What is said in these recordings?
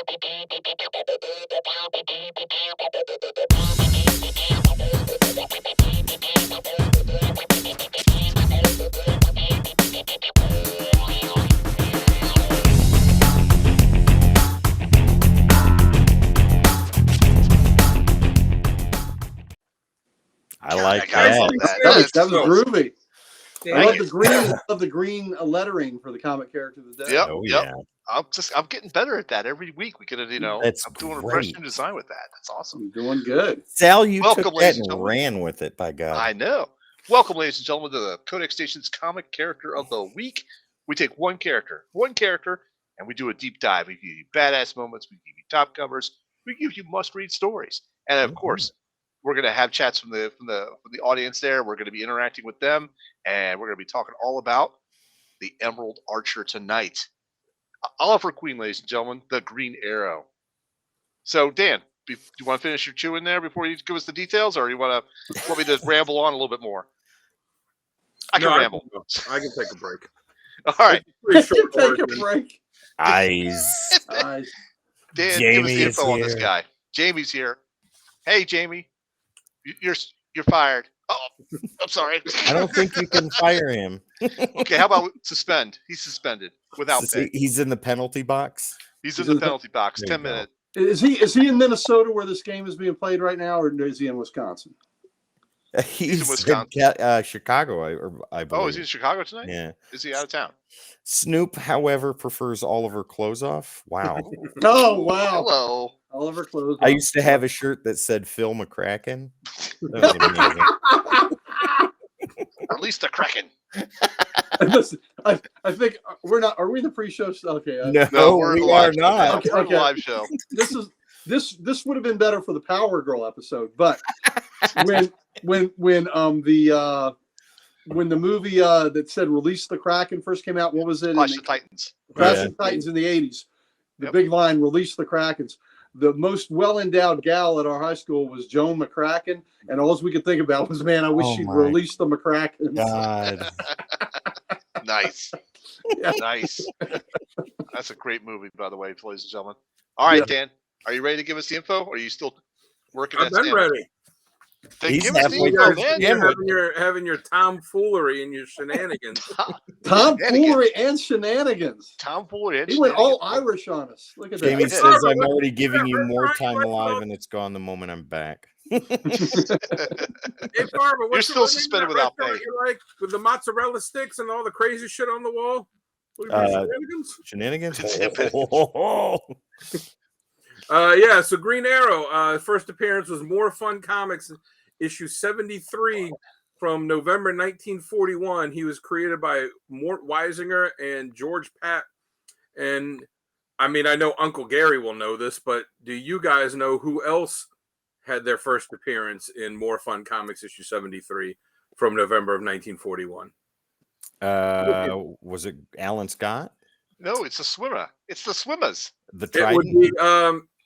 I like guys that. love that. That was groovy. Yeah. I love the green lettering for the comic character of the day. Yep. Oh Yep. yeah, I'm getting better at that every week. We could, That's I'm doing a fresh great. new design with that. That's awesome. You're doing good. Sal, you Welcome, took ladies that and and gentlemen. ran with it. By God, I know. Welcome, ladies and gentlemen, to the Codex Station's comic character of the week. We take one character, and we do a deep dive. We give you badass moments. We give you top covers. We give you must-read stories, and of course, we're going to have chats from the audience there. We're going to be interacting with them, and we're going to be talking all about the Emerald Archer tonight. Oliver Queen, ladies and gentlemen, the Green Arrow. So, Dan, do you want to finish your chewing there before you give us the details, or you want me to ramble on a little bit more? I can ramble. I can take a break. All right. Take a break. eyes. Eyes. Dan, Jamie give us the is info on this here. guy. Jamie's here. Hey, Jamie, you're fired. Oh, I'm sorry. I don't think you can fire him. Okay, how about suspend? He's suspended without pay. He's in the penalty box. He's in the penalty box. There you 10 go. minutes. Is he in Minnesota where this game is being played right now, or is he in Wisconsin? He's in Wisconsin. Chicago, I believe. Oh, is he in Chicago tonight? Yeah. Is he out of town? Snoop, however, prefers all of her clothes off. Wow. Oh wow! Hello. Oliver clothes. I used to have a shirt that said Phil McCracken. That was amazing. Release the Kraken. Listen, I think we're not. Are we the pre-show? Okay. No, we're we the are live show. not. Okay, We're the okay. live show. This would have been better for the Power Girl episode, but when the movie that said Release the Kraken first came out, what was it? Clash of Titans. Clash of Titans in the 80s. The big line, Release the Krakens. The most well-endowed gal at our high school was Joan McCracken, and all we could think about was, man, I wish she'd release the McCrackens. God. Nice. Yeah. Nice. That's a great movie, by the way, ladies and gentlemen. All right, Dan, are you ready to give us the info, or are you still working I'm that stand? ready. Then He's give us the halfway info, through man. You're having your tomfoolery and your shenanigans. Tomfoolery and shenanigans. Tomfoolery and He went all shenanigans. Irish on us. Look at that. Jamie Yeah. says I'm already giving you more time alive, and it's gone the moment I'm back. Hey, Barbara, You're still suspended without pay. You like with the mozzarella sticks and all the crazy shit on the wall? Shenanigans? Yeah, so Green Arrow, first appearance was More Fun Comics, issue 73 from November 1941. He was created by Mort Weisinger and George Patt. And I mean, I know Uncle Gary will know this, but do you guys know who else had their first appearance in More Fun Comics, issue 73 from November of 1941? Was it Alan Scott? No, it's a swimmer. It's the swimmers. The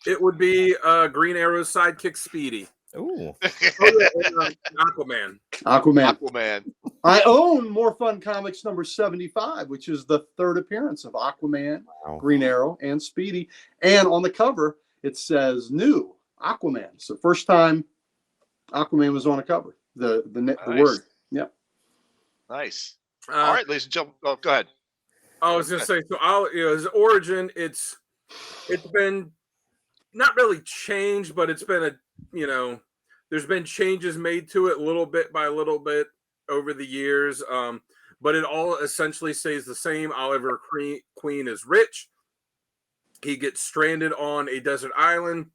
It would be Green Arrow's sidekick Speedy. Ooh. Aquaman. Aquaman. I own More Fun Comics number 75, which is the third appearance of Aquaman, Green Arrow, and Speedy. And on the cover, it says new Aquaman. It's the first time Aquaman was on a cover. The word. Yep. Nice. All right, ladies and gentlemen. Oh, go ahead. I was going to say, so his origin, it's been not really changed, but it's been there's been changes made to it little bit by little bit over the years. But it all essentially stays the same. Oliver Queen is rich. He gets stranded on a desert island.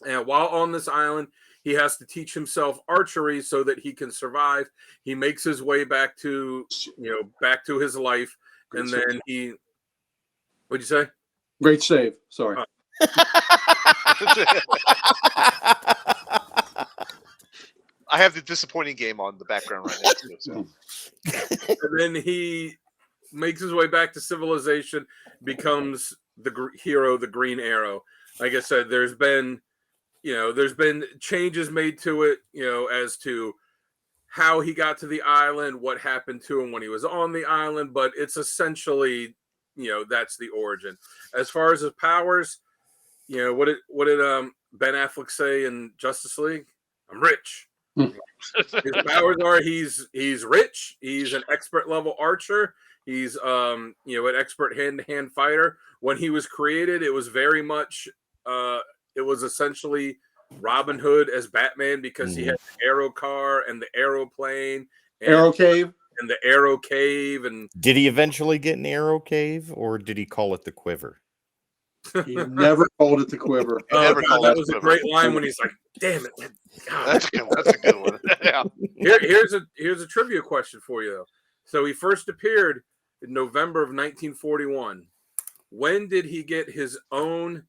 And while on this island, he has to teach himself archery so that he can survive. He makes his way back to his life. And then what'd you say? Great save. Sorry. I have the disappointing game on the background right now, too. So. And then he makes his way back to civilization, becomes the hero, the Green Arrow. Like I said, there's been changes made to it, as to how he got to the island, what happened to him when he was on the island, but it's essentially, that's the origin. As far as his powers, what did Ben Affleck say in Justice League? I'm rich. His powers are he's rich. He's an expert level archer. He's an expert hand-to-hand fighter. When he was created, it was very much it was essentially Robin Hood as Batman because he had the arrow car and the aeroplane, Arrow Cave, and the arrow cave. And did he eventually get an arrow cave, or did he call it the quiver? he never called it the quiver. That was a great line when he's like, "Damn it, God." That's a good one. Yeah. Here's a trivia question for you though. So he first appeared in November of 1941. When did he get his own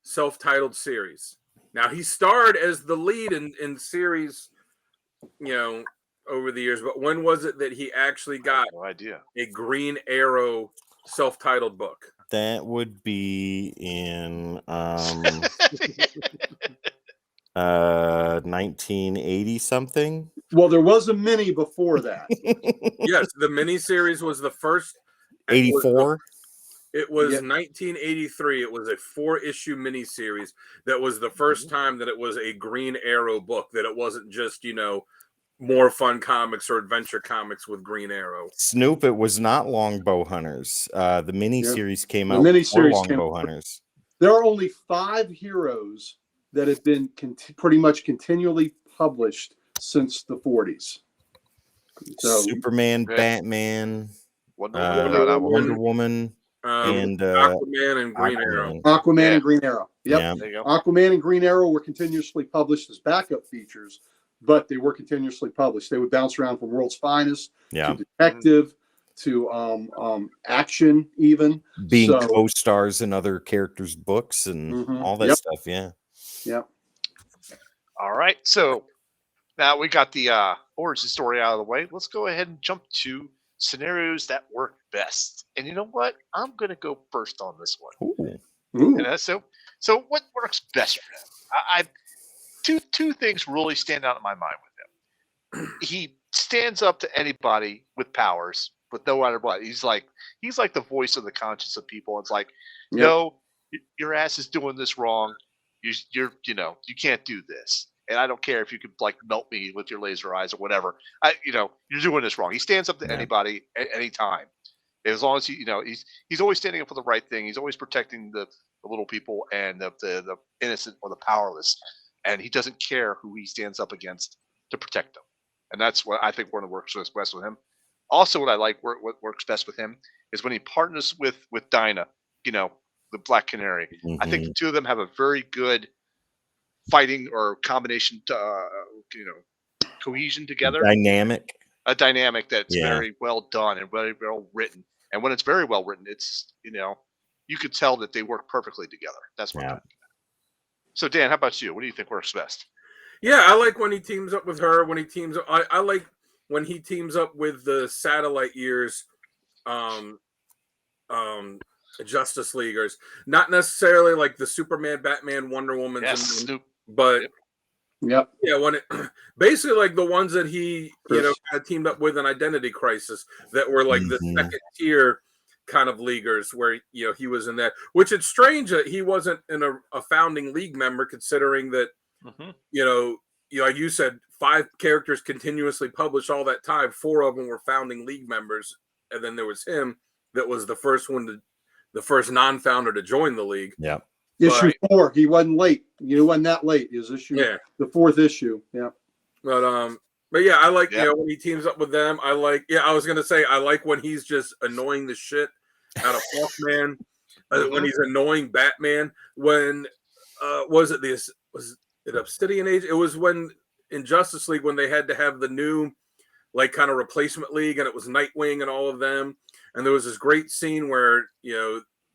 self-titled series? Now he starred as the lead in series, over the years, but when was it that he actually got no idea a Green Arrow self-titled book? That would be in 1980 something. Well, there was a mini before that. Yes, the miniseries was the first. 84. It was 1983. It was a 4-issue miniseries that was the first time that it was a Green Arrow book, that it wasn't just, more fun comics or adventure comics with Green Arrow. Snoop, it was not Longbow Hunters. The miniseries came out before Longbow Hunters. There are only 5 heroes that have been pretty much continually published since the 40s. So, Superman, Batman, Wonder Woman, and Aquaman and Green Arrow. Aquaman and Green Arrow. Yep. Yeah. There you go. Aquaman and Green Arrow were continuously published as backup features, but they were continuously published. They would bounce around from World's Finest to Detective to action, even being co-stars in other characters' books and all that stuff. Yeah. Yep. All right. So now we got the origin story out of the way. Let's go ahead and jump to scenarios that work best. And you know what? I'm going to go first on this one. Ooh. So what works best for him? Two things really stand out in my mind with him. He stands up to anybody with powers, with no matter what. He's like the voice of the conscience of people. It's like, no, your ass is doing this wrong. You can't do this. And I don't care if you could like melt me with your laser eyes or whatever. You're doing this wrong. He stands up to anybody at any time. As long as he's always standing up for the right thing. He's always protecting the little people and the innocent or the powerless. And he doesn't care who he stands up against to protect them. And that's what I think one of the works best with him. Also, what I like, what works best with him is when he partners with Dinah, the Black Canary. I think the two of them have a very good fighting or combination, cohesion together. A dynamic that's very well done and very well written. And when it's very well written, it's, you could tell that they work perfectly together. That's what I'm talking about. So Dan, how about you? What do you think works best? Yeah, I like when he teams up with her. When he teams up, I like when he teams up with the Satellite Years, Justice Leaguers. Not necessarily like the Superman, Batman, Wonder Woman, but when it basically like the ones that he kind of teamed up with in Identity Crisis that were like the second tier kind of leaguers where he was in that, which it's strange that he wasn't in a founding league member, considering that like you said, 5 characters continuously published all that time. 4 of them were founding league members, and then there was him that was the first one the first non-founder to join the league. Yeah. Issue 4. He wasn't late. You wasn't that late. His issue. Yeah. The 4th issue. Yeah. But yeah, I like when he teams up with them. I was gonna say I like when he's just annoying the shit out of Hawkman. When he's annoying Batman. When was it Obsidian Age? It was when in Justice League when they had to have the new like kind of replacement league, and it was Nightwing and all of them. And there was this great scene where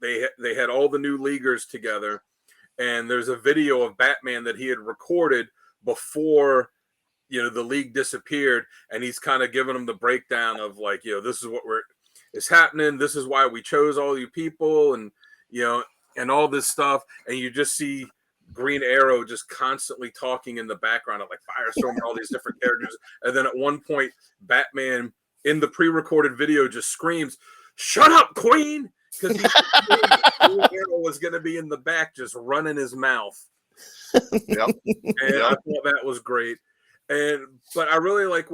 they had all the new leaguers together, and there's a video of Batman that he had recorded before the league disappeared, and he's kind of giving them the breakdown of like this is what is happening, this is why we chose all you people, and and all this stuff, and you just see Green Arrow just constantly talking in the background of like Firestorm and all these different characters, and then at one point Batman in the pre-recorded video just screams, "Shut up, Queen!" because he knew Arrow was going to be in the back just running his mouth. Yep. And I thought that was great. But I really like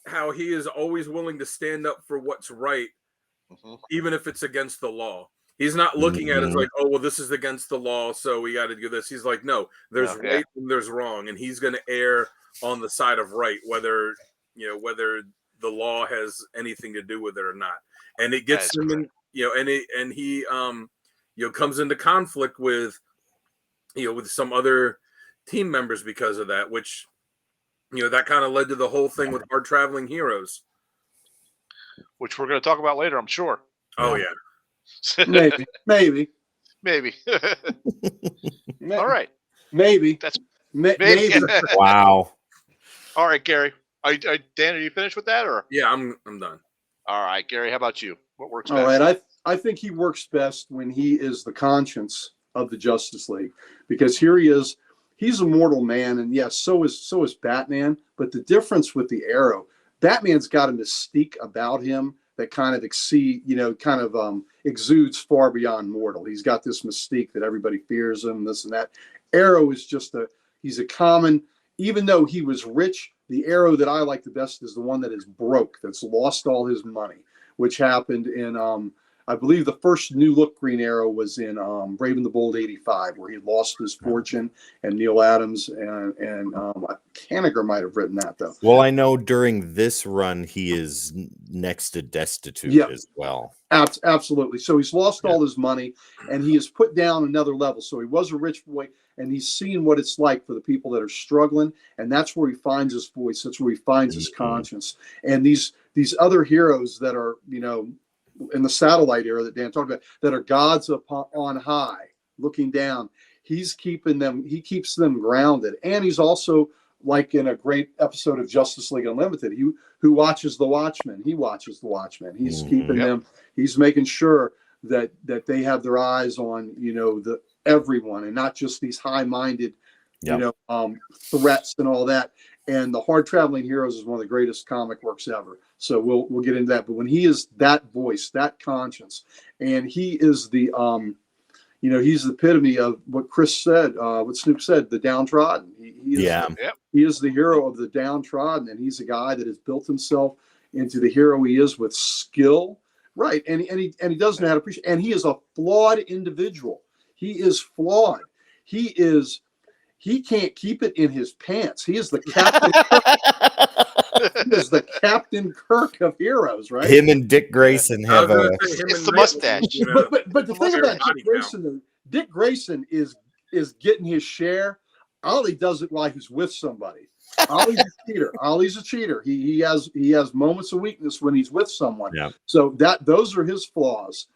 how he is always willing to stand up for what's right, even if it's against the law. He's not looking at it as like, oh, well, this is against the law, so we got to do this. He's like, no, there's right and there's wrong, and he's going to err on the side of right, whether the law has anything to do with it or not. And it gets him in, and he comes into conflict with some other team members because of that, which that kind of led to the whole thing with Hard Traveling Heroes, which we're going to talk about later, I'm sure. Oh yeah. Maybe. All right. Maybe. That's maybe. Wow. All right, Gary. Dan, are you finished with that, or? Yeah, I'm done. All right, Gary. How about you? What works best? All right. I think he works best when he is the conscience of the Justice League, because here he is. He's a mortal man, and yes, so is Batman. But the difference with the Arrow, Batman's got a mystique about him that kind of exudes far beyond mortal. He's got this mystique that everybody fears him, this and that. Arrow is he's a common, even though he was rich, the Arrow that I like the best is the one that is broke, that's lost all his money, which happened in, I believe the first New Look Green Arrow was in Brave and the Bold 85, where he lost his fortune, and Neil Adams and Kanigher might have written that, though. Well, I know during this run, he is next to destitute as well. Absolutely. So he's lost all his money, and he is put down another level. So he was a rich boy, and he's seen what it's like for the people that are struggling, and that's where he finds his voice. That's where he finds his conscience. And these other heroes that are, in the satellite era that Dan talked about, that are gods on high, looking down, he keeps them grounded. And he's also, like in a great episode of Justice League Unlimited, who watches the Watchmen. He watches the Watchmen. He's keeping them. He's making sure that they have their eyes on everyone, and not just these high-minded threats and all that. And the Hard Traveling Heroes is one of the greatest comic works ever. So we'll get into that. But when he is that voice, that conscience, and he is the he's the epitome of what Chris said, what Snoop said, the downtrodden. He is the hero of the downtrodden, and he's a guy that has built himself into the hero he is with skill, right? And he doesn't know how to appreciate. And he is a flawed individual. He is flawed. He can't keep it in his pants. He is the Captain Kirk. He is the Captain Kirk of heroes, right? Him and Dick Grayson have it's the mustache. But the thing about Dick Grayson, though, Dick Grayson is getting his share. Ollie does it while he's with somebody. Ollie's a cheater. He has moments of weakness when he's with someone. Yeah. So those are his flaws,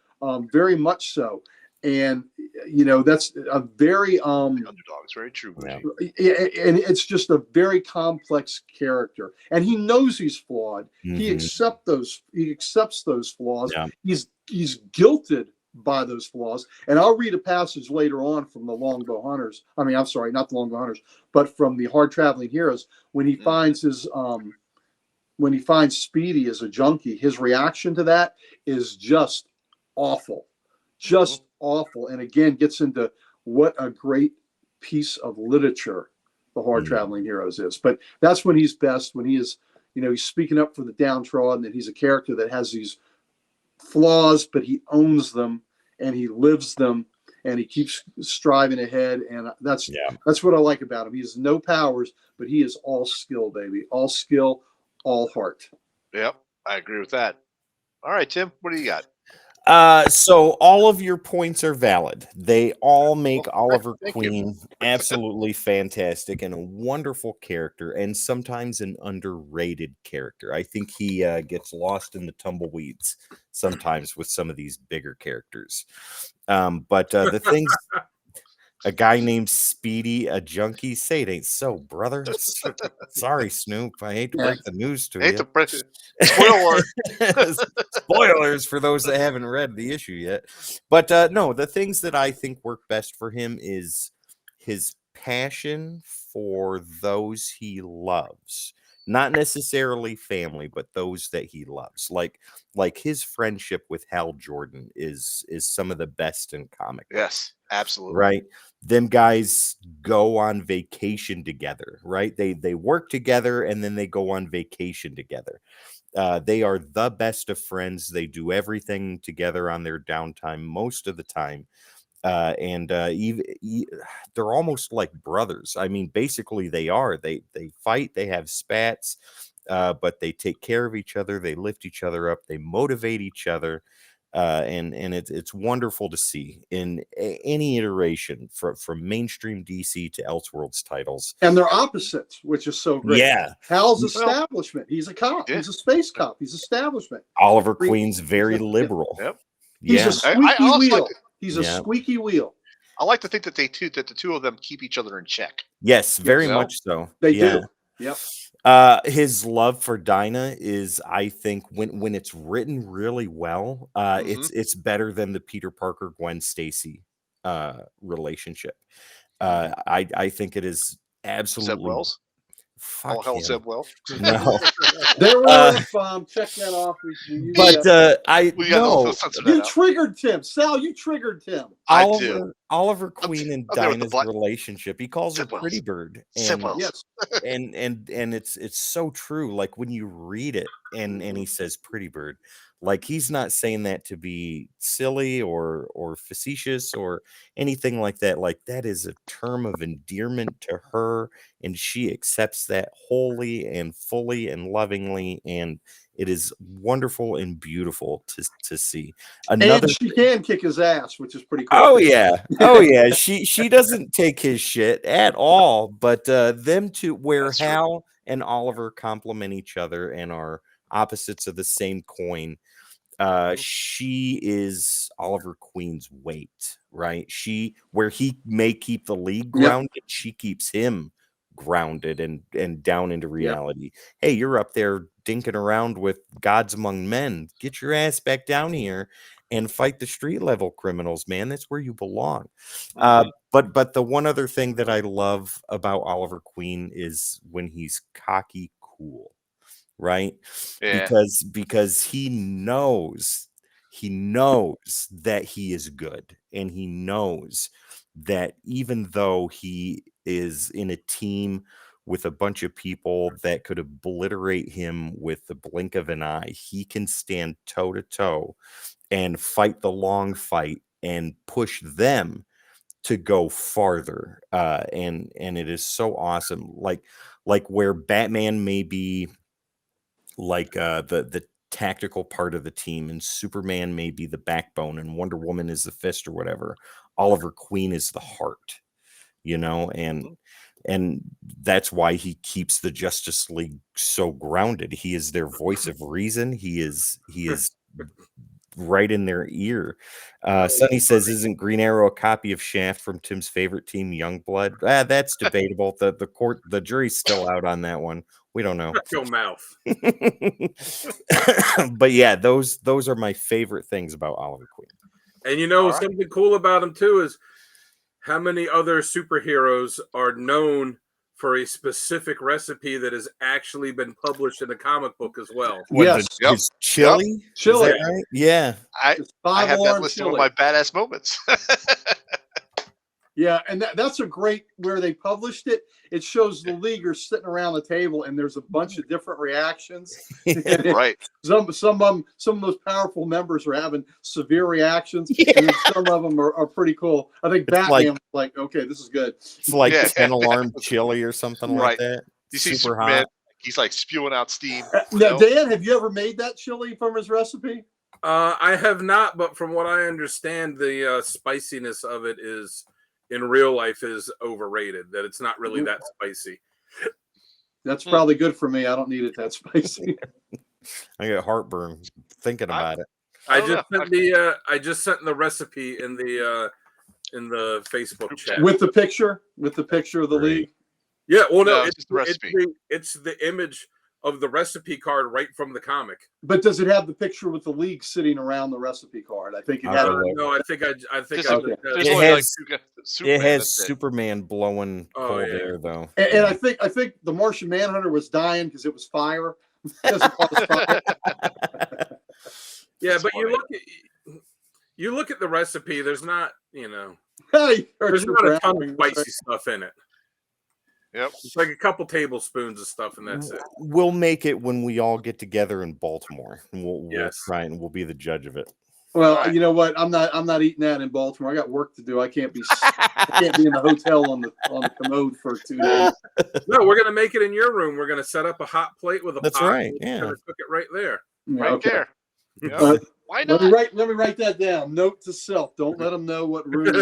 very much so. And that's a very underdogs, very true. And it's just a very complex character, and he knows he's flawed. He accepts those flaws. Yeah. He's guilted by those flaws. And I'll read a passage later on from the Longbow Hunters. I mean, I'm sorry, not the Longbow Hunters, but from the Hard Traveling Heroes, when he finds when he finds Speedy as a junkie, his reaction to that is just awful. Just awful. And again, gets into what a great piece of literature the Hard Traveling Heroes is. But that's when he's best, when he is, he's speaking up for the downtrodden, and he's a character that has these flaws, but he owns them and he lives them, and he keeps striving ahead. And that's what I like about him. He has no powers, but he is all skill, baby. All skill, all heart. Yep, I agree with that. All right, Tim, what do you got? So all of your points are valid. They all make Oliver Queen absolutely fantastic and a wonderful character, and sometimes an underrated character. I think he gets lost in the tumbleweeds sometimes with some of these bigger characters. But the things, a guy named Speedy, a junkie, say it ain't so, brother. Sorry, Snoop. I hate to break the news to you. Spoilers for those that haven't read the issue yet. But no, the things that I think work best for him is his passion for those he loves. not necessarily family, but those that he loves. Like his friendship with Hal Jordan is some of the best in comic books. Yes, absolutely. Right. Them guys go on vacation together, right? They work together and then they go on vacation together. They are the best of friends. They do everything together on their downtime most of the time. And they're almost like brothers. I mean, basically they are. They fight, they have spats, but they take care of each other. They lift each other up. They motivate each other. And it's wonderful to see in any iteration from mainstream DC to Elseworlds titles. And they're opposites, which is so great. Yeah. Hal's establishment. He's a cop. Yeah. He's a space cop. He's establishment. Oliver Queen's very liberal. Yep. He's Yeah. a squeaky also wheel. like He's a squeaky wheel. I like to think that the two of them keep each other in check. Yes, very So, much so. They Yeah. do. Yep. His love for Dinah is, I think, when it's written really well, it's better than the Peter Parker Gwen Stacy relationship. I think it is absolutely. Zeb Wells. Fuck All hell him. Zeb Wells. No. There we go. Check that off. We But I We got no. to censor that you out. triggered Tim. Sal, you triggered Tim. I do. Oliver Queen and I'm there with the Dinah's relationship. He calls her Zeb Wells. Pretty Bird. Zeb And Wells. Yes. and it's so true. Like when you read it and he says Pretty Bird, like he's not saying that to be silly or facetious or anything like that. Like that is a term of endearment to her, and she accepts that wholly and fully and lovingly, and it is wonderful and beautiful to see. Another And she can kick his ass, which is pretty cool. Oh yeah. She doesn't take his shit at all. But them two, where That's true. Hal and Oliver complement each other and are opposites of the same coin. She is Oliver Queen's weight, right? Where he may keep the league grounded, she keeps him grounded and down into reality. Hey, you're up there dinking around with gods among men. Get your ass back down here and fight the street level criminals, man. That's where you belong. But the one other thing that I love about Oliver Queen is when he's cocky cool, right? Yeah. Because he knows that he is good, and he knows that even though he is in a team with a bunch of people that could obliterate him with the blink of an eye, he can stand toe to toe and fight the long fight and push them to go farther. And it is so awesome. Like where Batman may be like the tactical part of the team, and Superman may be the backbone, and Wonder Woman is the fist or whatever. Oliver Queen is the heart, and that's why he keeps the Justice League so grounded. He is their voice of reason. He is right in their ear. Sonny says, "Isn't Green Arrow a copy of Shaft from Tim's favorite team, Youngblood?" That's debatable. The jury's still out on that one. We don't know. Shut your mouth. But yeah, those are my favorite things about Oliver Queen. And something cool about him too is how many other superheroes are known for a specific recipe that has actually been published in a comic book as well. Yes. His chili? Chili. Is that right? Yeah. I have that listed on my badass moments. Yeah, and that's a great where they published it. It shows the leaguers sitting around the table, and there's a bunch of different reactions. Right. Some of those powerful members are having severe reactions, and some of them are pretty cool. I think Batman was like, okay, this is good. It's like 10 alarm chili or something like that. You see Super Superman, hot. he's like spewing out steam. Now, Dan, have you ever made that chili from his recipe? I have not, but from what I understand, the spiciness of it is in real life is overrated, that it's not really that spicy. That's probably good for me. I don't need it that spicy. I get heartburn thinking about it. I just sent the recipe in the Facebook chat with the picture of the league. Yeah, well, no, it's just the recipe. It's the image of the recipe card right from the comic. But does it have the picture with the league sitting around the recipe card? I think it has. No, I think There's Okay. only like Superman. It has that's it. Superman blowing cold yeah. air though. And I think the Martian Manhunter was dying because it was fire. Yeah, That's but funny. you look at the recipe. There's not, Hey, there's not a ton of spicy stuff in it. Yep. It's like a couple tablespoons of stuff, and that's it. We'll make it when we all get together in Baltimore. And we'll Yes. try and we'll be the judge of it. Well, Right. you know what? I'm not eating that in Baltimore. I got work to do. I can't be in the hotel on the commode for 2 days. No, we're gonna make it in your room. We're gonna set up a hot plate with a That's pot. right, and yeah. We're gonna cook it right there. Right Okay. there. Yep. Uh, Why Let me not? write that down. Note to self: don't let them know what room.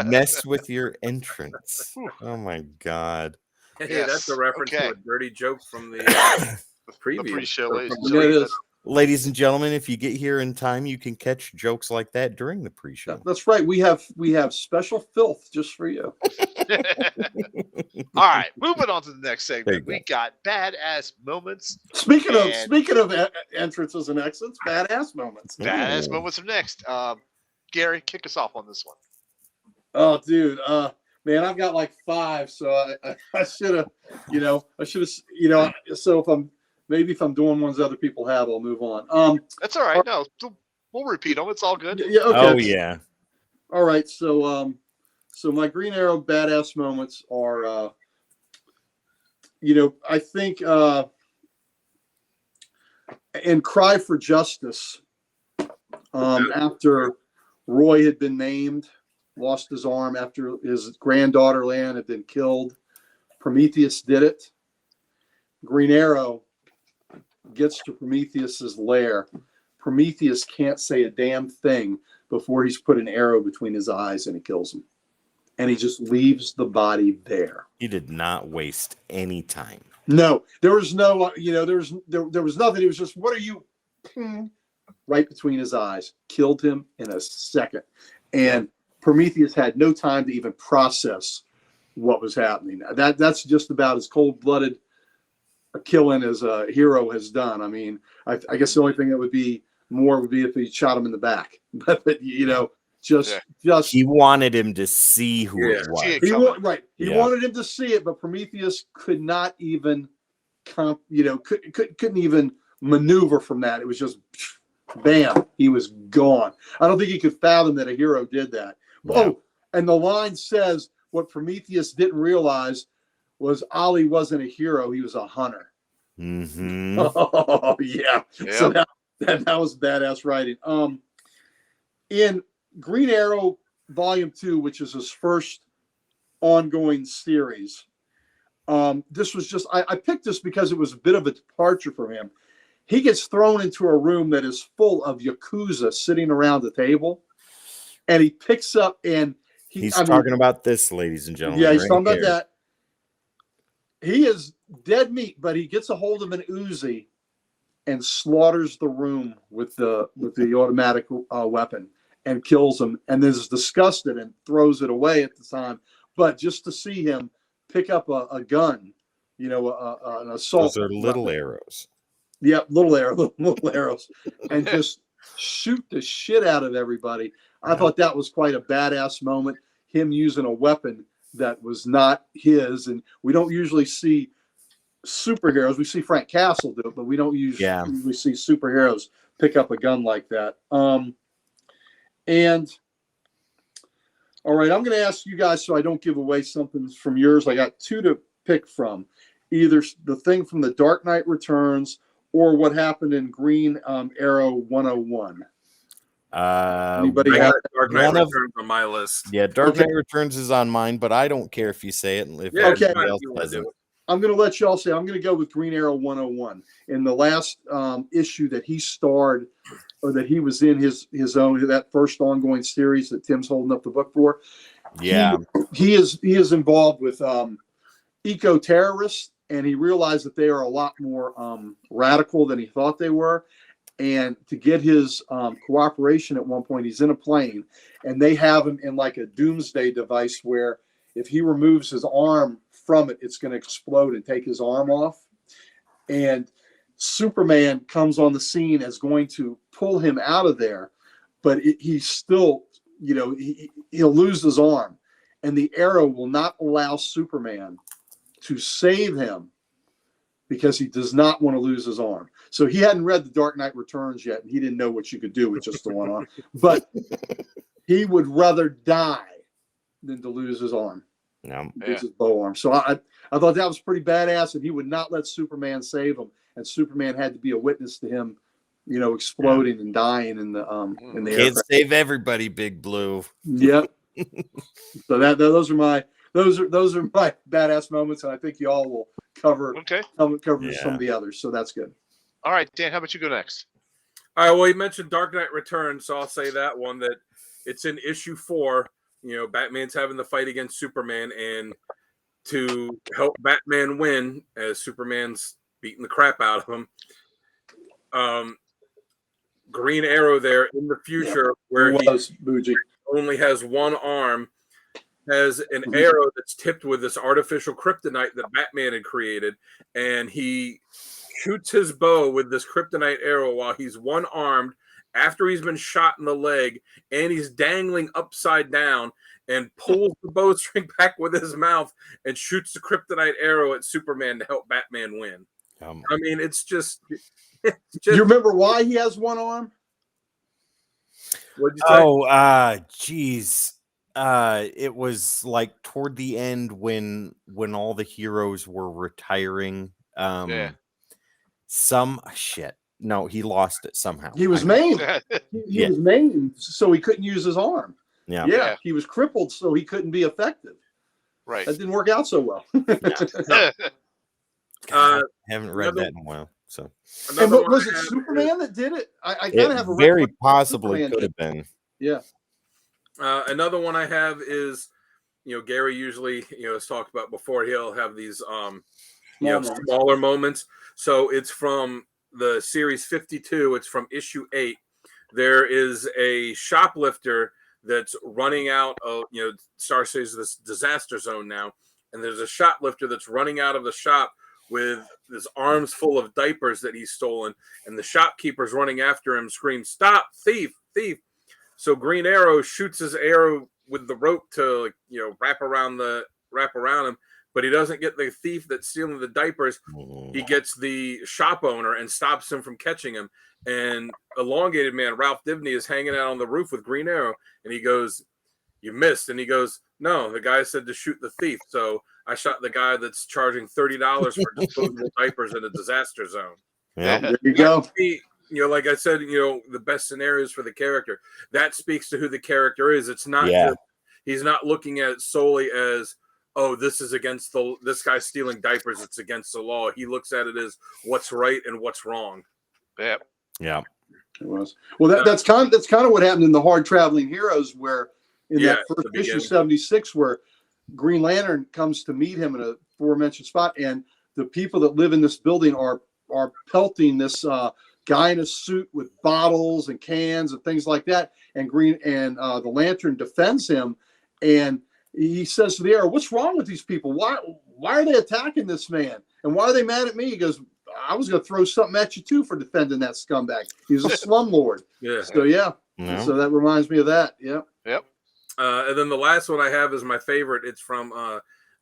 Mess with your entrance. Oh my God. Hey, Yes, that's a reference okay. to a dirty joke from the The previous pre-show, or ladies from and the- It gentlemen. is. Ladies and gentlemen, if you get here in time, you can catch jokes like that during the pre-show. That's right. We have special filth just for you. All right, moving on to the next There you segment. go. We got badass moments. Speaking And- of entrances and exits, badass moments. Badass Ooh. moments are next. Gary, kick us off on this one. Oh, dude. Man, I've got like 5, so I should have, so if I'm doing ones other people have, I'll move on. That's all right. No, we'll repeat them. It's all good. Yeah, okay. Oh yeah. All right. So my Green Arrow badass moments are, I think, in Cry for Justice, after Roy had been named, lost his arm after his granddaughter Lan had been killed, Prometheus did it. Green Arrow gets to Prometheus's lair. Prometheus can't say a damn thing before he's put an arrow between his eyes and it kills him. And he just leaves the body there. He did not waste any time. No, there was no, there was nothing. It was just, what are you? Right between his eyes, killed him in a second. And Prometheus had no time to even process what was happening. That's just about as cold-blooded a killing as a hero has done. I mean, I guess the only thing that would be if he shot him in the back. But just He wanted him to see who it See was. it. He Yeah. wanted him to see it, but Prometheus could not even couldn't even maneuver from that. It was just bam, he was gone. I don't think he could fathom that a hero did that. Yeah. Oh, and the line says what Prometheus didn't realize was Ollie wasn't a hero, he was a hunter. Mm-hmm. Oh yeah. Yep. So that was badass writing. In Green Arrow Volume 2, which is his first ongoing series, this was just I picked this because it was a bit of a departure for him. He gets thrown into a room that is full of Yakuza sitting around the table, and he picks up and He's talking about this, ladies and gentlemen. yeah, he's right talking about here. that. He is dead meat, but he gets a hold of an Uzi and slaughters the room with the automatic weapon and kills him, and then is disgusted and throws it away at the time. But just to see him pick up a gun, an assault. Those are little weapon. arrows. Yeah, little arrows, and just shoot the shit out of everybody. I thought that was quite a badass moment. Him using a weapon that was not his, and we don't usually see superheroes. We see Frank Castle do it, but we don't usually see superheroes pick up a gun like that. And all right, I'm going to ask you guys so I don't give away something from yours. I got 2 to pick from, either the thing from The Dark Knight Returns or what happened in Green Arrow 101. Anybody have Dark Knight one of- Returns on my list. Yeah, Dark Okay. Knight Returns is on mine, but I don't care if you say it. If Yeah, okay. anybody else you wanna says do it. it. I'm going to let y'all say, I'm going to go with Green Arrow 101. In the last issue that he starred, or that he was in his own, that first ongoing series that Tim's holding up the book for. Yeah. He is involved with eco-terrorists, and he realized that they are a lot more radical than he thought they were. And to get his cooperation at one point, he's in a plane, and they have him in like a doomsday device where if he removes his arm from it, it's going to explode and take his arm off. and Superman comes on the scene as going to pull him out of there, but he's still, he'll lose his arm, and the arrow will not allow Superman to save him because he does not want to lose his arm. So he hadn't read The Dark Knight Returns yet, and he didn't know what you could do with just the one arm. But he would rather die than to lose his arm. Lose his bow arm. So I thought that was pretty badass, and he would not let Superman save him, and Superman had to be a witness to him, exploding and dying in the Can't aircraft. save everybody, Big Blue. Yep. So those are my badass moments, and I think y'all will cover some of the others. So that's good. All right, Dan, how about you go next? All right. Well, you mentioned Dark Knight Returns, so I'll say that one, that it's in issue 4. Batman's having the fight against Superman, and to help Batman win, as Superman's beating the crap out of him, Green Arrow there in the future, where he only has one arm, has an arrow that's tipped with this artificial kryptonite that Batman had created, and he shoots his bow with this kryptonite arrow while he's one-armed, after he's been shot in the leg, and he's dangling upside down, and pulls the bowstring back with his mouth and shoots the kryptonite arrow at Superman to help Batman win. I mean, it's just... Do you remember why he has one arm? What'd you say? Geez. It was like toward the end when all the heroes were retiring. No, he lost it somehow. He was maimed. He was maimed, so he couldn't use his arm. Yeah. He was crippled, so he couldn't be effective. Right. That didn't work out so well. God, I haven't read that in a while. So, and was it Superman that did it? I kind of have a very possibly could have been. Yeah. Another one I have is, Gary usually, has talked about before. He'll have these, smaller moments. So it's from the series 52. It's from issue 8. There is a shoplifter that's running out of, Star City's this disaster zone now, and there's a shoplifter that's running out of the shop with his arms full of diapers that he's stolen, and the shopkeeper's running after him, screams, "Stop, thief, thief!" So Green Arrow shoots his arrow with the rope to, wrap around him, but he doesn't get the thief that's stealing the diapers. He gets the shop owner and stops him from catching him. And Elongated Man, Ralph Dibny, is hanging out on the roof with Green Arrow, and he goes, "You missed." And he goes, "No, the guy said to shoot the thief. So I shot the guy that's charging $30 for disposable diapers in a disaster zone." Yeah, there you go. Like I said, the best scenarios for the character. That speaks to who the character is. It's not he's not looking at it solely as, oh, this is against this guy's stealing diapers, it's against the law. He looks at it as what's right and what's wrong. Yeah. It was. Well, that's kind of what happened in the Hard Traveling Heroes, where in that first issue 76, where Green Lantern comes to meet him in a aforementioned spot, and the people that live in this building are pelting this guy in a suit with bottles and cans and things like that. And the Lantern defends him, and he says to the Arrow, "What's wrong with these people? Why are they attacking this man? And why are they mad at me?" He goes, "I was going to throw something at you too for defending that scumbag. He's a slumlord." So so that reminds me of that. Yep. And then the last one I have is my favorite. It's from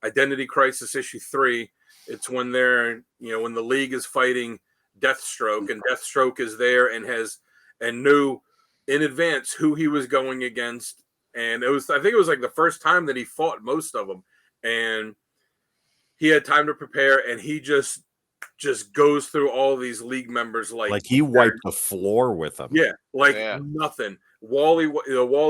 Identity Crisis issue 3. It's when when the League is fighting Deathstroke, and Deathstroke is there and knew in advance who he was going against. And I think it was like the first time that he fought most of them, and he had time to prepare, and he just goes through all these League members like he wiped the floor with them. Nothing. Wally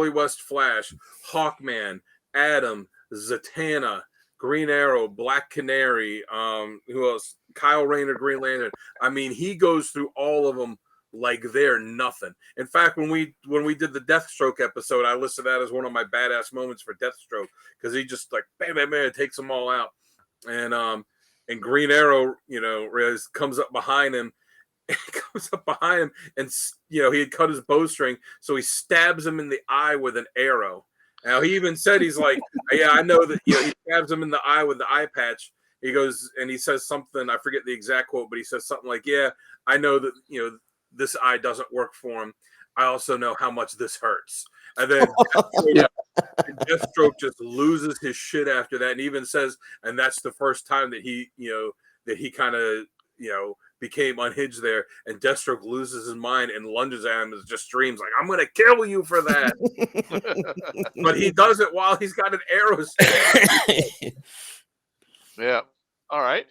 West Flash, Hawkman, Atom, Zatanna, Green Arrow, Black Canary, who else? Kyle Rayner, Green Lantern. I mean, he goes through all of them like they're nothing. In fact, when we did the Deathstroke episode, I listed that as one of my badass moments for Deathstroke, because he just like bam, bam, bam, takes them all out. And Green Arrow, comes up behind him, and he had cut his bowstring, so he stabs him in the eye with an arrow. Now he even said, he's like, "Yeah, I know that." He stabs him in the eye with the eye patch, He goes and he says something. I forget the exact quote, but he says something like, "Yeah, I know that this eye doesn't work for him. I also know how much this hurts." And then Yeah. Deathstroke just loses his shit after that, and even says, "And that's the first time that he kind of became unhinged there." And Deathstroke loses his mind and lunges at him and just screams like, "I'm gonna kill you for that!" But he does it while he's got an arrow. Yeah. All right.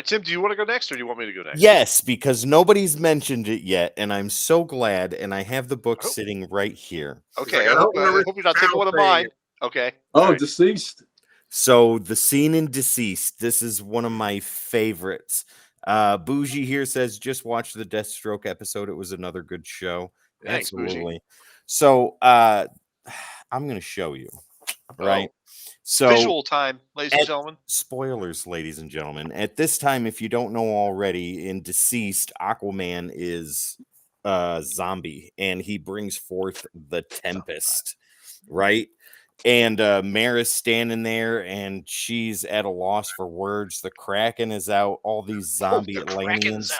Tim, do you want to go next, or do you want me to go next? Yes, because nobody's mentioned it yet, and I'm so glad. And I have the book sitting right here. Okay. I hope you're not taking one of mine. Okay. Oh, Deceased. So the scene in Deceased. This is one of my favorites. Bougie here says, just watch the Deathstroke episode. It was another good show. Thanks, Absolutely. Bougie. So I'm going to show you. Right. So visual time, ladies and gentlemen. Spoilers, ladies and gentlemen. At this time, if you don't know already, in Deceased, Aquaman is a zombie, and he brings forth the Tempest, right? And Mara's standing there, and she's at a loss for words. The Kraken is out. All these zombie Atlanteans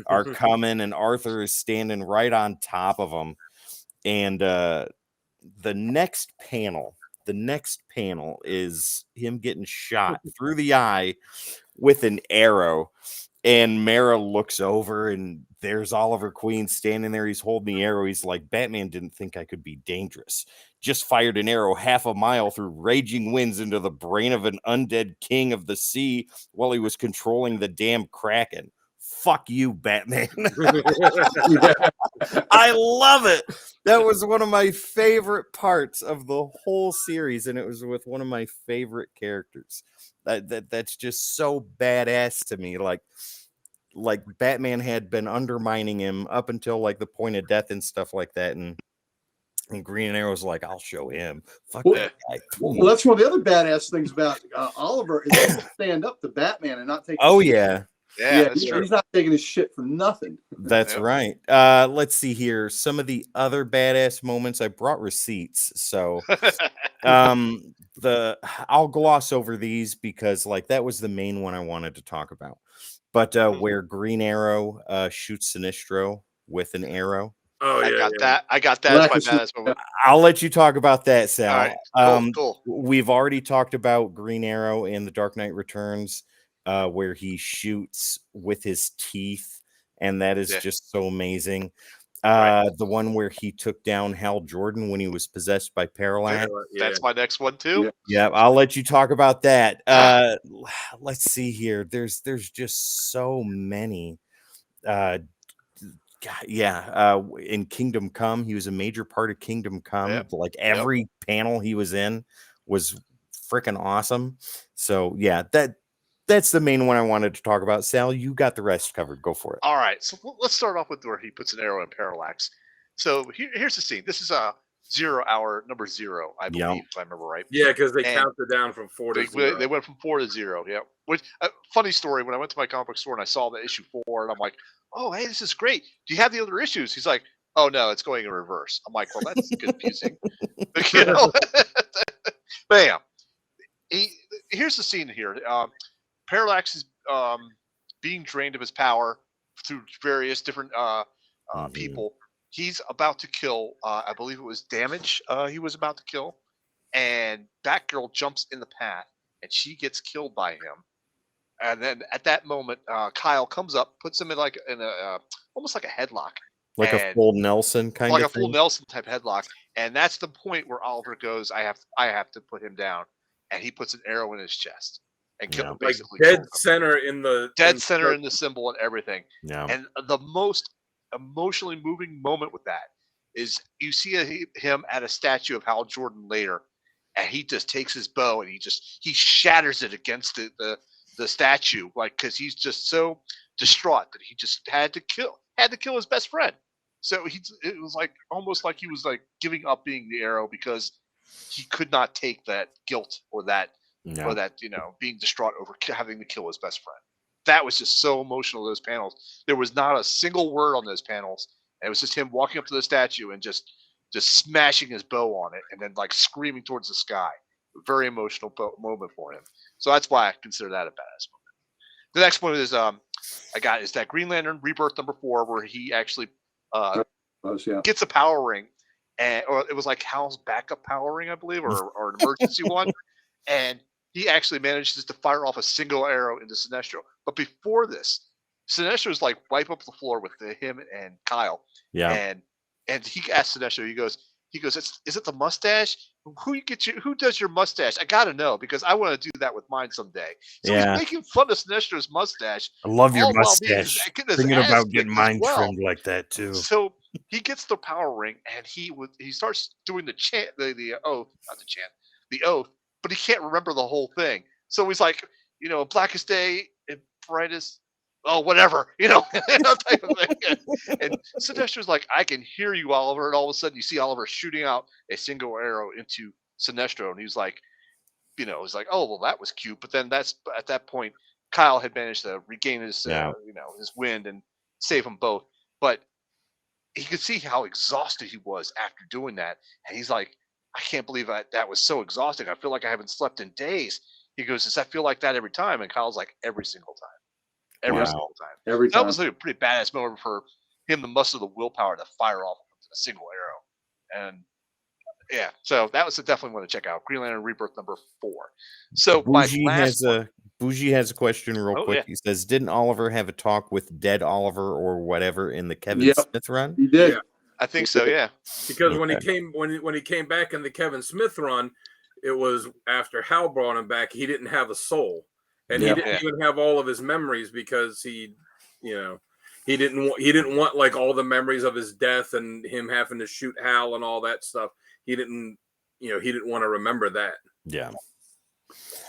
are coming, and Arthur is standing right on top of them. And the next panel is him getting shot through the eye with an arrow. And Mara looks over, and there's Oliver Queen standing there. He's holding the arrow. He's like, Batman didn't think I could be dangerous. Just fired an arrow half a mile through raging winds into the brain of an undead king of the sea while he was controlling the damn Kraken. Fuck you, Batman. I love it. That was one of my favorite parts of the whole series, and it was with one of my favorite characters. That's just so badass to me. Like Batman had been undermining him up until like the point of death and stuff like that, and Green Arrow's like, I'll show him. Fuck that guy. Well, that's one of the other badass things about Oliver is he will stand up to Batman and not take. Yeah. Yeah, that's true. He's not taking his shit for nothing. That's right. Let's see here. Some of the other badass moments. I brought receipts, so I'll gloss over these because like that was the main one I wanted to talk about. But where Green Arrow shoots Sinestro with an arrow. Oh yeah, I got that. That's my badass moment. I'll let you talk about that, Sal. All right. Cool. We've already talked about Green Arrow in The Dark Knight Returns. Where he shoots with his teeth, and that is just so amazing. The one where he took down Hal Jordan when he was possessed by Parallax. That's my next one too. Yeah, I'll let you talk about that. Let's see here. There's just so many. In Kingdom Come, he was a major part of Kingdom Come. Like every panel he was in was freaking awesome. So yeah, that's the main one I wanted to talk about. Sal, you got the rest covered. Go for it. All right. So let's start off with where he puts an arrow in Parallax. So here's the scene. This is a 0 hour number 0, I believe, if I remember right. Yeah, because they counted down from 4 to 0. They went from 4 to 0. Yeah. Which funny story. When I went to my comic book store and I saw the issue 4, and I'm like, oh, hey, this is great. Do you have the other issues? He's like, oh no, it's going in reverse. I'm like, well, that's confusing. Bam. Here's the scene here. Parallax is being drained of his power through various different people. He's about to kill, I believe it was Damage he was about to kill. And Batgirl jumps in the path, and she gets killed by him. And then at that moment, Kyle comes up, puts him in almost like a headlock. Like a full Nelson kind of thing? Like a full Nelson type headlock. And that's the point where Oliver goes, I have to put him down. And he puts an arrow in his chest. And basically dead center in the symbol and everything. Yeah. And the most emotionally moving moment with that is you see him at a statue of Hal Jordan later, and he just takes his bow and he shatters it against the statue, like because he's just so distraught that he just had to kill his best friend. So it was like almost like he was like giving up being the Arrow because he could not take that guilt or that. Or that, being distraught over having to kill his best friend. That was just so emotional, those panels. There was not a single word on those panels. And it was just him walking up to the statue and just smashing his bow on it and then like screaming towards the sky. Very emotional moment for him. So that's why I consider that a badass moment. The next one is I got is that Green Lantern Rebirth #4, where he actually gets a power ring, or it was like Hal's backup power ring, I believe, or an emergency one, and he actually manages to fire off a single arrow into Sinestro. But before this, Sinestro's like wipe up the floor with him and Kyle, and he asks Sinestro, he goes, is it the mustache? Who does your mustache? I gotta know, because I want to do that with mine someday. So he's making fun of Sinestro's mustache. I love your mustache. Thinking about getting mine trimmed like that too. So he gets the power ring and he starts doing the chant, the oath, not the chant, the oath, but he can't remember the whole thing. So he's like, blackest day and brightest, whatever, type of thing. And Sinestro's like, I can hear you, Oliver. And all of a sudden you see Oliver shooting out a single arrow into Sinestro. And he's like, he's like, oh, well, that was cute. But then at that point, Kyle had managed to regain his, his wind and save them both. But he could see how exhausted he was after doing that. And he's like, I can't believe that was so exhausting. I feel like I haven't slept in days. He goes, does that feel like that every time? And Kyle's like, every single time. Every single time. Every time. That was like a pretty badass moment for him to muster the willpower to fire off a single arrow. And yeah, so that was definitely one to check out. Green Lantern Rebirth #4. So Bougie has a question real quick. He says, didn't Oliver have a talk with Dead Oliver or whatever in the Kevin Smith run? He did. Yeah. I think so, yeah. Because when he came back in the Kevin Smith run, it was after Hal brought him back. He didn't have a soul, and he didn't even have all of his memories because he didn't want like all the memories of his death and him having to shoot Hal and all that stuff. He didn't want to remember that. Yeah.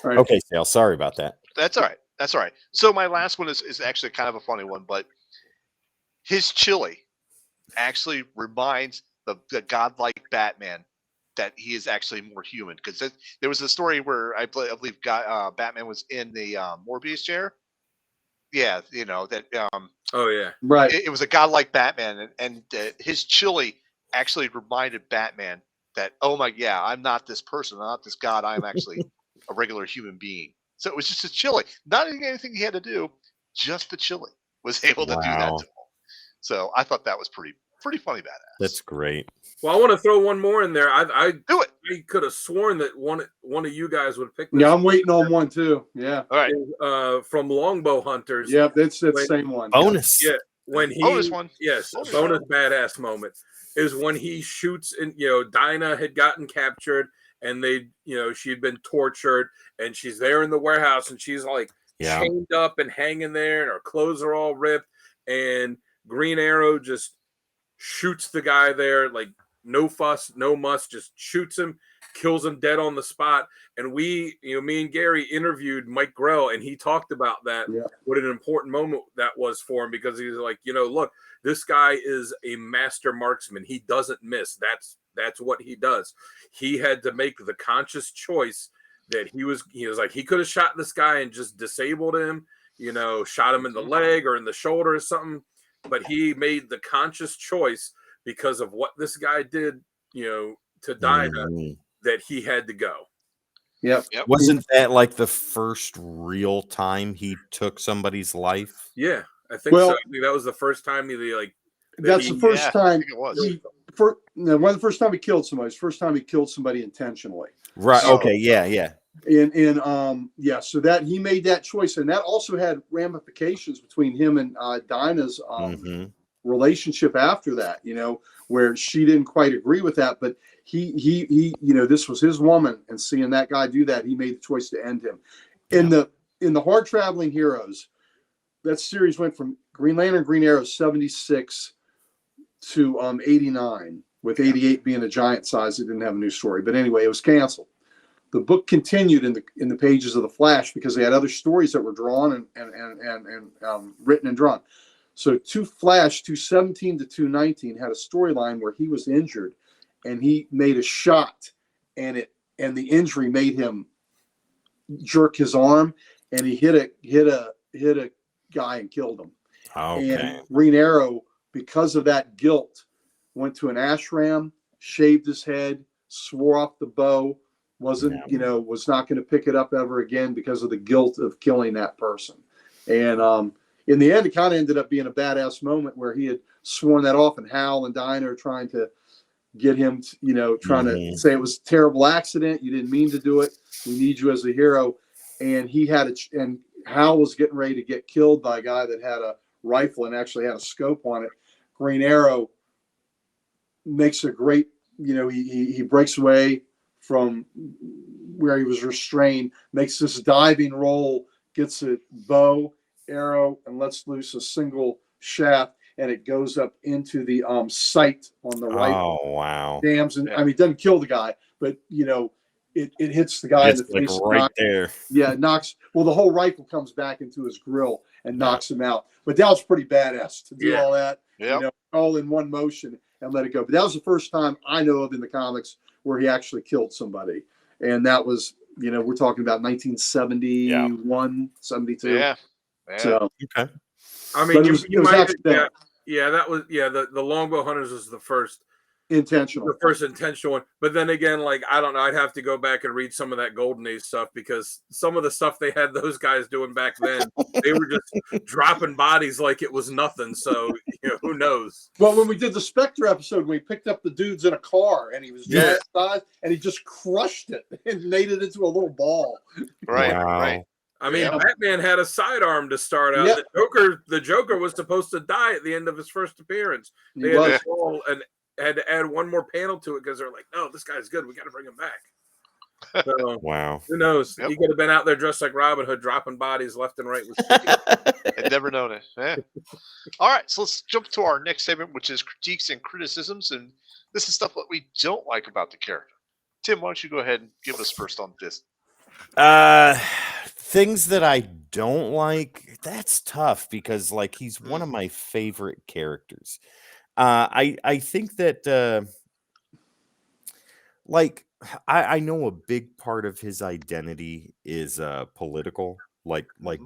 Right. Okay, Sal. Sorry about that. That's all right. So my last one is actually kind of a funny one, but his chili actually reminds the godlike Batman that he is actually more human, because there was a story where I believe Batman was in the Morbius chair. Yeah, right. It was a godlike Batman, and his chili actually reminded Batman that, I'm not this person, I'm not this god, I'm actually a regular human being. So it was just a chili, not anything he had to do, just the chili was able to do that to him. So I thought that was pretty funny, badass. That's great. Well, I want to throw one more in there. I do it. I could have sworn that one of you guys would pick this. Yeah, I'm waiting on one too. Yeah. All right. From Longbow Hunters. Yeah, that's the same one. Bonus. Yeah. When he bonus one. Yes, bonus badass moment is when he shoots, and Dinah had gotten captured, and she had been tortured, and she's there in the warehouse, and she's like chained up and hanging there, and her clothes are all ripped, and Green Arrow just shoots the guy there, like no fuss, no muss, just shoots him, kills him dead on the spot. And me and Gary interviewed Mike Grell, and he talked about that, what an important moment that was for him, because he was like, look, this guy is a master marksman. He doesn't miss. That's what he does. He had to make the conscious choice that he was like, he could have shot this guy and just disabled him, shot him in the leg or in the shoulder or something. But he made the conscious choice because of what this guy did, to Dinah, that he had to go. Yep. Wasn't that like the first real time he took somebody's life? Yeah, I think so. I think that was the first time That's the first time. It was. One of the first time he killed somebody. It's the first time he killed somebody intentionally. Right. So, okay. Yeah. So that he made that choice, and that also had ramifications between him and Dinah's relationship after that. Where she didn't quite agree with that, but he this was his woman, and seeing that guy do that, he made the choice to end him. In the Hard Traveling Heroes, that series went from Green Lantern, Green Arrow 76 to 89, with 88 being a giant size. It didn't have a new story, but anyway, it was canceled. The book continued in the pages of the Flash because they had other stories that were drawn and written and drawn. So Flash 217 to 219 had a storyline where he was injured, and he made a shot, and the injury made him jerk his arm, and he hit a guy and killed him. Okay. And Green Arrow, because of that guilt, went to an ashram, shaved his head, swore off the bow, was not going to pick it up ever again because of the guilt of killing that person. And in the end, it kind of ended up being a badass moment where he had sworn that off, and Hal and Dinah are trying to get him, trying to say it was a terrible accident. You didn't mean to do it. We need you as a hero. And and Hal was getting ready to get killed by a guy that had a rifle and actually had a scope on it. Green Arrow makes a great, he breaks away from where he was restrained, makes this diving roll, gets a bow, arrow, and lets loose a single shaft, and it goes up into the sight on the rifle. Oh, wow. Dams, and I mean, it doesn't kill the guy, but it hits the guy in the face. Right there. Yeah, it knocks. Well, the whole rifle comes back into his grill and knocks him out. But that was pretty badass to do all that, all in one motion and let it go. But that was the first time I know of in the comics where he actually killed somebody. And that was, we're talking about 1971, 72. Yeah. So, okay. I mean, that was the Longbow Hunters was the first intentional one. But then again, I don't know, I'd have to go back and read some of that Golden Age stuff, because some of the stuff they had those guys doing back then, they were just dropping bodies like it was nothing. So who knows? Well, when we did the Spectre episode, we picked up the dudes in a car, and he was giant size, and he just crushed it and made it into a little ball. Right. I mean, Batman had a sidearm to start out. The Joker was supposed to die at the end of his first appearance. They had to add one more panel to it because they're like, no, this guy's good. We got to bring him back. So, wow. Who knows? He could have been out there dressed like Robin Hood, dropping bodies left and right. I'd never known it. Yeah. All right, so let's jump to our next segment, which is critiques and criticisms. And this is stuff that we don't like about the character. Tim, why don't you go ahead and give us first on this? Things that I don't like, that's tough, because he's one of my favorite characters. I think that I know a big part of his identity is political,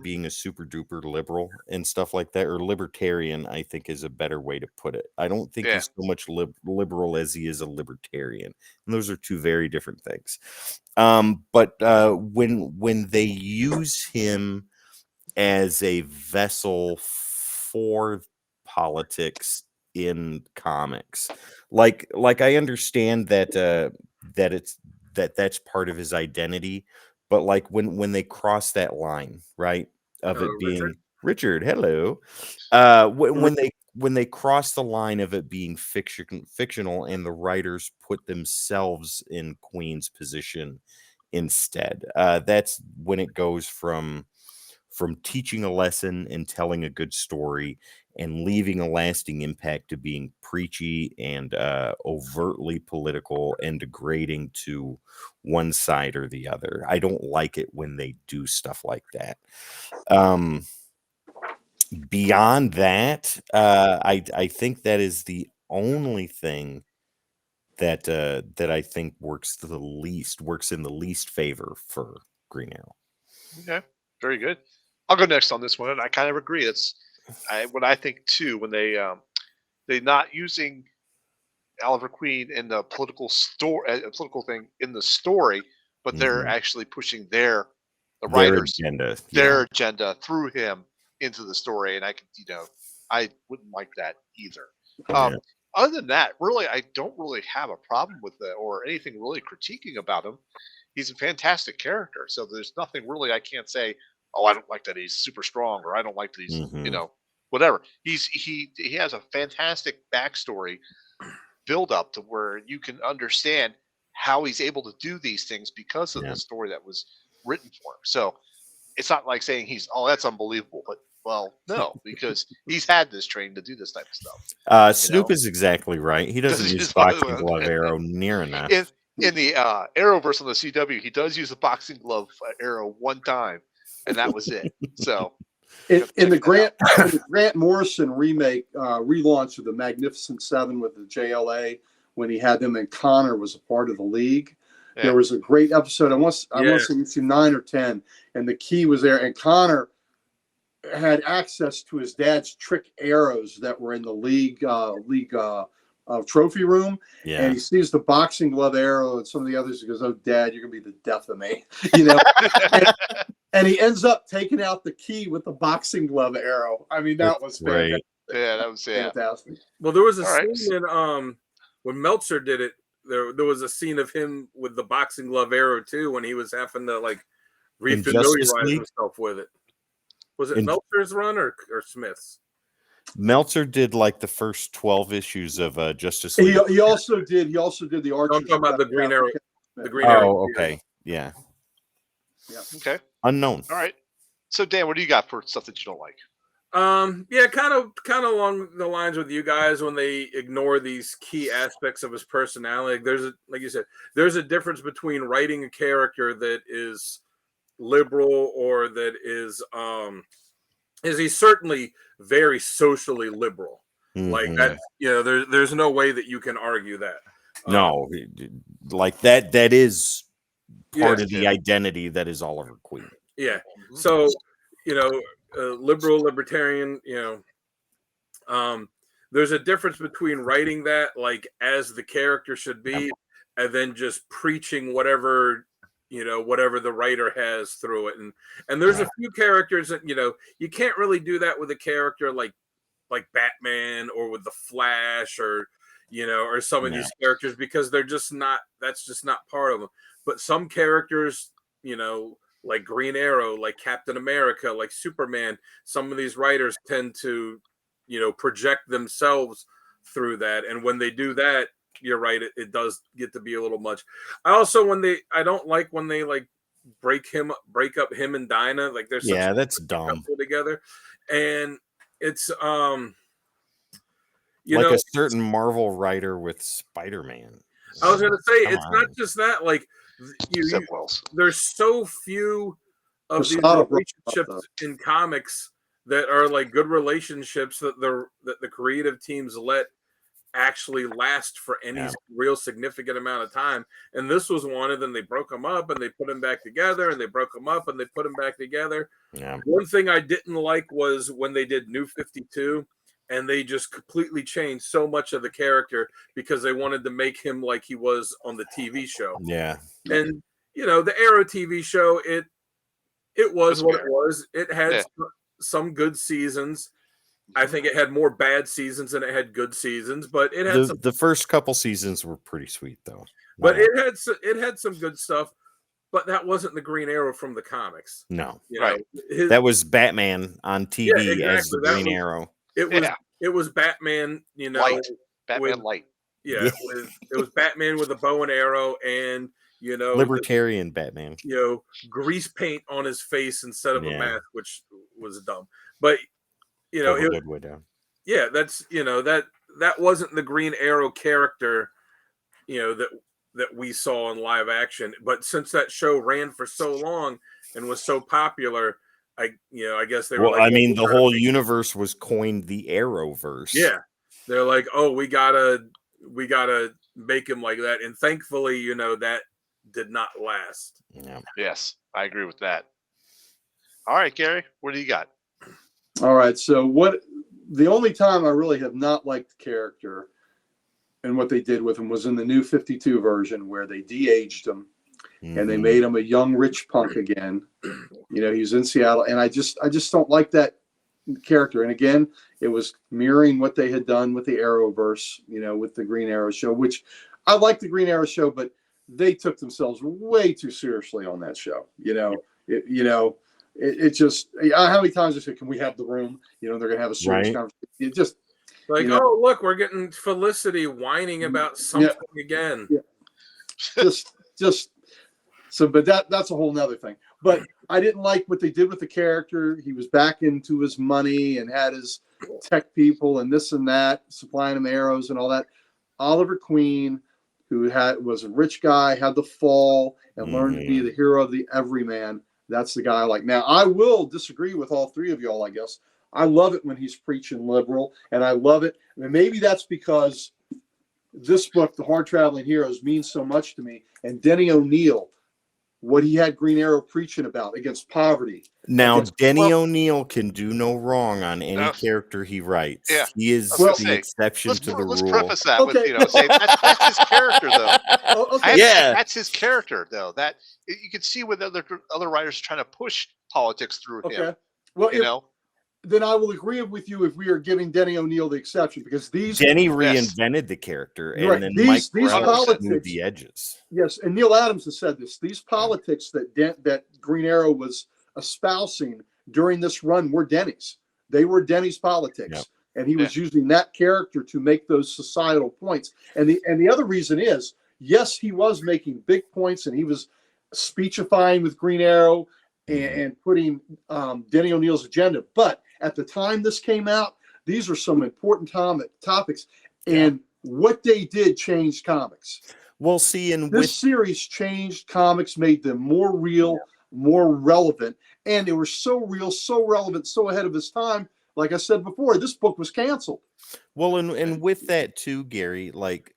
being a super duper liberal and stuff like that, or libertarian, I think is a better way to put it. I don't think he's so much liberal as he is a libertarian, and those are two very different things. But when they use him as a vessel for politics in comics, I understand that that's part of his identity, but when they cross that line, right, of it being Richard, hello, when they cross the line of it being fictional, and the writers put themselves in Queen's position instead, that's when it goes from teaching a lesson and telling a good story and leaving a lasting impact to being preachy and overtly political and degrading to one side or the other. I don't like it when they do stuff like that. Beyond that, I think that is the only thing that I think works in the least favor for Green Arrow. Okay, very good. I'll go next on this one, and I kind of agree. It's what I think too, when they're not using Oliver Queen in the political thing in the story, but they're actually pushing the writers' agenda through him into the story, and I wouldn't like that either. Other than that, really, I don't really have a problem with it or anything really critiquing about him. He's a fantastic character, so there's nothing really I can't say, oh, I don't like that he's super strong, or I don't like that he's, whatever. He has a fantastic backstory build up to where you can understand how he's able to do these things because of the story that was written for him. So it's not like saying that's unbelievable, but no, because he's had this training to do this type of stuff. Snoop is exactly right. He doesn't use boxing glove arrow near enough. In the Arrowverse on the CW, he does use a boxing glove arrow one time, and that was it. So in the Grant Morrison remake relaunch of the Magnificent Seven with the JLA, when he had them and Connor was a part of the league, there was a great episode. I want to say it's 9 or 10, and the key was there, and Connor had access to his dad's trick arrows that were in the league trophy room, and he sees the boxing glove arrow and some of the others. He goes, "Oh, Dad, you're gonna be the death of me," And he ends up taking out the key with the boxing glove arrow. I mean, that was fantastic. Yeah, that was fantastic. Well, there was a All right. scene in when Meltzer did it. There was a scene of him with the boxing glove arrow too, when he was having to like refamiliarize himself with it. Was it Meltzer's run or Smith's? Meltzer did like the first 12 issues of Justice League. He also did the Archer. I'm talking about the Green Arrow. The Green Arrow. Oh, okay. Yeah. Okay. Unknown. All right. So Dan, what do you got for stuff that you don't like? Yeah, kind of along the lines with you guys when they ignore these key aspects of his personality. Like you said, there's a difference between writing a character that is liberal or that is he's certainly very socially liberal. Mm-hmm. Like that, there's no way that you can argue that. No, like that is part of the identity that is Oliver Queen. Yeah. So, liberal, libertarian, there's a difference between writing that like as the character should be and then just preaching whatever the writer has through it. And there's a few characters that, you can't really do that with a character like Batman or with the Flash or some of these characters because that's just not part of them. But some characters, like Green Arrow, like Captain America, like Superman, some of these writers tend to, project themselves through that. And when they do that, you're right, it does get to be a little much. I don't like when they like break up him and Dinah. Like there's that's dumb together. And it's like a certain Marvel writer with Spider-Man. I was gonna say not just that, like there's so few of these relationships in comics that are like good relationships that the creative teams let actually last for any real significant amount of time. And this was one, and then they broke them up and they put them back together, and they broke them up and they put them back together. Yeah. One thing I didn't like was when they did New 52 and they just completely changed so much of the character because they wanted to make him like he was on the TV show. Yeah. And the Arrow TV show, it was what it was. It had some good seasons. I think it had more bad seasons than it had good seasons, but it had the first couple seasons were pretty sweet though. But it had some good stuff, but that wasn't the Green Arrow from the comics. No, that was Batman on TV as the Green Arrow. It was Batman, Batman Light. Yeah, it was Batman with a bow and arrow and libertarian Batman. Grease paint on his face instead of a mask, which was dumb. But good way down. Yeah, that's that wasn't the Green Arrow character, that we saw in live action. But since that show ran for so long and was so popular, I guess they were the whole universe was coined the Arrowverse. Yeah. They're like, oh, we gotta make him like that. And thankfully, that did not last. Yeah. Yes, I agree with that. All right, Gary, what do you got? All right. So the only time I really have not liked the character and what they did with him was in the New 52 version where they de-aged him and they made him a young rich punk again. He was in Seattle, and I just don't like that character. And again, it was mirroring what they had done with the Arrowverse, with the Green Arrow show, which I like the Green Arrow show, but they took themselves way too seriously on that show. It just, how many times I said, can we have the room? They're going to have a serious conversation. It just like, oh, look, we're getting Felicity whining about something again. Yeah. Just so, but that's a whole nother thing. But I didn't like what they did with the character. He was back into his money and had his tech people and this and that, supplying him arrows and all that. Oliver Queen, who was a rich guy, had the fall and learned to be the hero of the everyman. That's the guy I like. Now, I will disagree with all three of y'all, I guess. I love it when he's preaching liberal, and I love it. And maybe that's because this book, The Hard Traveling Heroes, means so much to me. And Denny O'Neil what he had Green Arrow preaching about against poverty. Now, against, Denny O'Neil can do no wrong on any Uh, character he writes. yeah, He is I was gonna the say, exception to the let's rule. preface that with, Okay. say that's his character though. okay. I have to say, Yeah. that's his character though. That you can see with other writers trying to push politics through him. Okay. Well, You know, then I will agree with you if we are giving Denny O'Neil the exception, because these Denny reinvented the character, and Right. then These Mike Grell politics- smoothed the edges. yes, and Neil Adams has said this. These politics that Green Arrow was espousing during this run were Denny's. They were Denny's politics, Yep. and he was using that character to make those societal points. And the other reason is, yes, he was making big points, and he was speechifying with Green Arrow and putting Denny O'Neil's agenda. But at the time this came out, these are some important topics, and what they did changed comics. Well, see, and This with series changed comics, made them more real, more relevant, and they were so real, so relevant, so ahead of its time. Like I said before, this book was canceled. well, and with that too, Gary, like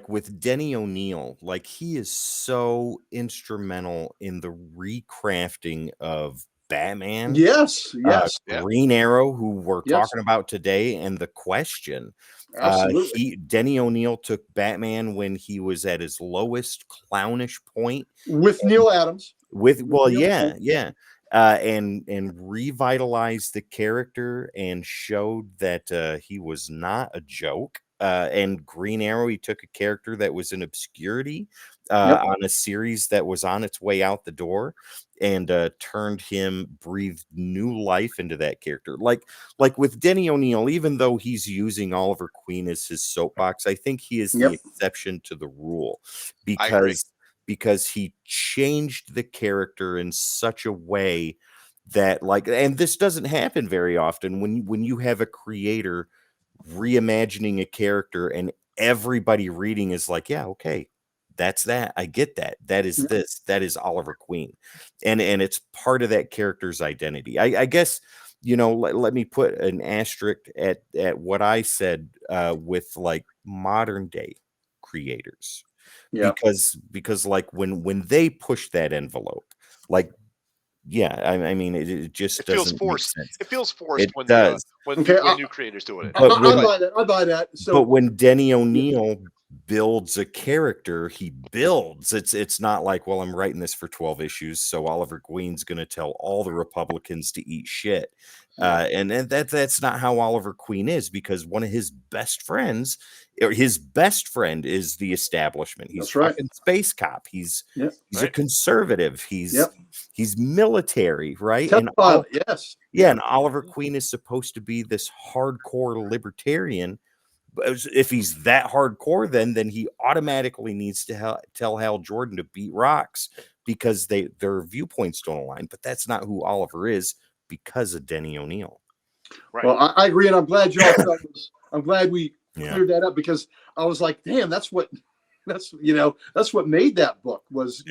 with Denny O'Neil, like he is so instrumental in the recrafting of Batman, Yes, yes, Green Arrow, who we're Yes. talking about today, and The Question. absolutely. Denny O'Neil took Batman when he was at his lowest clownish point With Neil Adams. with Neil Adams. and revitalized the character and showed that he was not a joke. And Green Arrow, he took a character that was in obscurity on a series that was on its way out the door, and breathed new life into that character. Like with Denny O'Neil, even though he's using Oliver Queen as his soapbox, I think he is the exception to the rule, because he changed the character in such a way that, like, and this doesn't happen very often when you have a creator reimagining a character and everybody reading is like, yeah, okay, that's that. I get that. That is this. That is Oliver Queen. And it's part of that character's identity. I guess, let me put an asterisk at what I said with like modern day creators. Yeah. Because like when they push that envelope, like, I mean, it just doesn't make sense. It feels forced It when does. when new creators doing it. I buy that. So, but when Denny O'Neil builds a character, he builds. It's not like, well, I'm writing this for 12 issues, so Oliver Queen's going to tell all the Republicans to eat shit. And that's not how Oliver Queen is, because one of his best friends, or his best friend, is the establishment. He's fucking space cop. He's a conservative. He's military, right? And and Oliver Queen is supposed to be this hardcore libertarian. But if he's that hardcore, then he automatically needs to tell Hal Jordan to beat rocks because their viewpoints don't align. But that's not who Oliver is, because of Denny O'Neil. Right. Well, I agree, and I'm glad I'm glad we cleared that up, because I was like, damn, that's what made that book was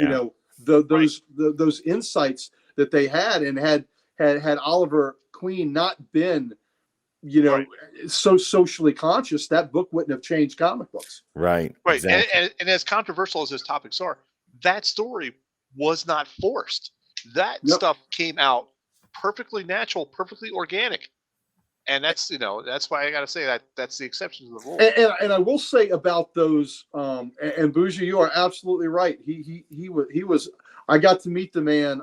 those insights that they had, and had Oliver Queen not been so socially conscious, that book wouldn't have changed comic books. Right. Exactly. And as controversial as those topics are, that story was not forced. That stuff came out perfectly natural, perfectly organic. And that's why I got to say that's the exception to the rule. And I will say about those, and Bougie, you are absolutely right. He was. I got to meet the man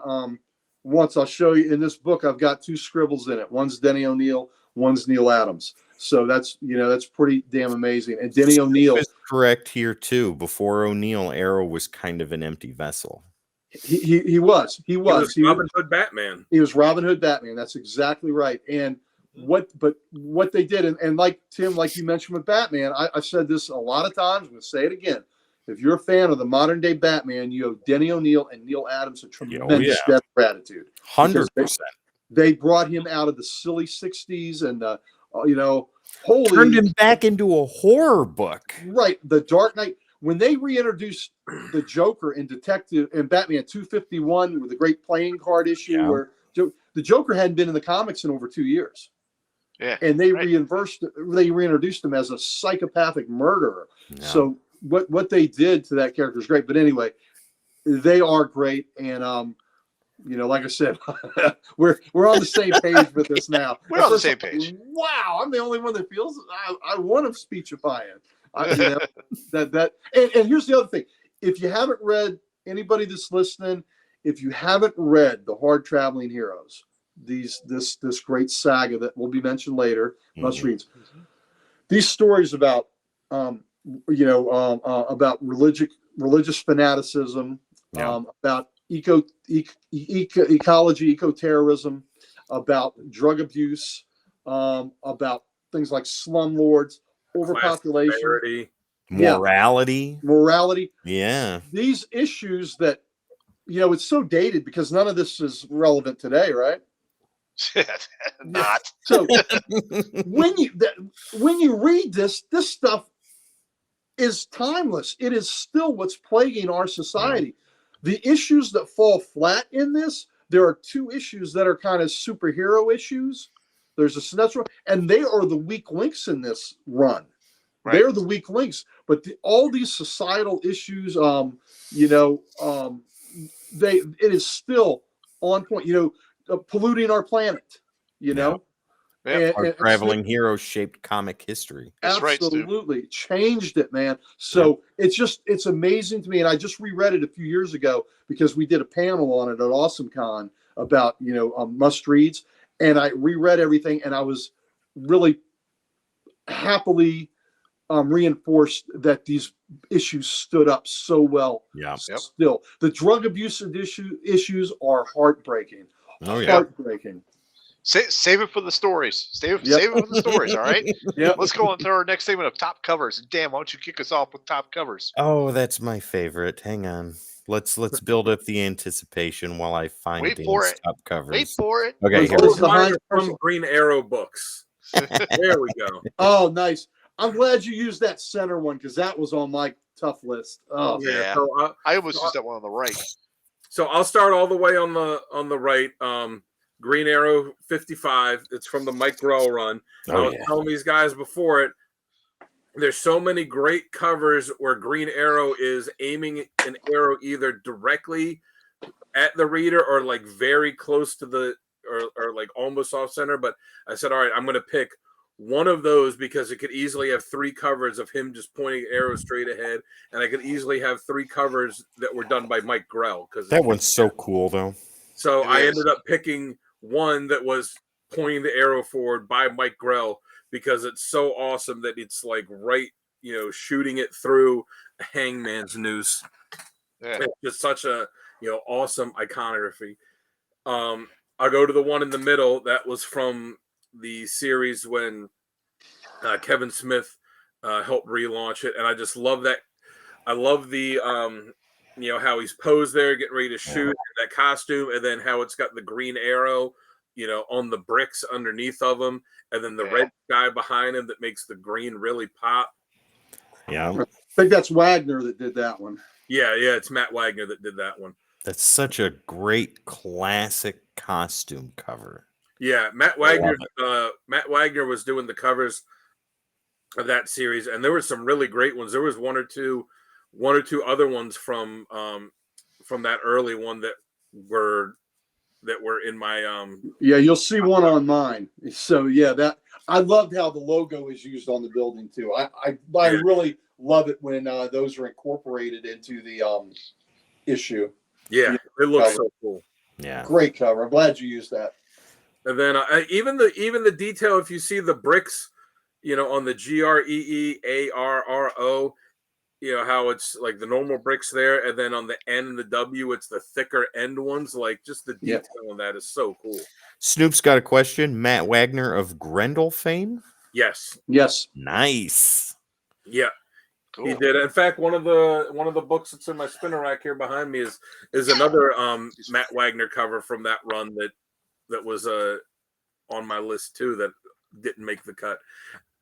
once. I'll show you in this book. I've got 2 scribbles in it. One's Denny O'Neil, one's Neil Adams. So that's pretty damn amazing. And Denny O'Neil is correct here too. Before O'Neil, Arrow was kind of an empty vessel. He was Robin Hood Batman. He was Robin Hood Batman. That's exactly right. And what they did, and like Tim, like you mentioned with Batman, I've said this a lot of times. I'm going to say it again. If you're a fan of the modern day Batman, you owe Denny O'Neil and Neil Adams a tremendous debt of gratitude. 100%. They brought him out of the silly 60s and turned him back into a horror book. Right. The Dark Knight. When they reintroduced the Joker in Batman 251 with the great playing card issue, where the Joker hadn't been in the comics in over 2 years. Yeah. And they reintroduced him as a psychopathic murderer. Yeah. So what they did to that character is great. But anyway, they are great, and like I said, we're on the same page with this now. We're on the same page. Wow, I'm the only one that feels I want to speechify it. And here's the other thing: if you haven't read, anybody that's listening, if you haven't read the Hard Traveling Heroes, this great saga that will be mentioned later, must reads. These stories about about religious fanaticism, about ecology, eco-terrorism, about drug abuse, about things like slumlords, overpopulation, morality. Yeah. These issues that, it's so dated because none of this is relevant today, right? Not. So when you read this stuff is timeless. It is still what's plaguing our society. The issues that fall flat in this, there are two issues that are kind of superhero issues. There's a Sinestro, and they are the weak links in this run. Right. They're the weak links. But all these societal issues, it is still on point. Polluting our planet. Our traveling hero shaped comic history. That's absolutely right, changed it, man. So it's amazing to me. And I just reread it a few years ago because we did a panel on it at AwesomeCon about, must reads. And I reread everything and I was really happily reinforced that these issues stood up so well. Still, the drug abuse issues are heartbreaking. Heartbreaking. Save it for the stories. Save it for the stories, all right? Let's go on to our next segment of top covers. And Dan, why don't you kick us off with top covers? Oh, that's my favorite. Hang on. Let's build up the anticipation while I find top covers. Wait for it. Okay, here's from Green Arrow books. There we go. Oh, nice. I'm glad you used that center one because that was on my tough list. Oh yeah. So, I almost used that one on the right. So I'll start all the way on the right. Green Arrow 55. It's from the Mike Grell run. I was telling these guys before it, there's so many great covers where Green Arrow is aiming an arrow either directly at the reader or like very close to the or like almost off center. But I said, all right, I'm going to pick one of those because it could easily have three covers of him just pointing arrows straight ahead. And I could easily have three covers that were done by Mike Grell. That one's so cool, though. So I ended up picking one that was pointing the arrow forward by Mike Grell because it's so awesome that it's like right, shooting it through a hangman's noose. Yeah. It's just such a, awesome iconography. I'll go to the one in the middle that was from the series when Kevin Smith helped relaunch it. And I just love that. I love the, how he's posed there, getting ready to shoot that costume, and then how it's got the green arrow, on the bricks underneath of him, and then the red guy behind him that makes the green really pop. Yeah. I think that's Wagner that did that one. Yeah, it's Matt Wagner that did that one. That's such a great classic costume cover. Yeah, Matt Wagner was doing the covers of that series, and there were some really great ones. There was one or two other ones from that early one that were in my you'll see one on mine. So that I loved how the logo is used on the building too. I really love it when those are incorporated into the issue. Yeah, it looks so cool. Yeah, great cover. I'm glad you used that. And then even the detail, if you see the bricks, on the GREEARRO, how it's like the normal bricks there, and then on the N and the W, it's the thicker end ones. Like just the detail on that is so cool. Snoop's got a question. Matt Wagner of Grendel fame? Yes. Nice. Yeah. Cool. He did. In fact, one of the books that's in my spinner rack here behind me is another Matt Wagner cover from that run that was on my list too that didn't make the cut.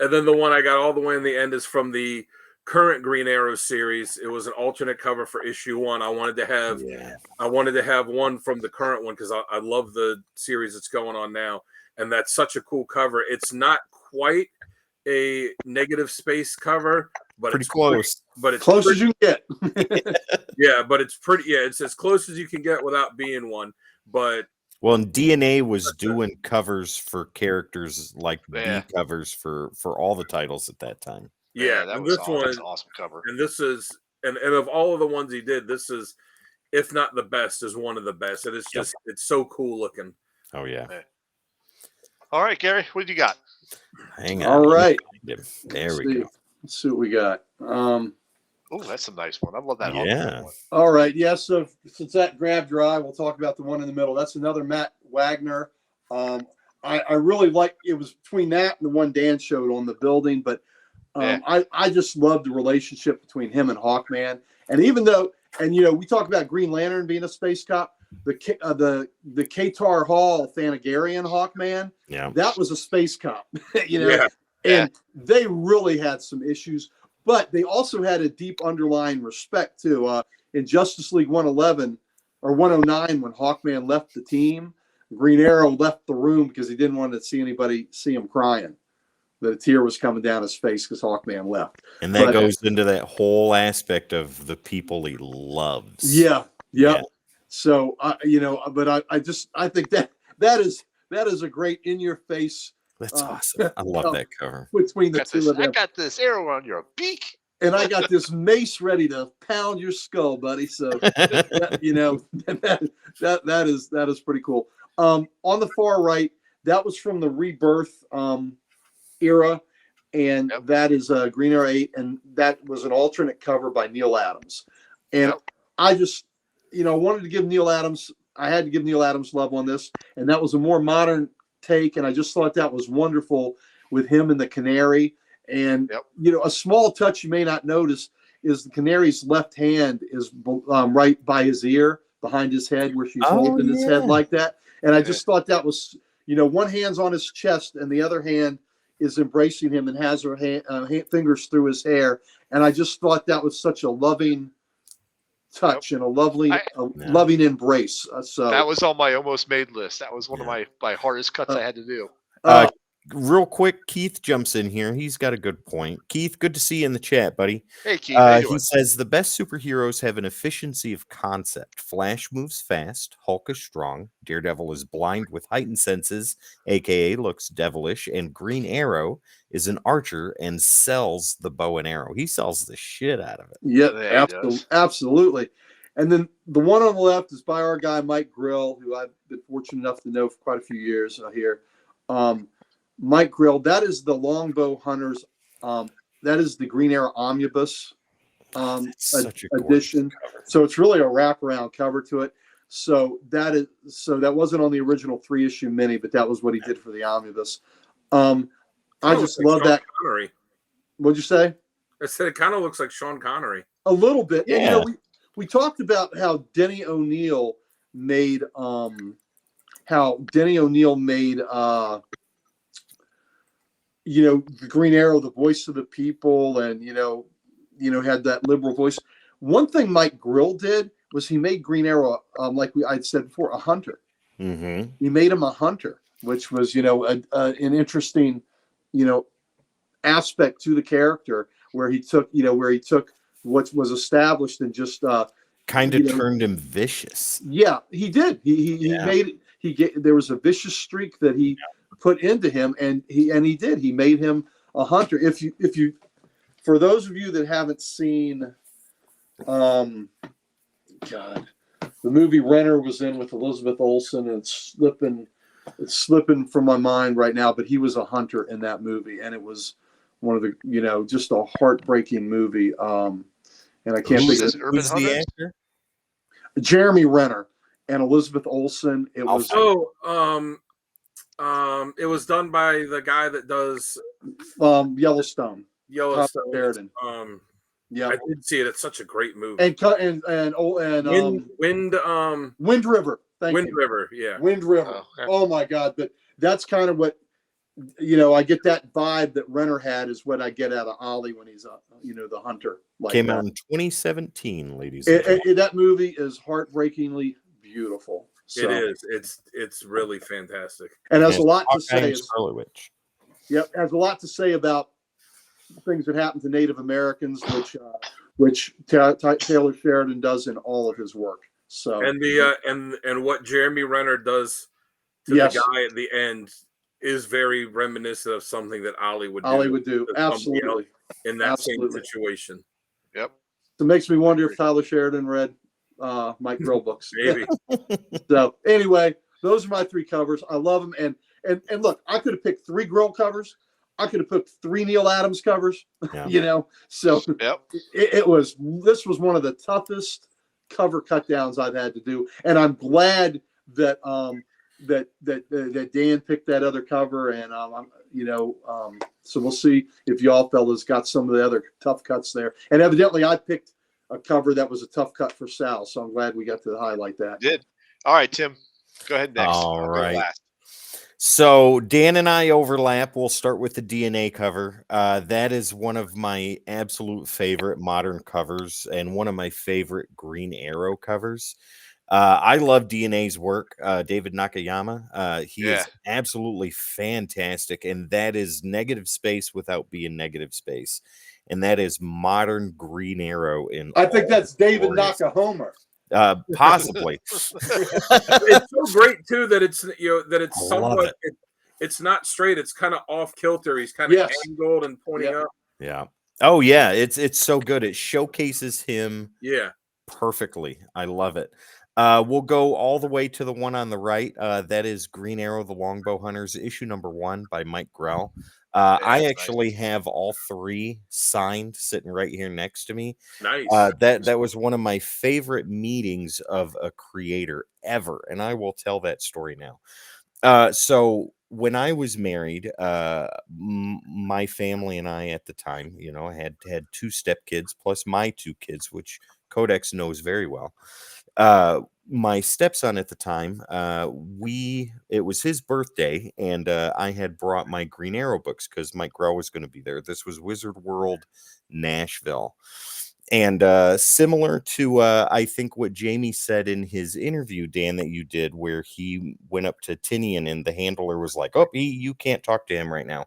And then the one I got all the way in the end is from the current Green Arrow series. It was an alternate cover for issue 1. I wanted to have one from the current one because I love the series that's going on now, and that's such a cool cover. It's not quite a negative space cover, but Pretty it's close. but it's Close pretty, as you can get. yeah, but it's pretty. Yeah, it's as close as you can get without being one. But Well, and DNA was doing covers for characters like Yeah. B covers for all the titles at that time. yeah, that and was this awesome. one, That's an awesome cover. and this is, and of all of the ones he did, this is, if not the best, is one of the best. It is just, it's so cool looking. Oh yeah. All right, Gary, what do you got? Hang on. All right. There we go. Let's see what we got. Oh, that's a nice one. I love that. Yeah. one. All right. Yeah. So since that grabbed your eye, we'll talk about the one in the middle. That's another Matt Wagner. I really like, it was between that and the one Dan showed on the building, but I just love the relationship between him and Hawkman. And even though, and we talk about Green Lantern being a space cop, the Qatar Hall Thanagarian Hawkman, that was a space cop, and they really had some issues, but they also had a deep underlying respect too. In Justice League 111 or 109, when Hawkman left the team, Green Arrow left the room because he didn't want to see anybody see him crying. That a tear was coming down his face because Hawkman left. And that goes into that whole aspect of the people he loves. Yeah. So but I think that is a great in your face. That's awesome. I love that cover. Between the two of them. I got this arrow on your beak. And I got this mace ready to pound your skull, buddy. So that is pretty cool. On the far right, that was from the Rebirth era, and that is Green Arrow 8, and that was an alternate cover by Neil Adams. And I just, wanted to give Neil Adams, I had to give Neil Adams love on this, and that was a more modern take, and I just thought that was wonderful with him and the Canary. And a small touch you may not notice is the Canary's left hand is right by his ear, behind his head, where she's holding his head like that. And I just thought that was, one hand's on his chest and the other hand is embracing him and has her fingers through his hair. And I just thought that was such a loving touch and a lovely, loving embrace. So that was on my almost made list. That was one of my hardest cuts I had to do. Real quick, Keith jumps in here. He's got a good point. Keith, good to see you in the chat, buddy. Hey, Keith. How you doing? He says the best superheroes have an efficiency of concept. Flash moves fast. Hulk is strong. Daredevil is blind with heightened senses, aka looks devilish. And Green Arrow is an archer and sells the bow and arrow. He sells the shit out of it. Yeah, absolutely. And then the one on the left is by our guy Mike Grill, who I've been fortunate enough to know for quite a few years here. Mike Grill, that is the Longbow Hunters. That is the Green Arrow Omnibus edition. So it's really a wraparound cover to it. So that wasn't on the original 3-issue mini, but that was what he did for the Omnibus. I just love that. Connery. What'd you say? I said it kind of looks like Sean Connery. A little bit. Yeah. And, we talked about how Denny O'Neil made the Green Arrow, the voice of the people, and had that liberal voice. One thing Mike Grill did was he made Green Arrow, like I'd said before, a hunter. Mm-hmm. He made him a hunter, which was an interesting aspect to the character, where he took what was established and just kind of turned him vicious. Yeah, he did. He made it. There was a vicious streak that he put into him, and he did. He made him a hunter. If you, for those of you that haven't seen, the movie Renner was in with Elizabeth Olsen, and it's slipping from my mind right now. But he was a hunter in that movie, and it was one of the just a heartbreaking movie. And I can't think of Urban Hunters? Jeremy Renner and Elizabeth Olsen. It was it was done by the guy that does Yellowstone. Yellowstone. Yeah, I did see it. It's such a great movie. And Wind River. Wind River. Yeah. Wind River. Oh my God! But that's kind of what I get that vibe that Renner had is what I get out of Ollie when he's the hunter. Came out in 2017, ladies. That movie is heartbreakingly beautiful. So. It is. It's really fantastic. And has a lot to say. Scarlet Witch. Yep, has a lot to say about things that happen to Native Americans, which Taylor Sheridan does in all of his work. So and the and what Jeremy Renner does to yes, the guy at the end is very reminiscent of something that Ollie would do. Ollie would do, to somebody else absolutely, in that absolutely. same situation. Yep. So it makes me wonder if Tyler Sheridan read Mike Grell books. Maybe. So anyway, those are my 3 covers. I love them. And look, I could have picked 3 Grell covers. I could have picked 3 Neil Adams covers. Yeah. You know, so Yep. this was one of the toughest cover cut downs I've had to do, and I'm glad that that Dan picked that other cover, and so we'll see if y'all fellas got some of the other tough cuts there. And evidently, I picked a cover that was a tough cut for Sal, so I'm glad we got to highlight that. You did. All right, Tim, go ahead next. All I'll go right. last. So Dan and I overlap. We'll start with the DNA cover. That is one of my absolute favorite modern covers and one of my favorite Green Arrow covers. I love DNA's work. David Nakayama. He is absolutely fantastic. And that is negative space without being negative space. And that is modern Green Arrow. I think that's David Nakahomer. Possibly. It's so great too that it's somewhat it's not straight, it's kind of off kilter. He's kind of angled and pointing up. Yeah. Oh yeah, it's so good. It showcases him perfectly. I love it. We'll go all the way to the one on the right. That is Green Arrow, the Longbow Hunters, issue number 1 by Mike Grell. I actually have all 3 signed sitting right here next to me. Nice. That was one of my favorite meetings of a creator ever, and I will tell that story now. So when I was married, my family and I at the time, had 2 stepkids plus my 2 kids, which Codex knows very well. My stepson at the time, it was his birthday, and I had brought my Green Arrow books because Mike Grell was going to be there. This was Wizard World Nashville. And similar to, I think, what Jamie said in his interview, Dan, that you did, where he went up to Tinian and the handler was like, oh, you can't talk to him right now.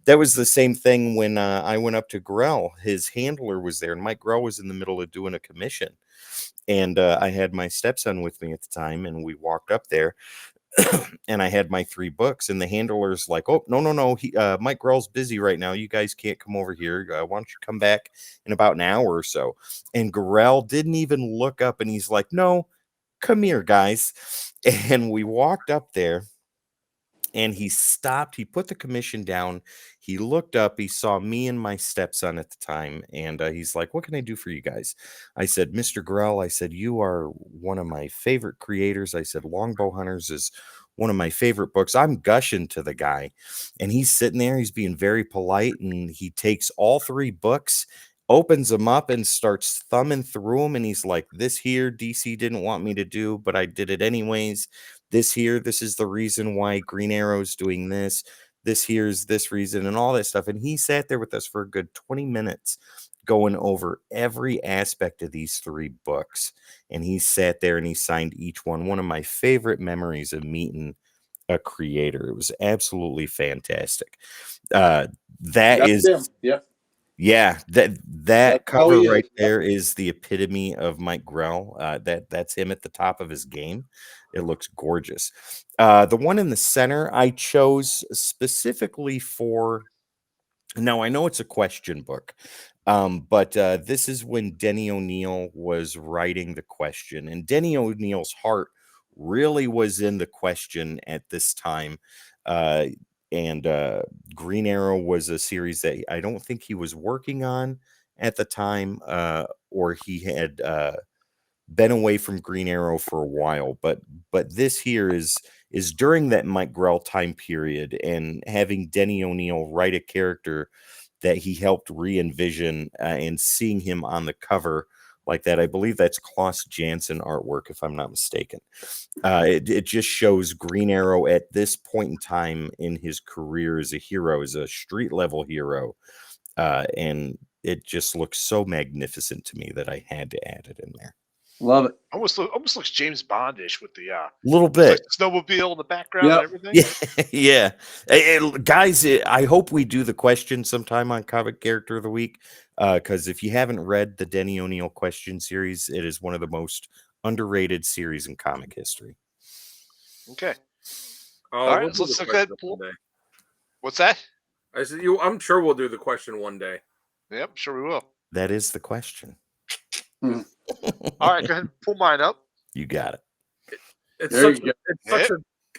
That was the same thing when I went up to Grell. His handler was there, and Mike Grell was in the middle of doing a commission. And I had my stepson with me at the time, and we walked up there. And I had my 3 books, and the handler's like, oh, no. Mike Grell's busy right now. You guys can't come over here. Why don't you come back in about an hour or so? And Grell didn't even look up, and he's like, no, come here, guys. And we walked up there, and he stopped. He put the commission down. He looked up. He saw me and my stepson at the time. And he's like, what can I do for you guys? I said, Mr. Grell, I said, you are one of my favorite creators. I said, Longbow Hunters is one of my favorite books. I'm gushing to the guy. And he's sitting there. He's being very polite. And he takes all 3 books, opens them up, and starts thumbing through them. And he's like, this here, DC didn't want me to do, but I did it anyways. This here, this is the reason why Green Arrow's doing this. This here's this reason and all that stuff. And he sat there with us for a good 20 minutes going over every aspect of these 3 books. And he sat there and he signed each one. One of my favorite memories of meeting a creator. It was absolutely fantastic. That's him. Yeah, that cover right there is the epitome of Mike Grell. That's him at the top of his game. It looks gorgeous. The one in the center I chose specifically for. Now I know it's a question book, but this is when Denny O'Neil was writing the question, and Denny O'Neil's heart really was in the question at this time. And Green Arrow was a series that I don't think he was working on at the time, or he had been away from Green Arrow for a while. But this here is during that Mike Grell time period, and having Denny O'Neil write a character that he helped re-envision, and seeing him on the cover like that. I believe that's Klaus Janson artwork, if I'm not mistaken. It just shows Green Arrow at this point in time in his career as a hero, as a street level hero. And it just looks so magnificent to me that I had to add it in there. Love it. Almost looks James Bondish with the little it's like bit. the snowmobile in the background Yep. and everything. Yeah, yeah. Guys, I hope we do the question sometime on Comic Character of the Week, because if you haven't read the Denny O'Neil question series, it is one of the most underrated series in comic history. Okay. Oh, All right, we'll do let's the look at question one day. what's that? I said, I'm sure we'll do the question one day. Yep, sure we will. That is the question. All right, go ahead and pull mine up. You got it.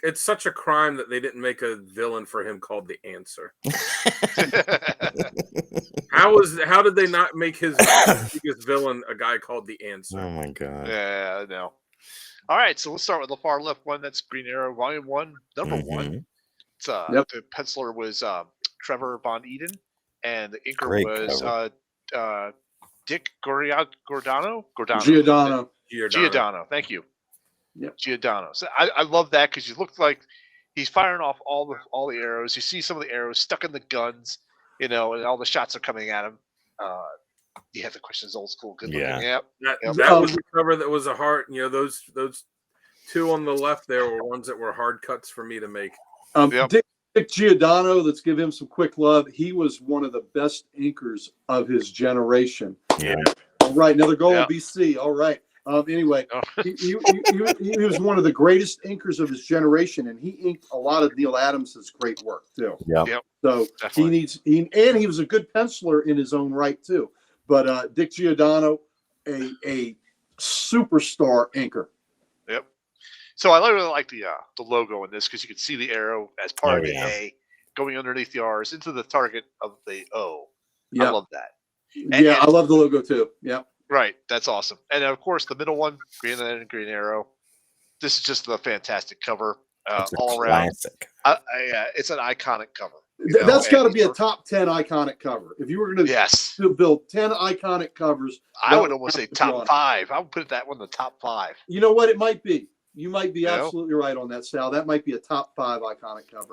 It's such a crime that they didn't make a villain for him called the Answer. How did they not make his biggest villain a guy called the Answer? Oh my god. Yeah, I know. All right, so let's start with the far left one. That's Green Arrow Volume 1, number 1. It's the penciler was Trevor Von Eden, and the inker Great was Dick Giordano. Giordano. Thank you. Yep. Giordano. So I love that because you look like he's firing off all the arrows. You see some of the arrows stuck in the guns, and all the shots are coming at him. You have the questions old school, good looking. Yeah. Yep. That was the cover that was a hard. Those two on the left there were ones that were hard cuts for me to make. Dick Giordano, let's give him some quick love. He was one of the best inkers of his generation. Yeah. All right, another goal in BC. All right. Anyway, he was one of the greatest inkers of his generation, and he inked a lot of Neil Adams's great work too. Yep. So definitely. he was a good penciler in his own right too. But Dick Giordano, a superstar inker. Yep. So I really like the logo in this because you can see the arrow as part of the A going underneath the R's into the target of the O. I love that. I love the logo too. Yeah. Right, that's awesome. And of course, the middle one, Green Lantern and Green Arrow. This is just a fantastic cover, all around. Classic. It's an iconic cover. That's got to be a top 10 iconic cover. If you were going to build 10 iconic covers, I would almost say top 5. I would put that one in the top 5. You know what? It might be. You might be absolutely right on that, Sal. That might be a top 5 iconic cover.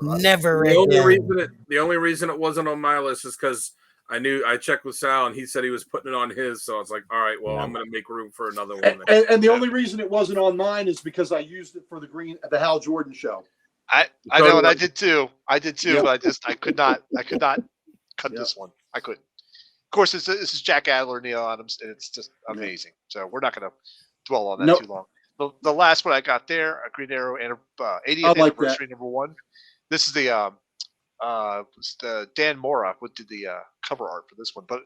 The only reason it wasn't on my list is because I checked with Sal and he said he was putting it on his, so I was like, all right, well, I'm going to make room for another one. And the only reason it wasn't on mine is because I used it for the Hal Jordan show. I know, and I did too. But I could not cut this one. I couldn't. Of course, this is Jack Adler, Neil Adams, and it's just amazing. So we're not going to dwell on that too long. The last one I got there, a Green Arrow and 80th anniversary number 1. This is the Dan Mora who did the cover art for this one. But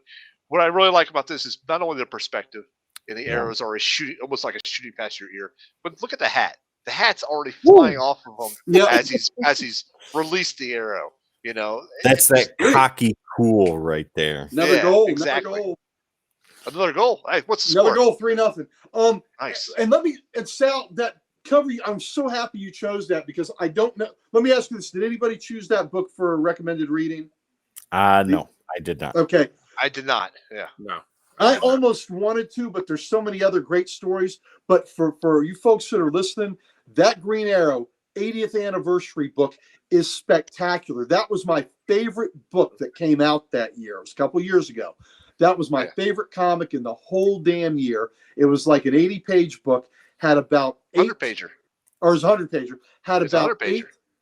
what I really like about this is not only the perspective, and the arrows are shooting almost like a shooting past your ear, but look at the hat. The hat's already flying off of him as he's released the arrow. That's that cocky cool right there. Another goal. Exactly. Another goal. Hey, what's the another score? goal? 3-0. Nice. And Sal, that cover, I'm so happy you chose that because I don't know. Let me ask you this: did anybody choose that book for recommended reading? No, I did not. Okay, I did not. Yeah, no. I almost wanted to, but there's so many other great stories. But for you folks that are listening, that Green Arrow 80th anniversary book is spectacular. That was my favorite book that came out that year. It was a couple years ago. That was my favorite comic in the whole damn year. It was like an 80-page book. Had about 100-pager. Or it was a 100-pager. Had about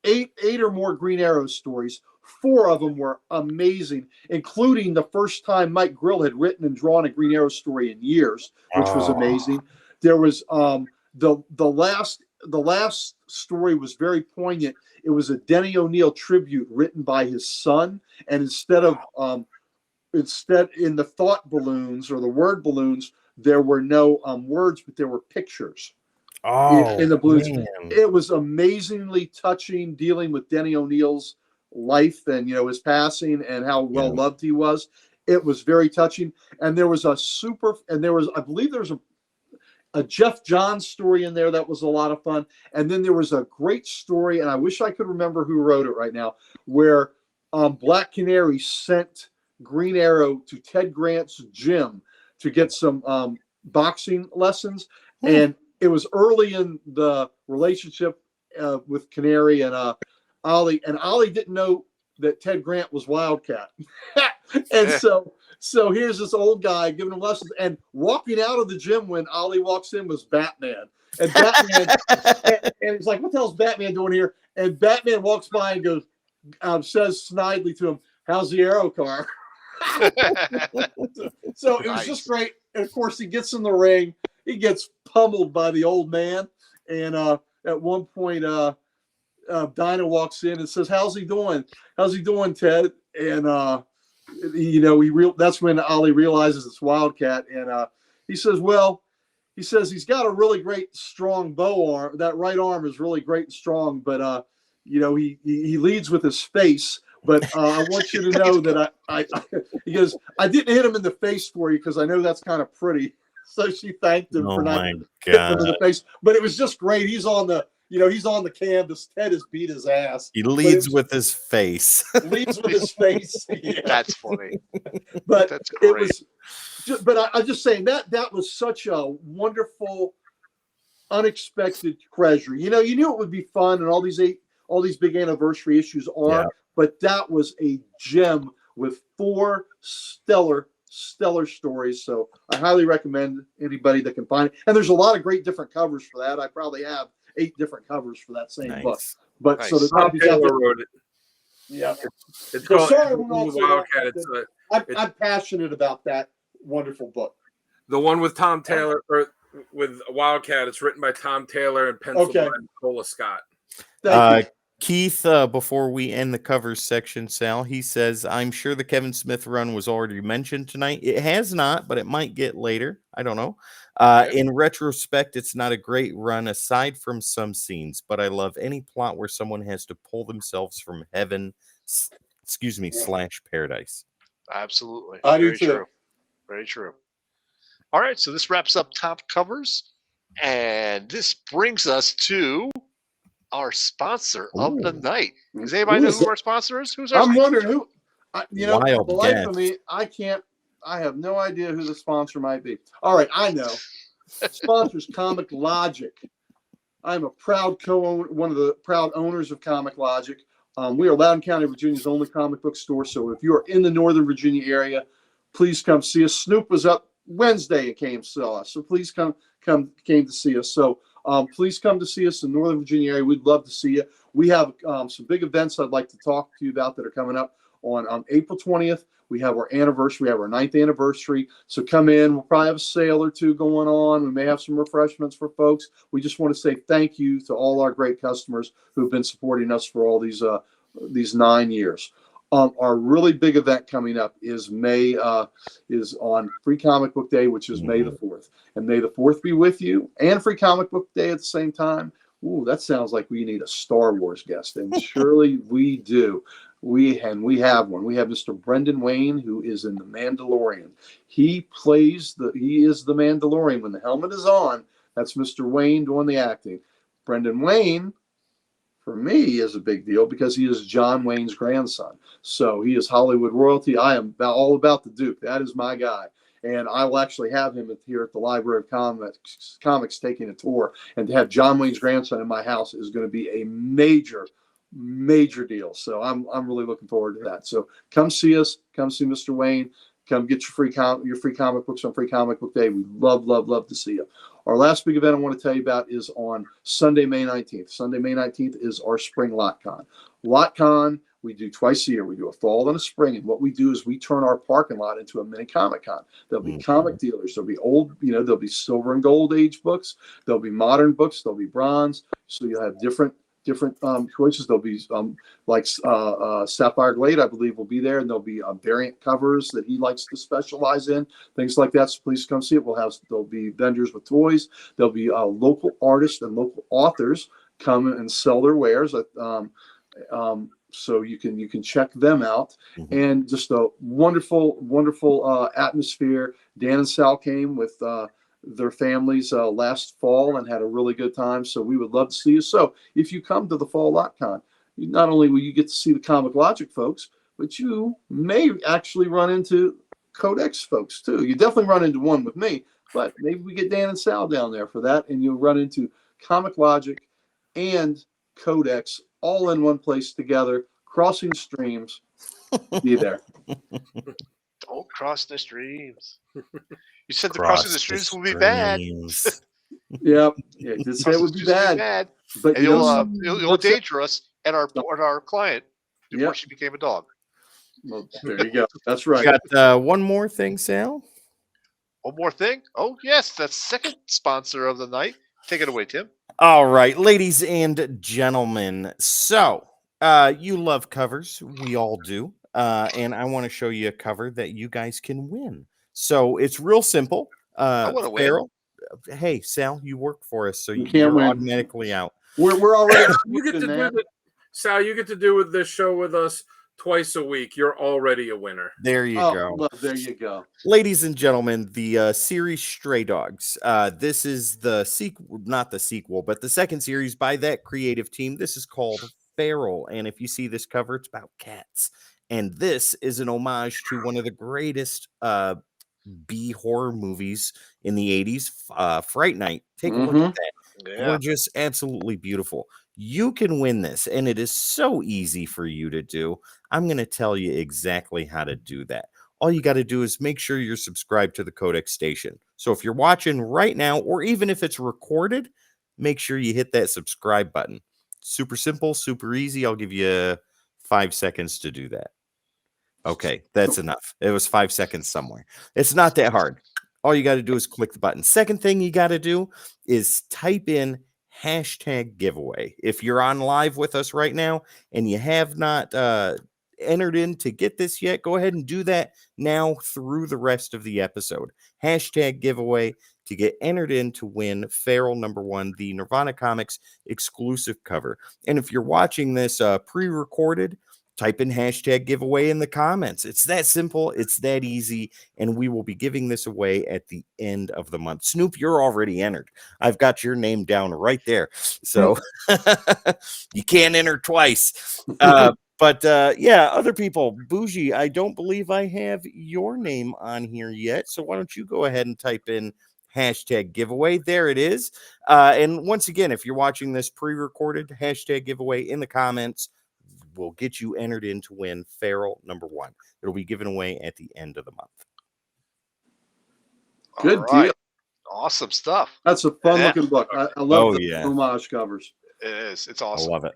eight or more Green Arrow stories. 4 of them were amazing, including the first time Mike Grill had written and drawn a Green Arrow story in years, which was amazing. There was the last story was very poignant. It was a Denny O'Neil tribute written by his son, and instead in the thought balloons or the word balloons, there were no words, but there were pictures. In the balloons. Man. It was amazingly touching, dealing with Denny O'Neil's life and his passing and how well loved he was. It was very touching. And there was I believe there was a Jeff Johns story in there that was a lot of fun. And then there was a great story, and I wish I could remember who wrote it right now, where Black Canary sent Green Arrow to Ted Grant's gym to get some boxing lessons. And it was early in the relationship with Canary and Ollie, and Ollie didn't know that Ted Grant was Wildcat. And so So here's this old guy giving him lessons, and walking out of the gym when Ollie walks in was Batman. And Batman, and he's like, "What the hell's Batman doing here?" And Batman walks by and goes, says snidely to him, "How's the Arrow car?" So it was just great. And of course, he gets in the ring. He gets pummeled by the old man. And at one point, Dinah walks in and says, "How's he doing? How's he doing, Ted?" And that's when Ollie realizes it's Wildcat. And he says, "Well," he says, "he's got a really great strong bow arm. That right arm is really great and strong, but he leads with his face. But I want you to know that he goes, I didn't hit him in the face for you because I know that's kind of pretty." So she thanked him for not hitting him in the face. But it was just great. He's on the canvas. Ted has beat his ass. He leads with his face. Leads with his face. Yeah. That's funny. But that's great. It was. But I'm just saying that was such a wonderful, unexpected treasure. You knew it would be fun, and all these big anniversary issues are. Yeah. But that was a gem with 4 stellar stories. So I highly recommend anybody that can find it. And there's a lot of great different covers for that. I probably have 8 different covers for that same book. But so the copies out there. Wrote it. Yeah. It's called Wildcat. I'm passionate about that wonderful book. The one with Tom Taylor, or with Wildcat, it's written by Tom Taylor and penciled by Nicola Scott. Thank you. Keith, before we end the covers section, Sal, he says, "I'm sure the Kevin Smith run was already mentioned tonight." It has not, but it might get later. I don't know. In retrospect, it's not a great run aside from some scenes, but I love any plot where someone has to pull themselves from heaven, / paradise. Absolutely. I do too. True. Very true. All right, so this wraps up top covers, and this brings us to our sponsor of the night. Does anybody know who our sponsor is? Who's our I'm sponsor? wondering who. The life of me, I have no idea who the sponsor might be. All right, I know. Sponsors Comic Logic. I'm a proud one of the proud owners of Comic Logic. We are Loudoun County, Virginia's only comic book store. So if you are in the Northern Virginia area, please come see us. Snoop was up Wednesday and came saw us. So please came to see us. So please come to see us in Northern Virginia area. We'd love to see you. We have some big events I'd like to talk to you about that are coming up on April 20th. We have our anniversary. We have our 9th anniversary. So come in. We'll probably have a sale or two going on. We may have some refreshments for folks. We just want to say thank you to all our great customers who've been supporting us for all these 9 years. Our really big event coming up is is on Free Comic Book Day, which is May the 4th. And May the 4th be with you, and Free Comic Book Day at the same time. Ooh, that sounds like we need a Star Wars guest, and surely we do. We have one. We have Mr. Brendan Wayne, who is in The Mandalorian. He is the Mandalorian. When the helmet is on, that's Mr. Wayne doing the acting. Brendan Wayne, for me, is a big deal because he is John Wayne's grandson. So he is Hollywood royalty. I am all about the Duke. That is my guy. And I will actually have him here at the Library of Comics taking a tour. And to have John Wayne's grandson in my house is going to be a major deal. So I'm really looking forward to that. So come see us. Come see Mr. Wayne. Come get your free comic books on Free Comic Book Day. We'd love to see you. Our last big event I want to tell you about is on Sunday, May 19th. Sunday, May 19th is our Spring LotCon. LotCon, we do twice a year. We do a fall and a spring. And what we do is we turn our parking lot into a mini Comic-Con. There'll be comic dealers. There'll be there'll be silver and gold age books. There'll be modern books. There'll be bronze. So you'll have different choices. There'll be Sapphire Glade, I believe, will be there, and there'll be variant covers that he likes to specialize in, things like that. So please come see it. There'll be vendors with toys. There'll be local artists and local authors come and sell their wares. So you can check them out, and just a wonderful atmosphere. Dan and Sal came with their families last fall and had a really good time. So we would love to see you. So if you come to the Fall LotCon, not only will you get to see the Comic Logic folks, but you may actually run into Codex folks too. You definitely run into one with me, but maybe we get Dan and Sal down there for that, and you'll run into Comic Logic and Codex all in one place together, crossing streams. Be there. Don't cross the streams. You said the crossing the streams will be bad. Yep. Yeah, it did say it would be bad. But and you'll endanger us and our client before she became a dog. Well, there you go. That's right. Got one more thing, Sal. One more thing? Oh, yes. That's second sponsor of the night. Take it away, Tim. All right, ladies and gentlemen. So, you love covers. We all do. And I want to show you a cover that you guys can win. So, it's real simple. I want to win. Hey, Sal, you work for us, so you're automatically out. We're already. You get to do it, Sal. You get to do with this show with us twice a week. You're already a winner. There you go. Well, there you go. Ladies and gentlemen, the series Stray Dogs. This is the sequel, not the sequel, but the second series by that creative team. This is called Feral, and if you see this cover, it's about cats. And this is an homage to one of the greatest B horror movies in the 80s, Fright Night. Take a look at that. Yeah. Gorgeous, absolutely beautiful. You can win this, and it is so easy for you to do. I'm going to tell you exactly how to do that. All you got to do is make sure you're subscribed to the Codex Station. So if you're watching right now, or even if it's recorded, make sure you hit that subscribe button. Super simple, super easy. I'll give you 5 seconds to do that. Okay, that's enough. It was 5 seconds somewhere. It's not that hard. All you got to do is click the button. Second thing you got to do is type in #giveaway. If you're on live with us right now and you have not entered in to get this yet, go ahead and do that now through the rest of the episode. #giveaway to get entered in to win Feral #1, the Nirvana Comics exclusive cover. And if you're watching this pre-recorded, type in #giveaway in the comments. It's that simple. It's that easy. And we will be giving this away at the end of the month. Snoop, you're already entered. I've got your name down right there. So you can't enter twice. But yeah, other people, Bougie, I don't believe I have your name on here yet. So why don't you go ahead and type in #giveaway. There it is. And once again, if you're watching this pre-recorded, #giveaway in the comments will get you entered in to win Feral #1. It'll be given away at the end of the month. Good deal. Awesome stuff. That's a fun looking book. I love the homage covers. It is. It's awesome. I love it.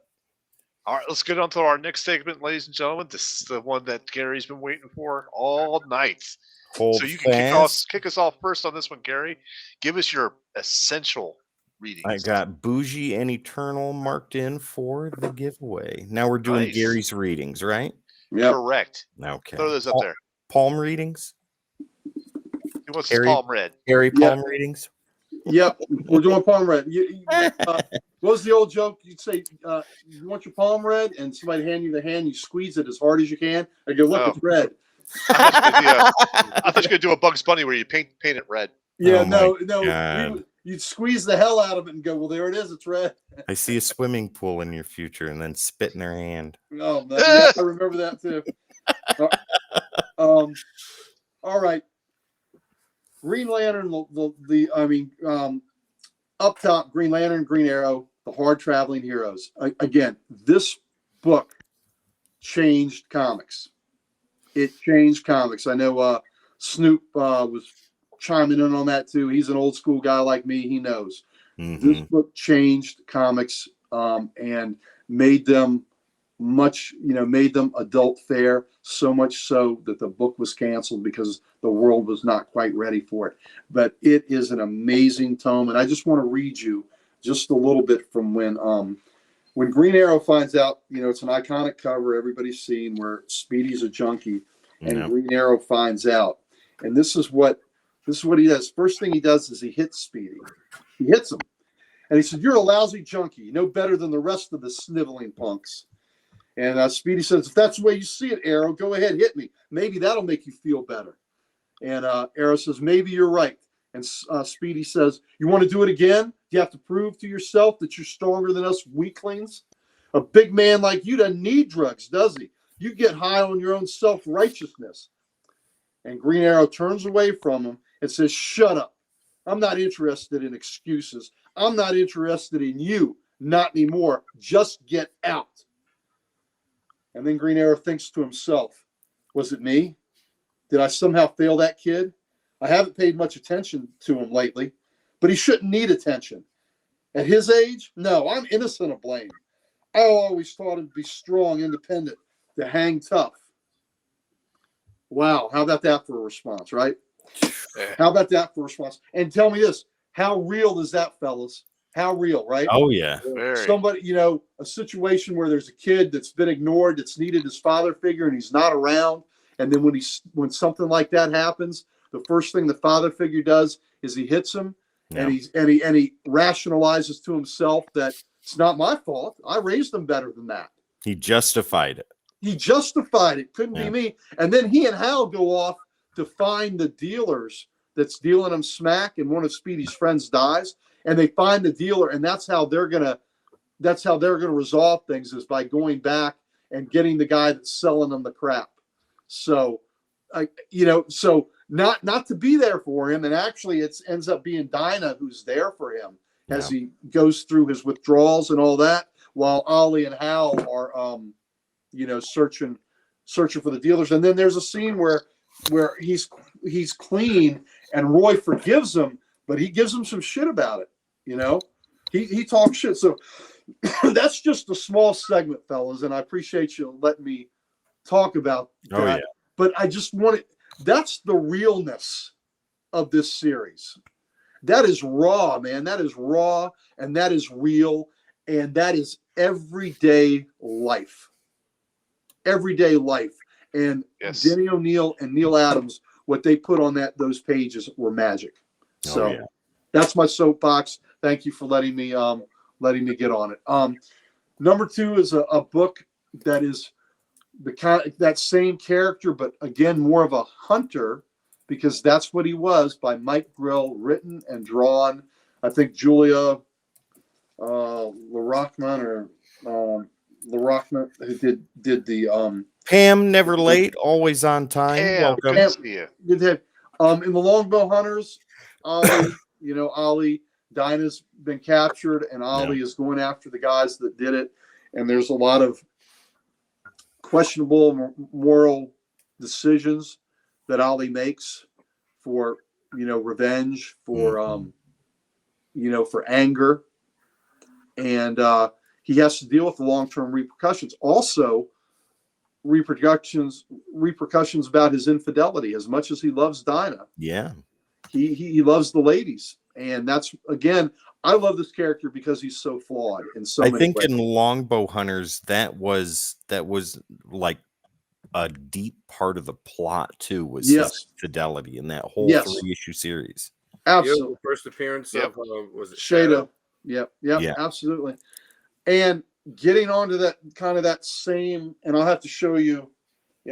All right, let's get on to our next segment, ladies and gentlemen. This is the one that Gary's been waiting for all night. So you can kick us off first on this one, Gary. Give us your essential readings. I got Bougie and Eternal marked in for the giveaway. Now we're doing Gary's readings, right? Yeah. Correct. Okay. Throw those up there. Palm readings? He wants his palm read. Gary, palm readings? Yep. We're doing palm read. What was the old joke? You'd say, you want your palm read? And somebody hand you the hand, you squeeze it as hard as you can. I go, look, it's red. I thought you were going to do a Bugs Bunny where you paint it red. Yeah, no. You'd squeeze the hell out of it and go, well, there it is. It's red. I see a swimming pool in your future and then spit in their hand. Oh, yeah, I remember that too. All right. Green Lantern, up top, Green Lantern, Green Arrow, the hard traveling heroes. Again, this book changed comics. It changed comics. I know Snoop was chiming in on that too. He's an old school guy like me. He knows. This book changed comics and made them made them adult fare, so much so that the book was canceled because the world was not quite ready for it. But it is an amazing tome, and I just want to read you just a little bit from when Green Arrow finds out, it's an iconic cover everybody's seen where Speedy's a junkie, and Green Arrow finds out. And this is what he does. First thing he does is he hits Speedy. He hits him. And he said, "You're a lousy junkie, no better than the rest of the sniveling punks." And Speedy says, "If that's the way you see it, Arrow, go ahead, hit me. Maybe that'll make you feel better." And Arrow says, "Maybe you're right." And Speedy says, "You want to do it again? Do you have to prove to yourself that you're stronger than us weaklings? A big man like you doesn't need drugs, does he? You get high on your own self-righteousness." And Green Arrow turns away from him and says, "Shut up. I'm not interested in excuses. I'm not interested in you. Not anymore. Just get out." And then Green Arrow thinks to himself, was it me? Did I somehow fail that kid? I haven't paid much attention to him lately, but he shouldn't need attention. At his age, no, I'm innocent of blame. I always thought him to be strong, independent, to hang tough. Wow, how about that for a response, right? How about that for a response? And tell me this, how real is that, fellas? How real, right? Oh, yeah. Very. Somebody, you know, a situation where there's a kid that's been ignored, that's needed his father figure, and he's not around. And then when something like that happens, the first thing the father figure does is he hits him, Yeah. and he rationalizes to himself that it's not my fault. I raised them better than that. He justified it. He justified it. Couldn't Yeah. be me. And then he and Hal go off to find the dealers that's dealing him smack, and one of Speedy's friends dies, and they find the dealer, and that's how they're gonna resolve things, is by going back and getting the guy that's selling them the crap. So, so not to be there for him, and actually it ends up being Dinah who's there for him as he goes through his withdrawals and all that, while Ollie and Hal are searching for the dealers. And then there's a scene where he's clean and Roy forgives him, but he gives him some shit about it. You know, he talks shit. So that's just a small segment, fellas, and I appreciate you letting me talk about that. Oh, yeah. But I just wanted, that's the realness of this series. That is raw, man. That is raw, and that is real, and that is everyday life. Everyday life. And Yes. Denny O'Neil and Neil Adams, what they put on those pages were magic. So that's my soapbox. Thank you for letting me get on it. Number 2 is a book that is that same character, but again more of a hunter, because that's what he was, by Mike Grill, written and drawn. I think Julia LaRochman who did the Pam, never late, always on time. Pam, Welcome. good to see you. In the Longbow Hunters, Ollie, Dinah's been captured, and Ollie is going after the guys that did it. And there's a lot of questionable moral decisions that Ollie makes for, revenge, for, for anger. And he has to deal with the long-term repercussions. Also, repercussions about his infidelity. As much as he loves Dinah, he loves the ladies, and that's, again, I love this character because he's so flawed in so many ways. In Longbow Hunters, that was like a deep part of the plot too, was his fidelity in that whole 3-issue series. Absolutely. First appearance of was it Shada? Yep, absolutely. And getting onto that kind of that same, and I'll have to show you.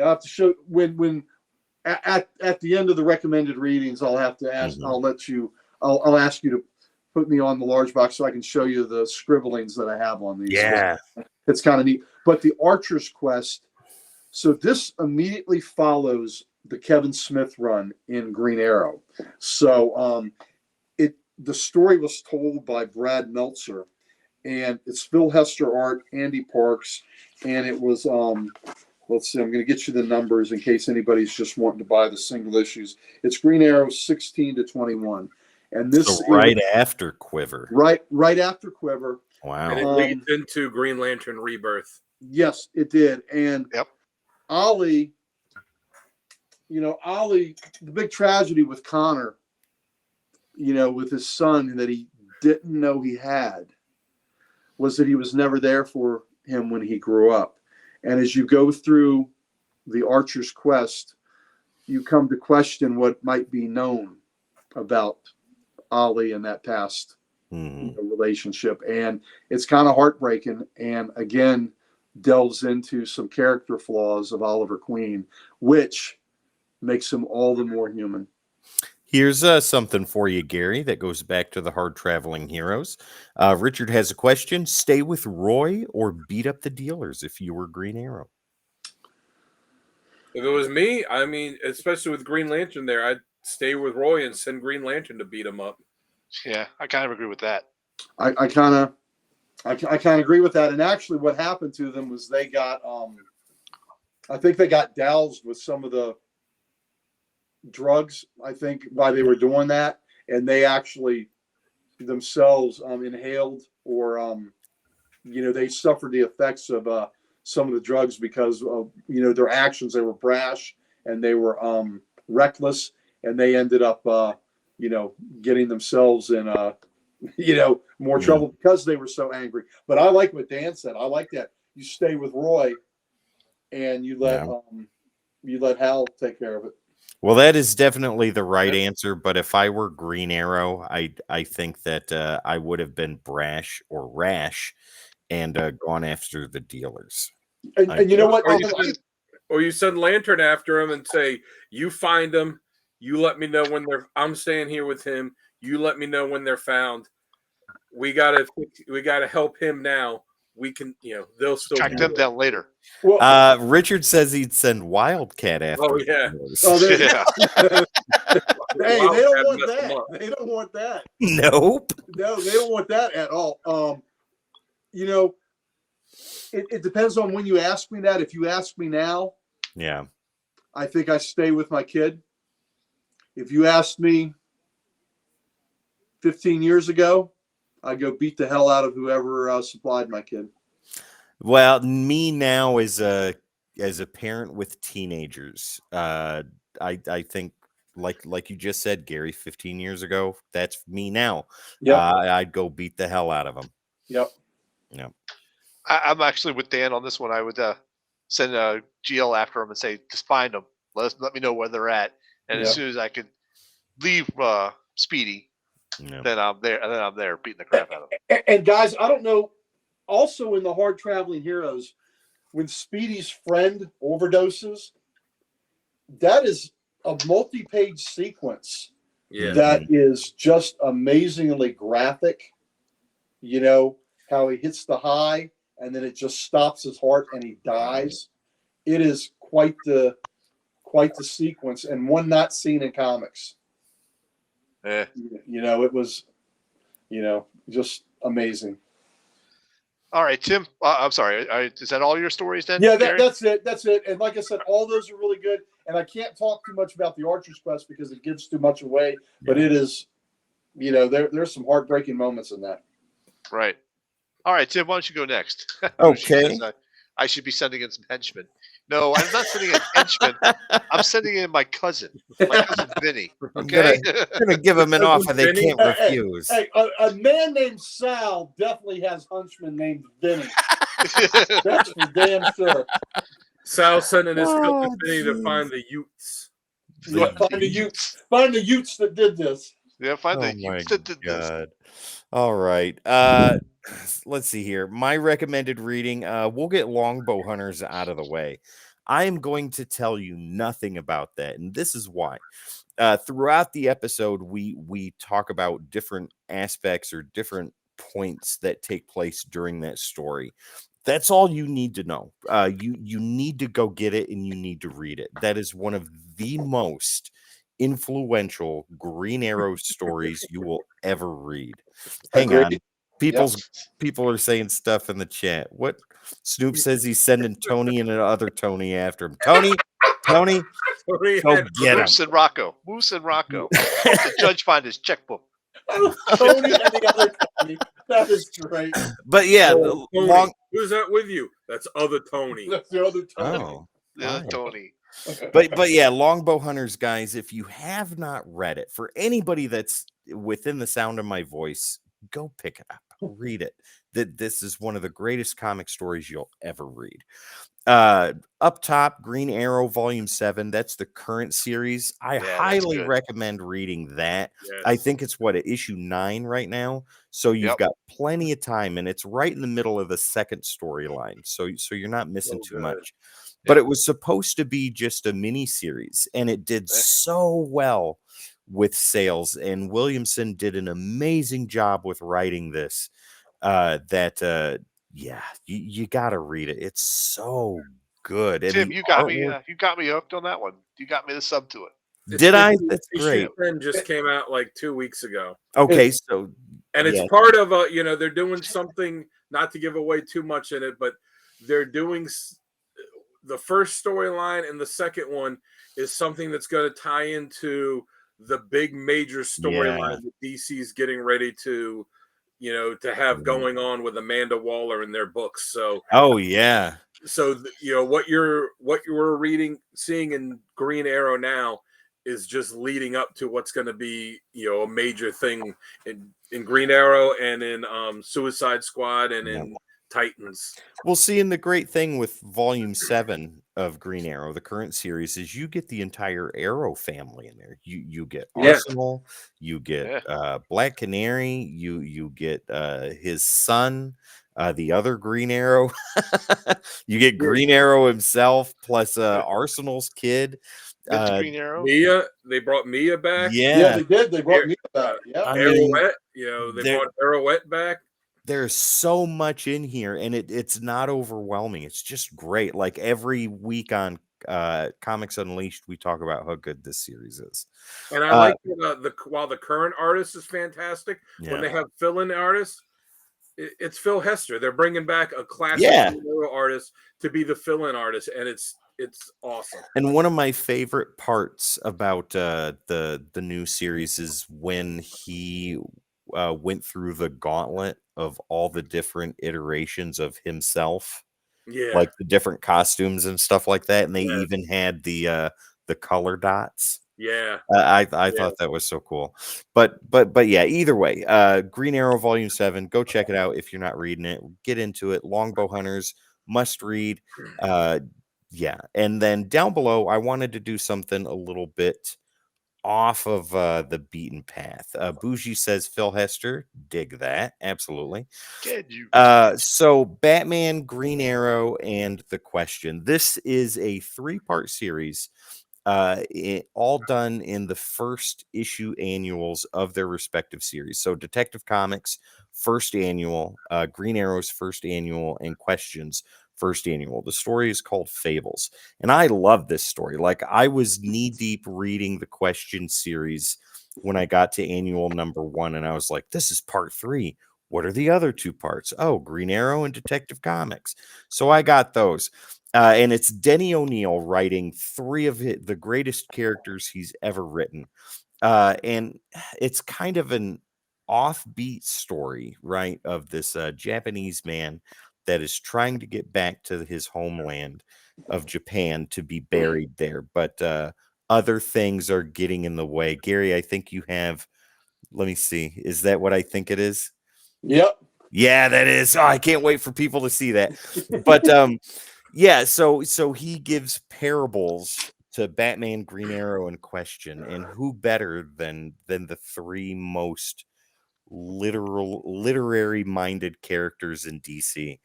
I'll have to show when at the end of the recommended readings. I'll have to ask. I'll ask you to put me on the large box so I can show you the scribblings that I have on these. Yeah, it's kind of neat. But the Archer's Quest. So this immediately follows the Kevin Smith run in Green Arrow. So the story was told by Brad Meltzer. And it's Phil Hester art, Andy Parks, and it was let's see, I'm going to get you the numbers in case anybody's just wanting to buy the single issues. It's Green Arrow 16 to 21, and this after Quiver, right after Quiver. Wow, and it leads into Green Lantern Rebirth. Yes, it did, and Ollie, the big tragedy with Connor, with his son that he didn't know he had, was that he was never there for him when he grew up. And as you go through the Archer's Quest, you come to question what might be known about Ollie and that past relationship. And it's kind of heartbreaking. And again, delves into some character flaws of Oliver Queen, which makes him all the more human. Here's something for you, Gary, that goes back to the hard traveling heroes. Richard has a question. Stay with Roy or beat up the dealers if you were Green Arrow? If it was me, I mean, especially with Green Lantern there, I'd stay with Roy and send Green Lantern to beat him up. Yeah, I kind of agree with that. I kind of agree with that. And actually what happened to them was they got, I think they got doused with some of the drugs, I think, while they were doing that, and they actually themselves inhaled or they suffered the effects of some of the drugs because of their actions. They were brash and they were reckless, and they ended up getting themselves in more trouble because they were so angry. But I like what Dan said. I like that you stay with Roy and you let Hal take care of it. Well, that is definitely the right answer. But if I were Green Arrow, I think that I would have been brash or rash and gone after the dealers. And you know what? Or you send Lantern after him and say, "You find them. You let me know when they're. I'm staying here with him. You let me know when they're found. We gotta help him now. We can, they'll still track them down later." Well, Richard says he'd send Wildcat after. Oh yeah. Yeah. Hey, they don't want that. They don't want that. Nope. No, they don't want that at all. It depends on when you ask me that. If you ask me now, yeah, I think I stay with my kid. If you asked me 15 years ago, I'd go beat the hell out of whoever supplied my kid. Well, me now as a parent with teenagers, I think like you just said, Gary, 15 years ago, that's me now. Yeah, I'd go beat the hell out of them. Yep. Yep. I'm actually with Dan on this one. I would send GL after him and say, just find them. Let me know where they're at. And as soon as I could leave Speedy, then I'm there. And then I'm there beating the crap out of him. And guys, I don't know. Also, in the Hard Traveling Heroes, when Speedy's friend overdoses, that is a multi-page sequence that is just amazingly graphic. How he hits the high and then it just stops his heart and he dies. It is quite the sequence, and one not seen in comics. It was just amazing. All right, Tim. I'm sorry. Is that all your stories then? Yeah, that's it. That's it. And like I said, all those are really good. And I can't talk too much about the Archer's Quest because it gives too much away. But it is, there's some heartbreaking moments in that. Right. All right, Tim. Why don't you go next? Okay. I should be sending in some henchmen. No, I'm not sending in henchmen. I'm sending in my cousin Vinny. Okay. I'm gonna give him an offer they can't refuse. Hey, a man named Sal definitely has hunchman named Vinny. That's for damn sure. Sal sending his cousin Vinny to find the Utes. Find the Utes that did this. Yeah, find the Utes that did this. All right. Let's see here. My recommended reading, we'll get Longbow Hunters out of the way. I am going to tell you nothing about that, and this is why. Throughout the episode, we talk about different aspects or different points that take place during that story. That's all you need to know. You need to go get it and you need to read it. That is one of the most influential Green Arrow stories you will ever read. Hang on. People are saying stuff in the chat. What Snoop says he's sending Tony and another Tony after him. Tony, go get him. Moose and Rocco. Hope the judge find his checkbook. Tony and the other Tony. That is great. But yeah, who's that with you? That's other Tony. That's the other Tony. Oh, yeah, Tony. But yeah, Longbow Hunters, guys, if you have not read it, for anybody that's within the sound of my voice, go pick it up, read it. This is one of the greatest comic stories you'll ever read. Up top, Green Arrow Volume 7. That's the current series. I highly recommend reading that. Yes. I think it's issue 9 right now. So you've got plenty of time, and it's right in the middle of the second storyline. So you're not missing too much. But it was supposed to be just a mini series, and it did so well with sales. And Williamson did an amazing job with writing this. You got to read it. It's so good. And Tim, you got me hooked on that one. You got me the sub to it. Did I? That's great. Issue just came out like 2 weeks ago. Okay, and it's part of they're doing something, not to give away too much in it, but they're the first storyline and the second one is something that's going to tie into the big major storyline that DC's getting ready to, to have going on with Amanda Waller in their books. So, what you're seeing in Green Arrow now is just leading up to what's going to be, a major thing in Green Arrow and in Suicide Squad and in Titans. Well, see, and the great thing with Volume 7 of Green Arrow, the current series, is you get the entire Arrow family in there. You get Arsenal, you get Black Canary, you get his son, the other Green Arrow. You get Green Arrow himself, plus Arsenal's kid. Green Arrow. Mia, they brought Mia back. Yeah, they did. They brought Mia back. Arrowette, they brought Arrowette back. There's so much in here, and it's not overwhelming. It's just great. Like every week on Comics Unleashed, we talk about how good this series is. And I like while the current artist is fantastic, when they have fill-in artists, it's Phil Hester. They're bringing back a classic artist to be the fill-in artist, and it's awesome. And one of my favorite parts about the new series is when he went through the gauntlet of all the different iterations of himself, like the different costumes and stuff like that, and they even had the color dots. I thought that was so cool. But yeah, either way, Green Arrow Volume 7, go check it out if you're not reading it. Get into it. Longbow Hunters, must read. And then down below, I wanted to do something a little bit off of the beaten path. Bougie says Phil Hester, dig that, absolutely. So Batman, Green Arrow, and The Question. This is a 3-part series, all done in the first issue annuals of their respective series. So Detective Comics first annual, Green Arrow's first annual, and Question's first annual. The story is called Fables, and I love this story. Like, I was knee deep reading the Question series when I got to annual number 1, and I was like, this is part 3. What are the other 2 parts? Oh, Green Arrow and Detective Comics. So I got those. And it's Denny O'Neil writing 3 of the greatest characters he's ever written. And it's kind of an offbeat story, right, of this Japanese man that is trying to get back to his homeland of Japan to be buried there. But other things are getting in the way. Gary, I think you have, let me see. Is that what I think it is? Yep. Yeah, that is. Oh, I can't wait for people to see that. But yeah, so he gives parables to Batman, Green Arrow, and Question. And who better than the 3 most literary minded characters in DC?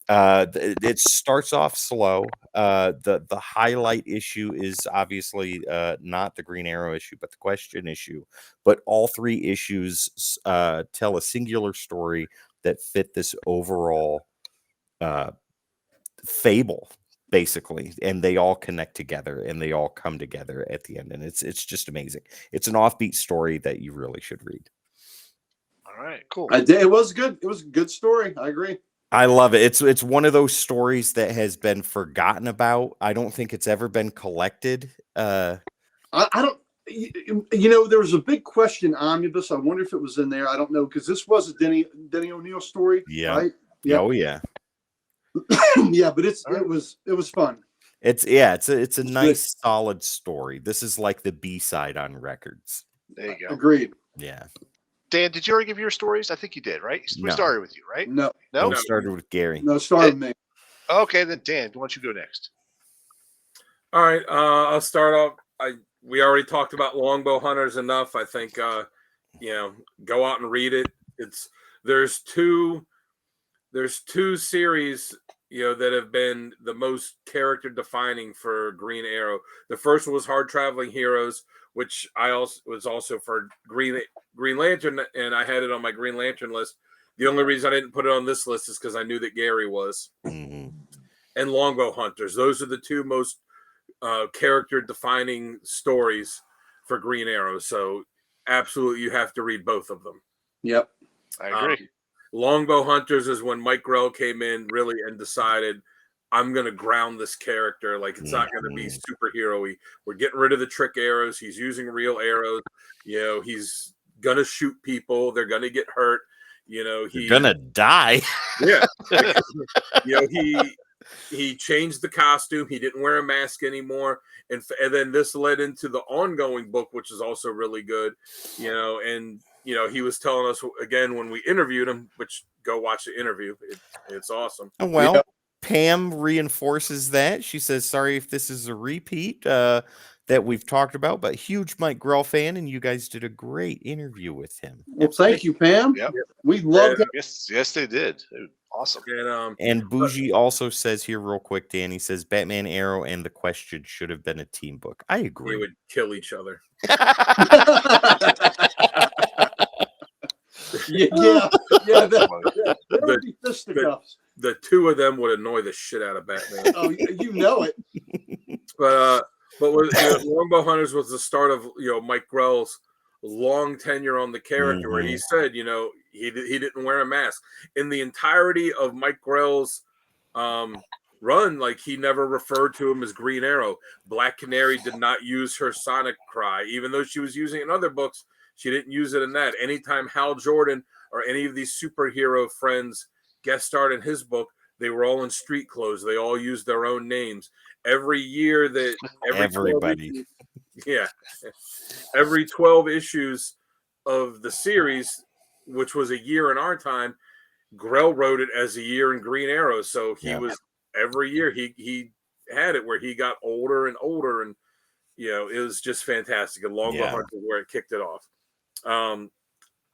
It starts off slow. The highlight issue is obviously not the Green Arrow issue, but the Question issue. But all 3 issues tell a singular story that fit this overall fable, basically, and they all connect together and they all come together at the end, and it's just amazing. It's an offbeat story that you really should read. All right, cool. I did. It was good. It was a good story. I agree. I love it. It's one of those stories that has been forgotten about. I don't think it's ever been collected. I don't. There was a big Question omnibus. I wonder if it was in there. I don't know, because this was a Denny O'Neil story. Yeah. Right? Yeah. Oh yeah. Yeah, but it was fun. It's a nice solid story. This is like the B-side on Records. There you go. Agreed. Yeah. Dan, did you already give your stories? I think you did, right? We started with you, right? No. We started with Gary. No, started with me. Okay, then Dan, why don't you go next? All right, I'll start off. We already talked about Longbow Hunters enough. I think go out and read it. There's two series that have been the most character defining for Green Arrow. The first one was Hard Traveling Heroes, which was also for Green Lantern, and I had it on my Green Lantern list. The only reason I didn't put it on this list is because I knew that Gary was. Mm-hmm. And Longbow Hunters. Those are the 2 most character defining stories for Green Arrow. So absolutely, you have to read both of them. Yep, I agree. Longbow Hunters is when Mike Grell came in really and decided, I'm gonna ground this character. Like it's not gonna be superhero-y. We're getting rid of the trick arrows. He's using real arrows. He's gonna shoot people. They're gonna get hurt. You're gonna die. Yeah. He changed the costume. He didn't wear a mask anymore. And then this led into the ongoing book, which is also really good. And he was telling us again when we interviewed him, which go watch the interview. It's awesome. Well, Pam reinforces that. She says, sorry if this is a repeat that we've talked about, but huge Mike Grell fan, and you guys did a great interview with him. Well, thank you, Pam. Yep. We loved it. Yes, they did. Awesome. And Bougie also says here real quick, Danny says, Batman, Arrow, and The Question should have been a team book. I agree. They would kill each other. The two of them would annoy the shit out of Batman. Oh, you know it. But Longbow Hunters was the start of Mike Grell's long tenure on the character, where he said he didn't wear a mask in the entirety of Mike Grell's run. Like, he never referred to him as Green Arrow. Black Canary did not use her sonic cry, even though she was using it in other books. She didn't use it in that. Anytime Hal Jordan or any of these superhero friends guest starred in his book, they were all in street clothes. They all used their own names. Every year that everybody, every 12 issues of the series, which was a year in our time, Grell wrote it as a year in Green Arrow. So he was every year he had it where he got older and older, and it was just fantastic. And Longbow Hunters is where it kicked it off.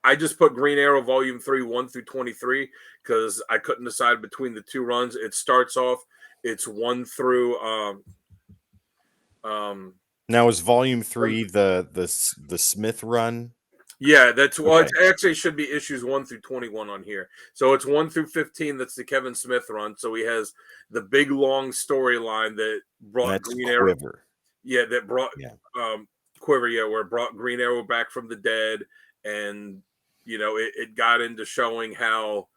I just put Green Arrow Volume 3, 1 through 23, because I couldn't decide between the two runs. It starts off, it's 1 through now is Volume 3 the Smith run? Yeah, that's it actually should be issues 1 through 21 on here. So it's 1 through 15, that's the Kevin Smith run. So he has the big long storyline that brought Green Arrow. Quiver. Yeah, that brought Quiver, where it brought Green Arrow back from the dead. And it got into showing how,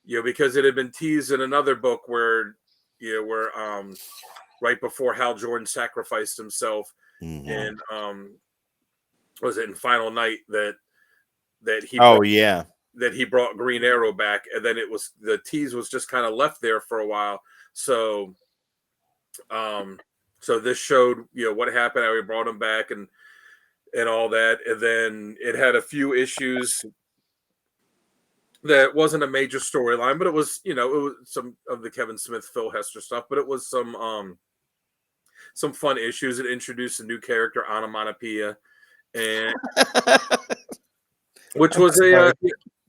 because it had been teased in another book where right before Hal Jordan sacrificed himself, and was it in Final Night that he that he brought Green Arrow back, and then the tease was just kind of left there for a while. So this showed what happened, how he brought him back and all that, and then it had a few issues that wasn't a major storyline, but it was it was some of the Kevin Smith, Phil Hester stuff, but it was some fun issues. It introduced a new character, Onomatopoeia, and which was it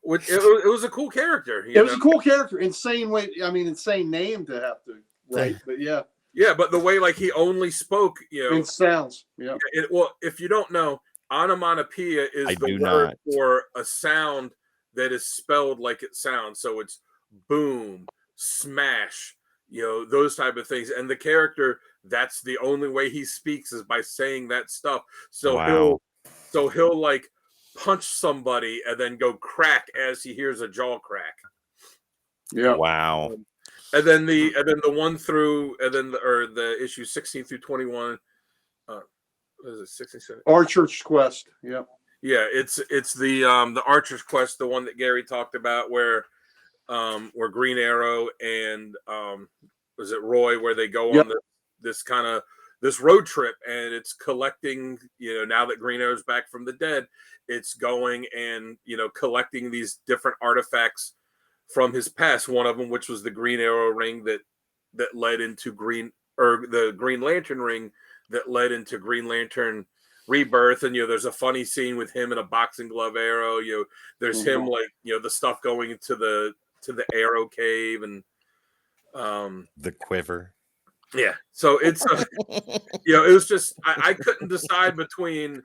was a cool character. It was a cool character. Insane way. I mean, insane name to have to write, but yeah. Yeah, but the way he only spoke, in sounds. Yeah. If you don't know, onomatopoeia is the word for a sound that is spelled like it sounds. So it's boom, smash, those type of things. And the character, that's the only way he speaks is by saying that stuff. So he'll like punch somebody and then go crack as he hears a jaw crack. Yeah. Wow. And then the 1 through, and then the issue 16 through 21. What is it, 67? Archer's Quest. Yeah. Yeah, it's the Archer's Quest, the one that Gary talked about, where Green Arrow and was it Roy, where they go on this road trip, and it's collecting, now that Green Arrow's back from the dead, it's going and collecting these different artifacts from his past. One of them, which was the Green Arrow ring that led into the Green Lantern ring that led into Green Lantern Rebirth. And there's a funny scene with him in a boxing glove arrow. There's him the stuff going into the arrow cave and the quiver. Yeah, so it's it was just I couldn't decide between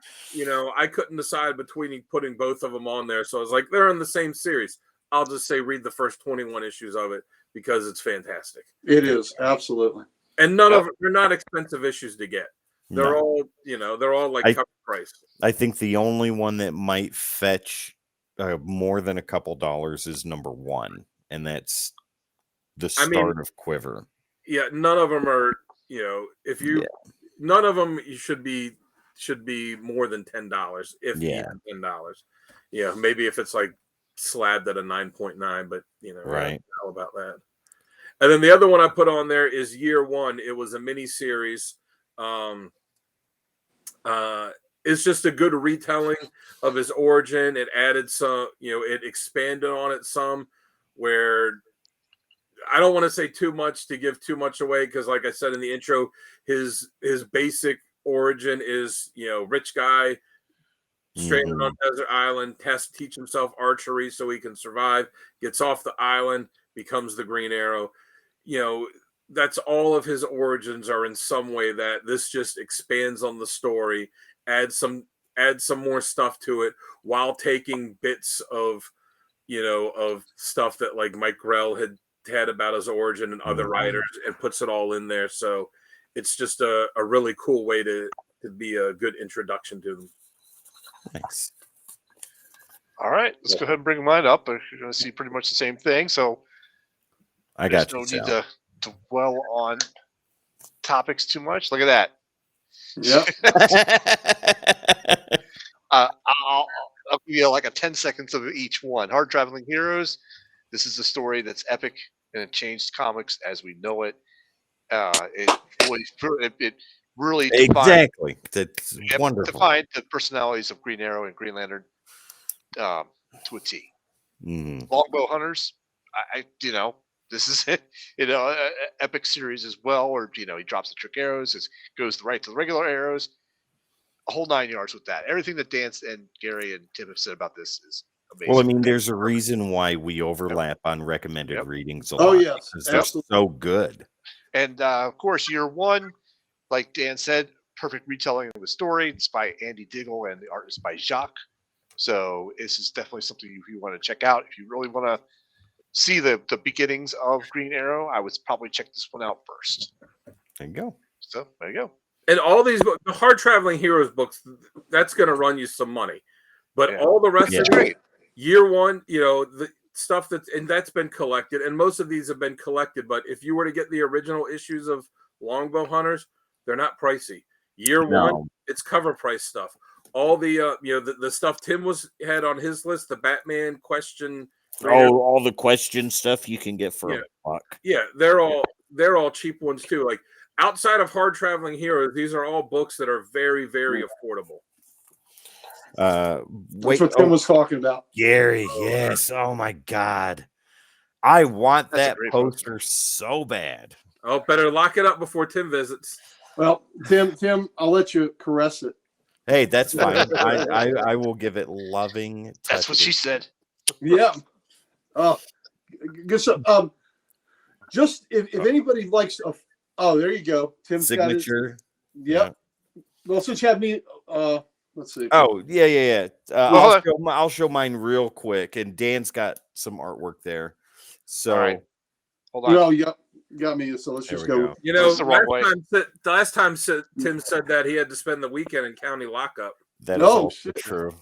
putting both of them on there. So I was like, they're in the same series. I'll just say read the first 21 issues of it because it's fantastic. It is, absolutely. And they're not expensive issues to get. They're all like cover price. I think the only one that might fetch more than a couple dollars is number 1, and that's the start of Quiver. Yeah, none of them are. If you none of them should be more than $10, if even $10. Yeah, maybe if it's like slabbed at a 9.9, but Right. how about that? And then the other one I put on there is Year One. It was a mini series. It's just a good retelling of his origin. It added some, it expanded on it some, where I don't want to say too much to give too much away, because like I said in the intro, his basic origin is, rich guy stranded on desert island, teach himself archery so he can survive, gets off the island, becomes the Green Arrow. That's all of his origins are in some way. That this just expands on the story, add some more stuff to it, while taking bits of of stuff that like Mike Grell had about his origin and other writers, and puts it all in there. So it's just a really cool way to be a good introduction to them. Nice. All right, let's go ahead and bring mine up. You're going to see pretty much the same thing. So I got you. No need to dwell on topics too much. Look at that. Yep. I'll give you like a 10 seconds of each one. Hard Traveling Heroes. This is a story that's epic, and it changed comics as we know it. It really exactly. That's wonderful. Defined the personalities of Green Arrow and Green Lantern to a T. Longbow Hunters. This is epic series as well, or he drops the trick arrows, goes right to the regular arrows, a whole 9 yards with that. Everything that Dan and Gary and Tim have said about this is amazing. Well, I mean, there's a reason why we overlap on recommended readings a lot. Oh yes, they're so good. And of course, Year One, like Dan said, perfect retelling of the story. It's by Andy Diggle, and the art is by Jacques. So this is definitely something you want to check out if you really want to see the beginnings of Green Arrow. I would probably check this one out first. There you go. So there you go. And all these books, the Hard Traveling Heroes books, that's going to run you some money. But all the rest of it, Year One, the stuff that's been collected, and most of these have been collected. But if you were to get the original issues of Longbow Hunters, they're not pricey. Year One, it's cover price stuff. All the the stuff Tim had on his list, the Batman question. All the question stuff you can get for a buck. Yeah, they're all cheap ones too. Like outside of Hard Traveling Heroes, these are all books that are very, very affordable. That's what Tim was talking about. Gary, yes. Oh my God. I want that poster so bad. Oh, better lock it up before Tim visits. Well, Tim, I'll let you caress it. Hey, that's fine. I will give it loving touches. That's what she said. Yeah. Just if anybody likes there you go. Tim's signature. Got it. Yep. Well, since you have me, let's see. Oh, yeah. I'll show mine real quick, and Dan's got some artwork there. So, hold on. No, you got me. So let's just go. Last time Tim said that he had to spend the weekend in county lockup. That is also true.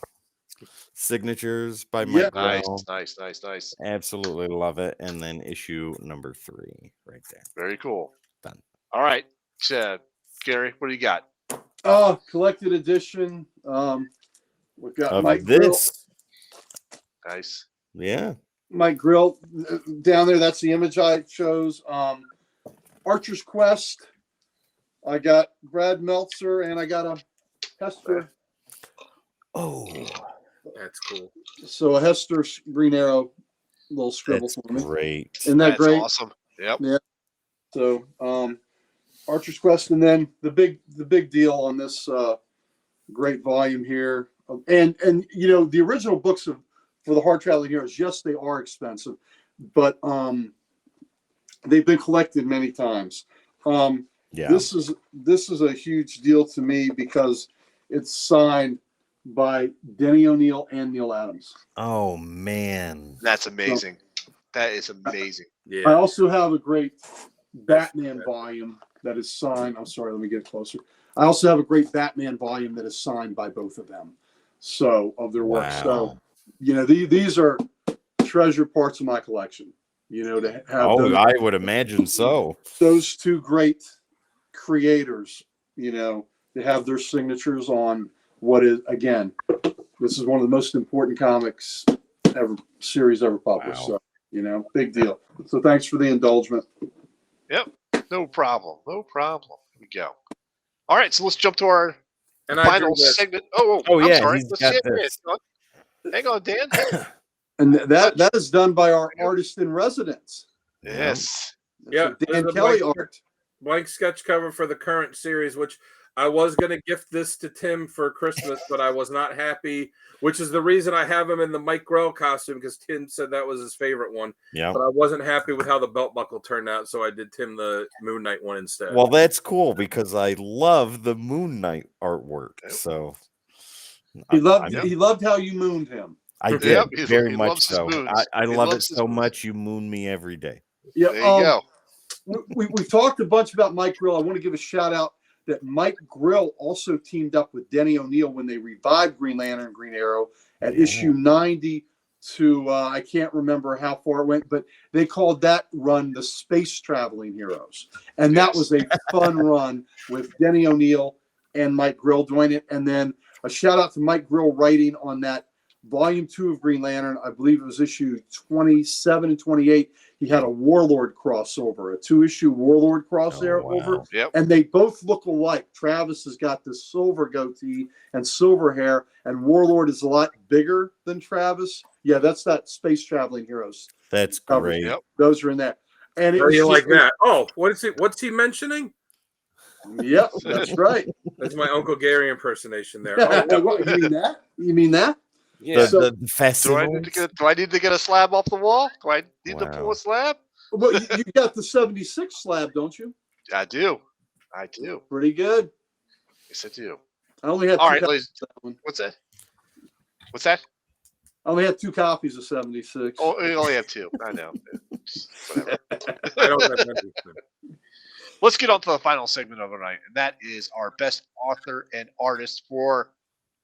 Signatures by Mike. Nice. Absolutely love it. And then issue number 3 right there. Very cool. Done. All right, Gary, what do you got? Collected edition. We've got of Mike this. Grill. Nice. Yeah. Mike Grill down there. That's the image I chose. Archer's Quest. I got Brad Meltzer, and I got a Hester. Oh, that's cool. So a Hester Green Arrow little scribble for me. Great. Isn't that great? Awesome. Yep. Yeah. So Archer's Quest, and then the big deal on this great volume here, and the original books for the Hard Traveling Heroes, yes, they are expensive, but they've been collected many times. This is a huge deal to me because it's signed by Denny O'Neil and Neil Adams. Oh man, that's amazing. That is amazing. Yeah. I also have a great Batman volume that is signed. I'm sorry, let me get closer. I also have a great Batman volume that is signed by both of them. So of their work. Wow. So these are treasure parts of my collection. to have Oh, I would imagine so. those two great creators, to have their signatures on what is, again, this is one of the most important comics series ever published. Wow. So, big deal. So thanks for the indulgence. Yep. No problem. No problem. Here we go. All right, so let's jump to our final segment. I'm yeah, sorry. he's got this. Hang on, Dan. And that is done by our artist in residence. Yes. Yeah, Dan Kelly art. Blank sketch cover for the current series, which I was going to gift this to Tim for Christmas, but I was not happy, which is the reason I have him in the Mike Grell costume, because Tim said that was his favorite one. Yeah. But I wasn't happy with how the belt buckle turned out, so I did Tim the Moon Knight one instead. Well, that's cool because I love the Moon Knight artwork. So he loved how you mooned him. I did very much so. I love it so much. You moon me every day. Yeah, there you go. We've talked a bunch about Mike Grell. I want to give a shout out that Mike Grell also teamed up with Denny O'Neil when they revived Green Lantern and Green Arrow at issue 90 to I can't remember how far it went, but they called that run the Space Traveling Heroes. And that was a fun run with Denny O'Neil and Mike Grell doing it. And then a shout out to Mike Grell writing on that Volume 2 of Green Lantern. I believe it was issue 27 and 28. He had a Warlord crossover, a 2-issue Warlord crossover. Yep. And they both look alike. Travis has got this silver goatee and silver hair, and Warlord is a lot bigger than Travis. Yeah, that's that Space Traveling Heroes. That's great. Yep. Those are in there. And how do you like that? Oh, what's he mentioning? Yep, that's right. That's my Uncle Gary impersonation there. What, you mean that? You mean that? Yeah. The festival. Do I need to get a slab off the wall? Do I need to pull a slab? Well, you got the 76 slab, don't you? I do. Pretty good. Yes, I do. I only had all right, ladies. What's that? I only had 2 copies of 76. Oh, you only have 2. I know. Whatever. I don't have anything. Let's get on to the final segment of the night, and that is our best author and artist for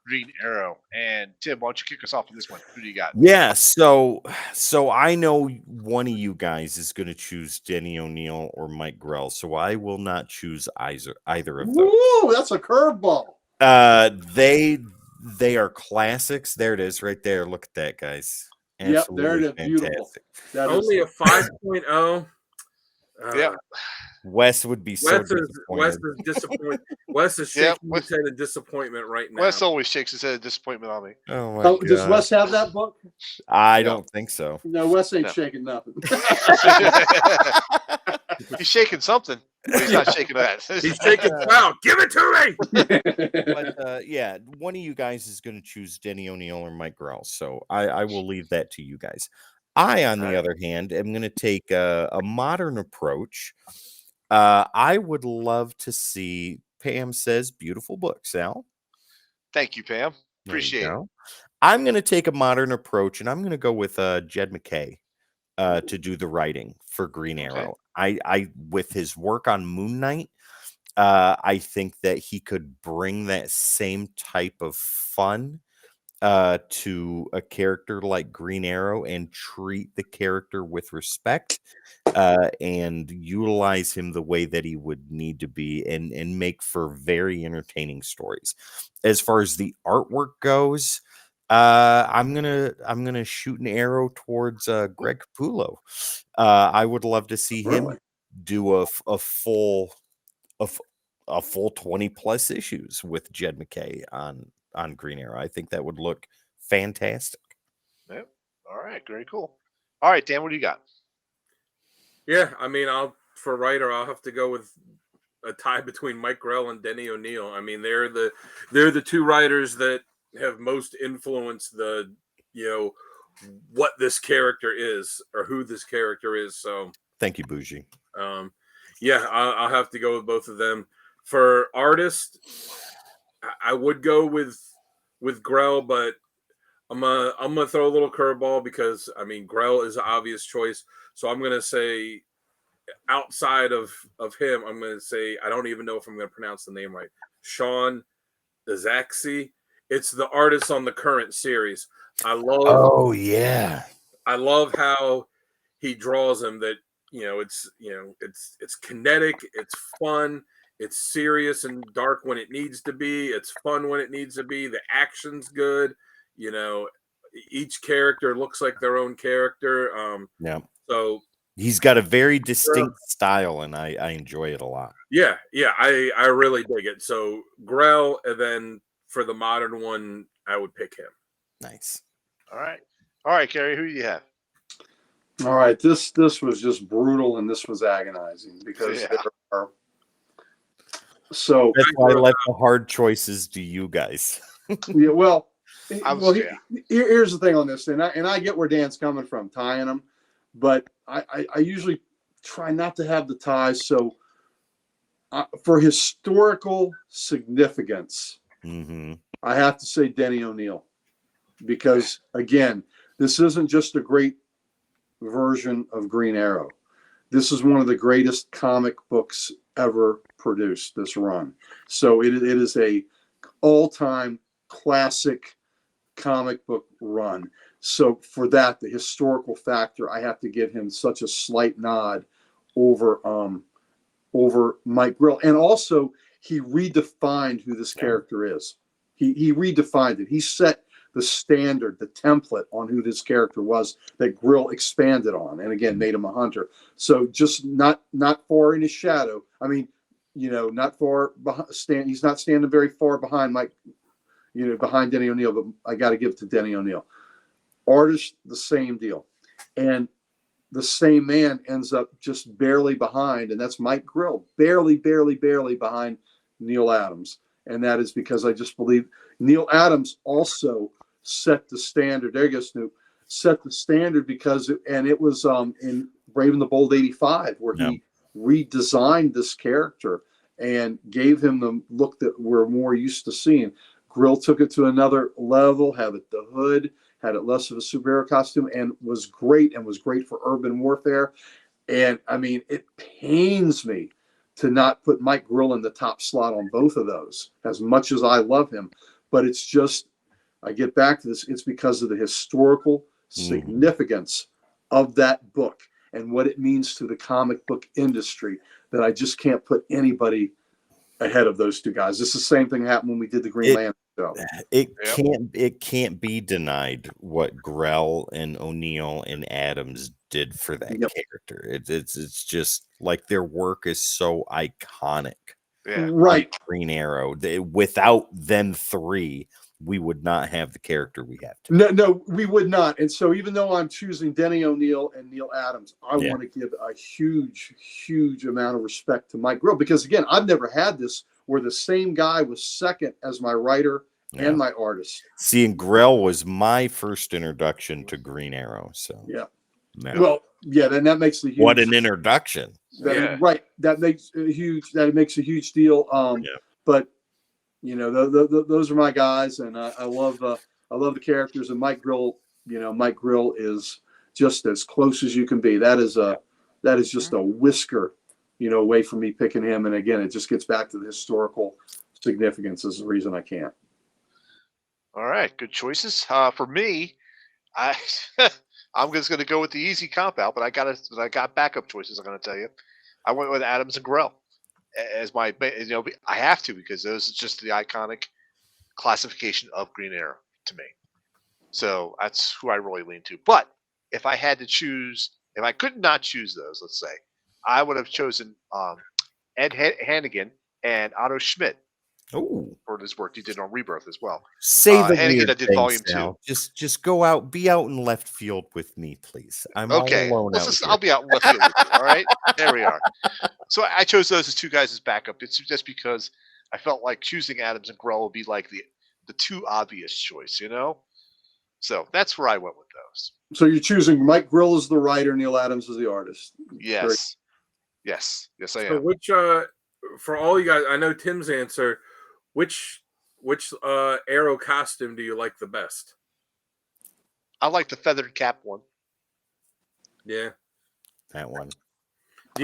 Green Arrow. And Tim, why don't you kick us off with this one? Who do you got? Yeah, so I know one of you guys is going to choose Denny O'Neil or Mike Grell, so I will not choose either of those. Ooh, that's a curveball. They are classics. There it is, right there. Look at that, guys. Yep, there it is. Beautiful. That only a 5.0. Yeah. Wes would be so disappointed. Wes is disappointed. Wes is shaking his head in disappointment right now. Wes always shakes his head in disappointment on me. Oh my God. Does Wes have that book? I don't think so. No, Wes ain't shaking nothing. He's shaking something. But he's not shaking that. He's shaking cloud. Give it to me. But yeah, one of you guys is going to choose Denny O'Neil or Mike Grell, so I will leave that to you guys. I, on the other hand, am going to take a modern approach. I would love to see, Pam says, beautiful book, Sal. Thank you, Pam. Appreciate it. I'm going to take a modern approach, and I'm going to go with Jed MacKay to do the writing for Green Arrow. I with his work on Moon Knight, I think that he could bring that same type of fun to a character like Green Arrow and treat the character with respect and utilize him the way that he would need to be and make for very entertaining stories. As far as the artwork goes, I'm gonna shoot an arrow towards Greg Capullo. I would love to see him do a full 20 plus issues with Jed MacKay on Green Arrow. I think that would look fantastic. Yep. All right, very cool. All right, Dan, what do you got? Yeah, I mean, for writer, I'll have to go with a tie between Mike Grell and Denny O'Neil. I mean, they're the two writers that have most influenced what this character is or who this character is. So thank you, Bougie. Yeah, I'll have to go with both of them. For artist, I would go with Grell, but I'm gonna throw a little curveball because I mean Grell is an obvious choice. So I'm gonna say outside of him, I'm gonna say I don't even know if I'm gonna pronounce the name right. Sean Izaakse. It's the artist on the current series. I love. Oh yeah. I love how he draws them that it's kinetic, it's fun, it's serious and dark when it needs to be, it's fun when it needs to be, the action's good, each character looks like their own character. Yeah. So he's got a very distinct style, and I enjoy it a lot. Yeah, I really dig it. So Grell, and then for the modern one, I would pick him. Nice. All right, Gary, who do you have? All right, this was just brutal, and this was agonizing because there are. So that's why I left the hard choices to you guys. Yeah, well, here's the thing on this, and I get where Dan's coming from, tying them, but I usually try not to have the ties. So for historical significance, I have to say Denny O'Neil, because again, this isn't just a great version of Green Arrow. This is one of the greatest comic books ever produced, this run. So it is a all-time classic comic book run. So for that, the historical factor, I have to give him such a slight nod over Mike Grell. And also, he redefined who this character is. He redefined it. He set the standard, the template on who this character was that Grill expanded on, and again made him a hunter. So just not far in his shadow. I mean, not far behind. He's not standing very far behind Mike, behind Denny O'Neil. But I got to give it to Denny O'Neil. Artist, the same deal, and the same man ends up just barely behind, and that's Mike Grill, barely behind Neil Adams, and that is because I just believe Neil Adams also set the standard. There you go, Snoop. Set the standard because it was in Brave and the Bold '85 where he redesigned this character and gave him the look that we're more used to seeing. Grill took it to another level, had it the hood, had it less of a superhero costume, and was great for urban warfare. And I mean, it pains me to not put Mike Grill in the top slot on both of those, as much as I love him. But it's just, I get back to this, it's because of the historical significance of that book and what it means to the comic book industry that I just can't put anybody ahead of those two guys. This is the same thing happened when we did the Green Lantern show. It can't be denied what Grell and O'Neil and Adams did for that character. It's just like their work is so iconic. Right. Green Arrow. Without them three, we would not have the character we have today. No, we would not. And so even though I'm choosing Denny O'Neil and Neil Adams, I want to give a huge amount of respect to Mike Grill, because again, I've never had this where the same guy was second as my writer and my artist. Seeing Grell was my first introduction to Green Arrow. So well, then that makes the huge. What an introduction! Right, that makes a huge deal. But those are my guys, and I love the characters. And Mike Grill, Mike Grill is just as close as you can be. That is just a whisker, away from me picking him. And again, it just gets back to the historical significance is the reason I can't. All right, good choices. For me, I'm just going to go with the easy cop out, but I got backup choices. I'm going to tell you, I went with Adams and Grell as my, I have to, because those is just the iconic classification of Green Arrow to me. So that's who I really lean to. But if I had to choose, if I could not choose those, let's say, I would have chosen Ed Hannigan and Otto Schmidt. For his work he did on Rebirth as well. Say the Hannigan, weird I did things volume now. 2. Just go out, be out in left field with me, please. I'm okay. all alone out here. I'll be out in left field with you. All right, there we are. So I chose those as two guys as backup. It's just because I felt like choosing Adams and Grell would be like the too obvious choice, So that's where I went with those. So you're choosing Mike Grill as the writer, Neil Adams as the artist. Yes, yes, I am. So which for all you guys, I know Tim's answer. Which Arrow costume do you like the best? I like the feathered cap one. Yeah, that one.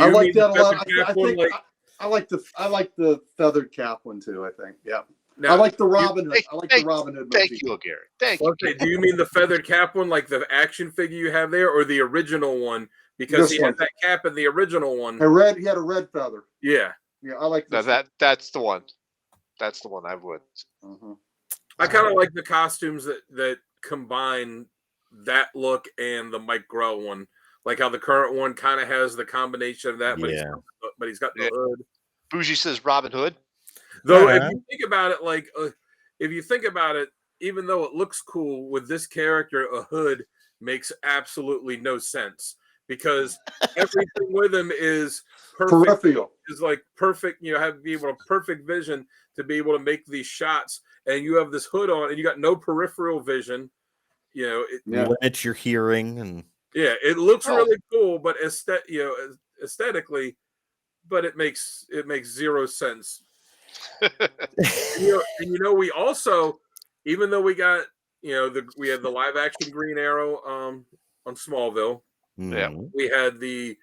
I like that a lot. I like the feathered cap one too. I think. Yeah. Now, I like the Robin Hood. The Robin Hood. Thank you, Gary. Thank you. Do you mean the feathered cap one, like the action figure you have there, or the original one because This he one. had that cap in the original one. He had a red feather. Yeah. Yeah, I like Now this. that's the one. That's the one I would. Mhm. I kind of like the costumes that combine that look and the Mike Groh one. Like how the current one kind of has the combination of that, but he's got the hood. Bougie says Robin Hood. Though if you think about it, even though it looks cool with this character, a hood makes absolutely no sense because everything with him is perfect. Peripheral. Is like perfect. You have to be able to perfect vision to be able to make these shots, and you have this hood on, and you got no peripheral vision. You know, it limits your hearing, and it looks really cool, but aesthetically, but it makes zero sense. and we also, even though we got we had the live action Green Arrow on Smallville, we had the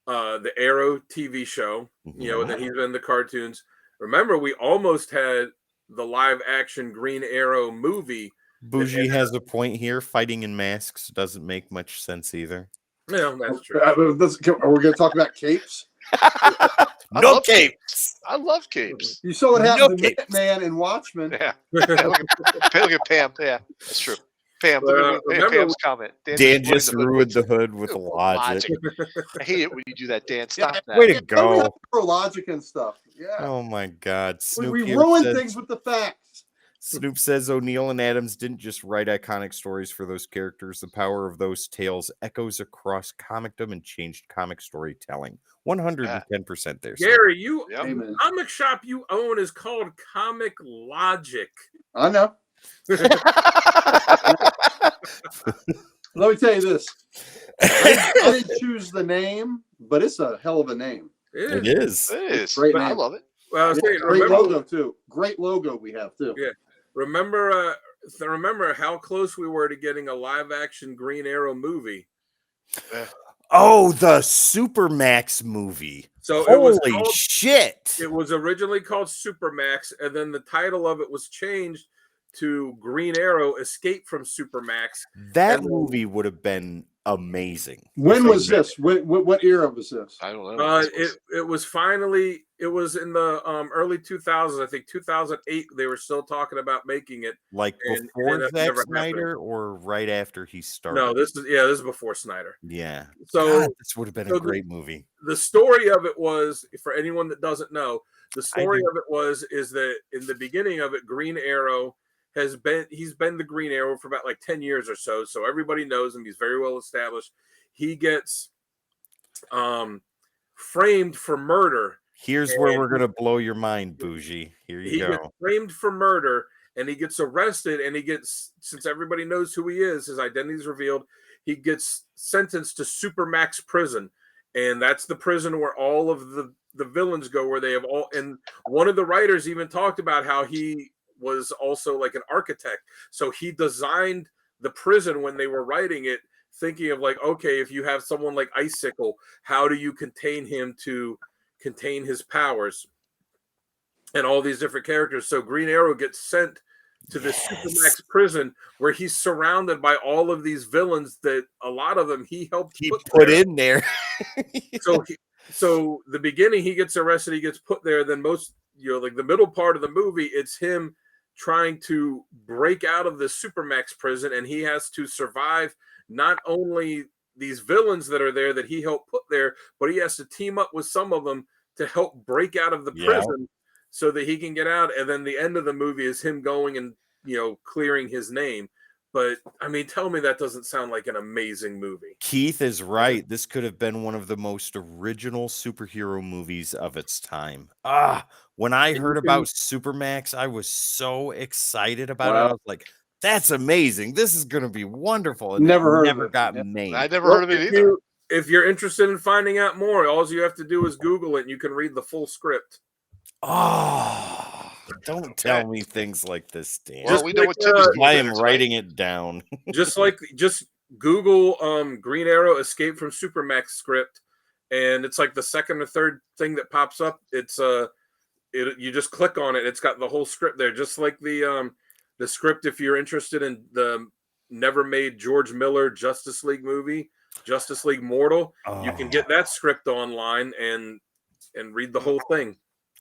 Arrow TV show, and then he's been in the cartoons. Remember, we almost had the live action Green Arrow movie. Bougie has a point here. Fighting in masks doesn't make much sense either. Yeah, that's true. Are we going to talk about capes? No capes. I love capes. You saw what happened to Minuteman and Watchmen. Yeah. Look at Pam. Yeah, that's true. Pam, look at Pam's comment. Dan just ruined the hood with logic. I hate it when you do that, Dan. Stop that. Way to go. Logic and stuff. Yeah. Oh my God. We ruin things with the facts. Snoop says O'Neill and Adams didn't just write iconic stories for those characters. The power of those tales echoes across comicdom and changed comic storytelling. 110% there. Gary, the comic shop you own is called Comic Logic. I know. Let me tell you this. I didn't choose the name, but it's a hell of a name. It is. Great name. I love it. Well, I was saying, great logo too. Great logo we have too. Yeah. Remember how close we were to getting a live action Green Arrow movie. Oh, the Supermax movie. So holy shit. It was originally called Supermax, and then the title of it was changed to Green Arrow Escape from Supermax. That movie would have been amazing. When was this? What era was this? I don't know. It was in the early 2000s. I think 2008. They were still talking about making it. Like before Zack Snyder or right after he started? No, this is before Snyder. Yeah. So God, this would have been a great movie. The story of it was, for anyone that doesn't know, is that in the beginning of it, Green Arrow he's been the Green Arrow for about like 10 years or so. So everybody knows him. He's very well established. He gets framed for murder. Here's where we're going to blow your mind, Bougie. Here you go. He gets framed for murder, and he gets arrested, and since everybody knows who he is, his identity is revealed, he gets sentenced to Supermax prison. And that's the prison where all of the villains go, where they have all, and one of the writers even talked about how he was also like an architect. So he designed the prison when they were writing it, thinking of like, okay, if you have someone like Icicle, how do you contain him to contain his powers and all these different characters? So Green Arrow gets sent to this Supermax prison where he's surrounded by all of these villains that a lot of them he helped put in there. So the beginning, he gets arrested, he gets put there. Then like the middle part of the movie, it's him trying to break out of the Supermax prison, and he has to survive not only these villains that are there that he helped put there, but he has to team up with some of them to help break out of the prison so that he can get out. And then the end of the movie is him going and clearing his name. But I mean, tell me that doesn't sound like an amazing movie. Keith is right. This could have been one of the most original superhero movies of its time. When I heard about Supermax, I was so excited about it. I was like, that's amazing. This is going to be wonderful. And never got made. I never heard of it either. If you're interested in finding out more, all you have to do is Google it, and you can read the full script. Don't tell me things like this, Dan. Well, we know what I am writing it down. just Google Green Arrow Escape from Supermax script, and it's like the second or third thing that pops up. It's you just click on it. It's got the whole script there, just like the script if you're interested in the never made George Miller Justice League movie. Justice League Mortal. You Oh, can get that script online and read the whole thing.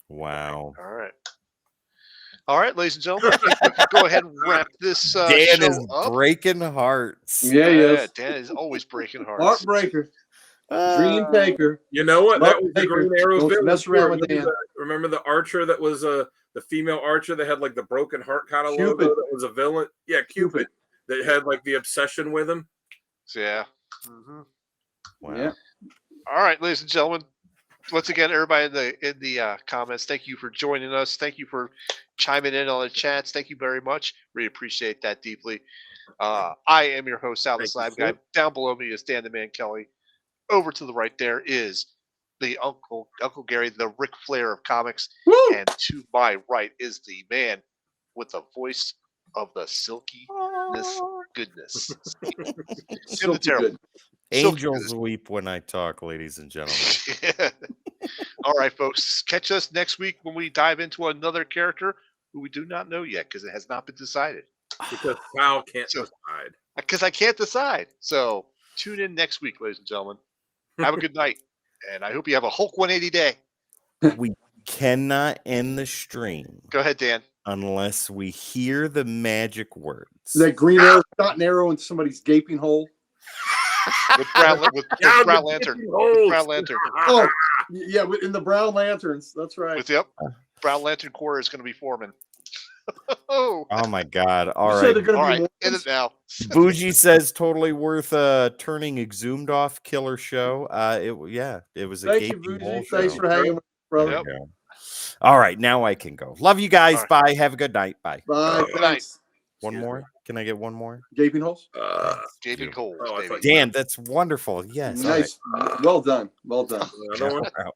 wow. All right, ladies and gentlemen, I think we can go ahead and wrap this Dan show is up. breaking hearts. Yeah, yes. Dan is always breaking hearts. Heartbreaker. Dream taker. You know what? Love That was the taker. Green Arrow Don't villain. mess around too. with Dan. Remember the archer that was the female archer that had like the broken heart kind of logo Cupid. that was a villain? Yeah, Cupid. That had like the obsession with him. Yeah. Wow. Yeah. All right, ladies and gentlemen. Once again, everybody in the comments, thank you for joining us. Thank you for chiming in on the chats. Thank you very much. Really appreciate that deeply. I am your host, Sal the Slab Guy. Down below me is Dan the Man Kelly. Over to the right there is the Uncle Gary, the Ric Flair of comics. Woo! And to my right is the man with the voice of the silkiness goodness. Tim the Terrible. Good. Angels weep when I talk, ladies and gentlemen. All right, folks. Catch us next week when we dive into another character who we do not know yet because it has not been decided. Because Sal can't decide. Because I can't decide. So tune in next week, ladies and gentlemen. Have a good night. And I hope you have a Hulk 180 day. We cannot end the stream. Go ahead, Dan. Unless we hear the magic words. That green arrow shot an arrow into somebody's gaping hole. With Brown Lantern. With Brown Lantern. Oh, yeah, in the Brown Lanterns. That's right. Brown Lantern Corps is going to be forming. Oh my God! All You said right, they're All gonna right. be End it now. Bougie says totally worth turning exhumed off killer show. It was a Thank you, gaping hole Bougie. Thanks show. for hanging with us, brother. Yep. There we go. All right, now I can go. Love you guys. All right. Bye. Have a good night. Bye. Bye. Good night. Thanks. One more? Can I get one more? Gaping holes. Gaping Coles, Oh, I baby. thought Dan, that's wonderful. Yes. Nice. Well done. Well done. Another one? All right.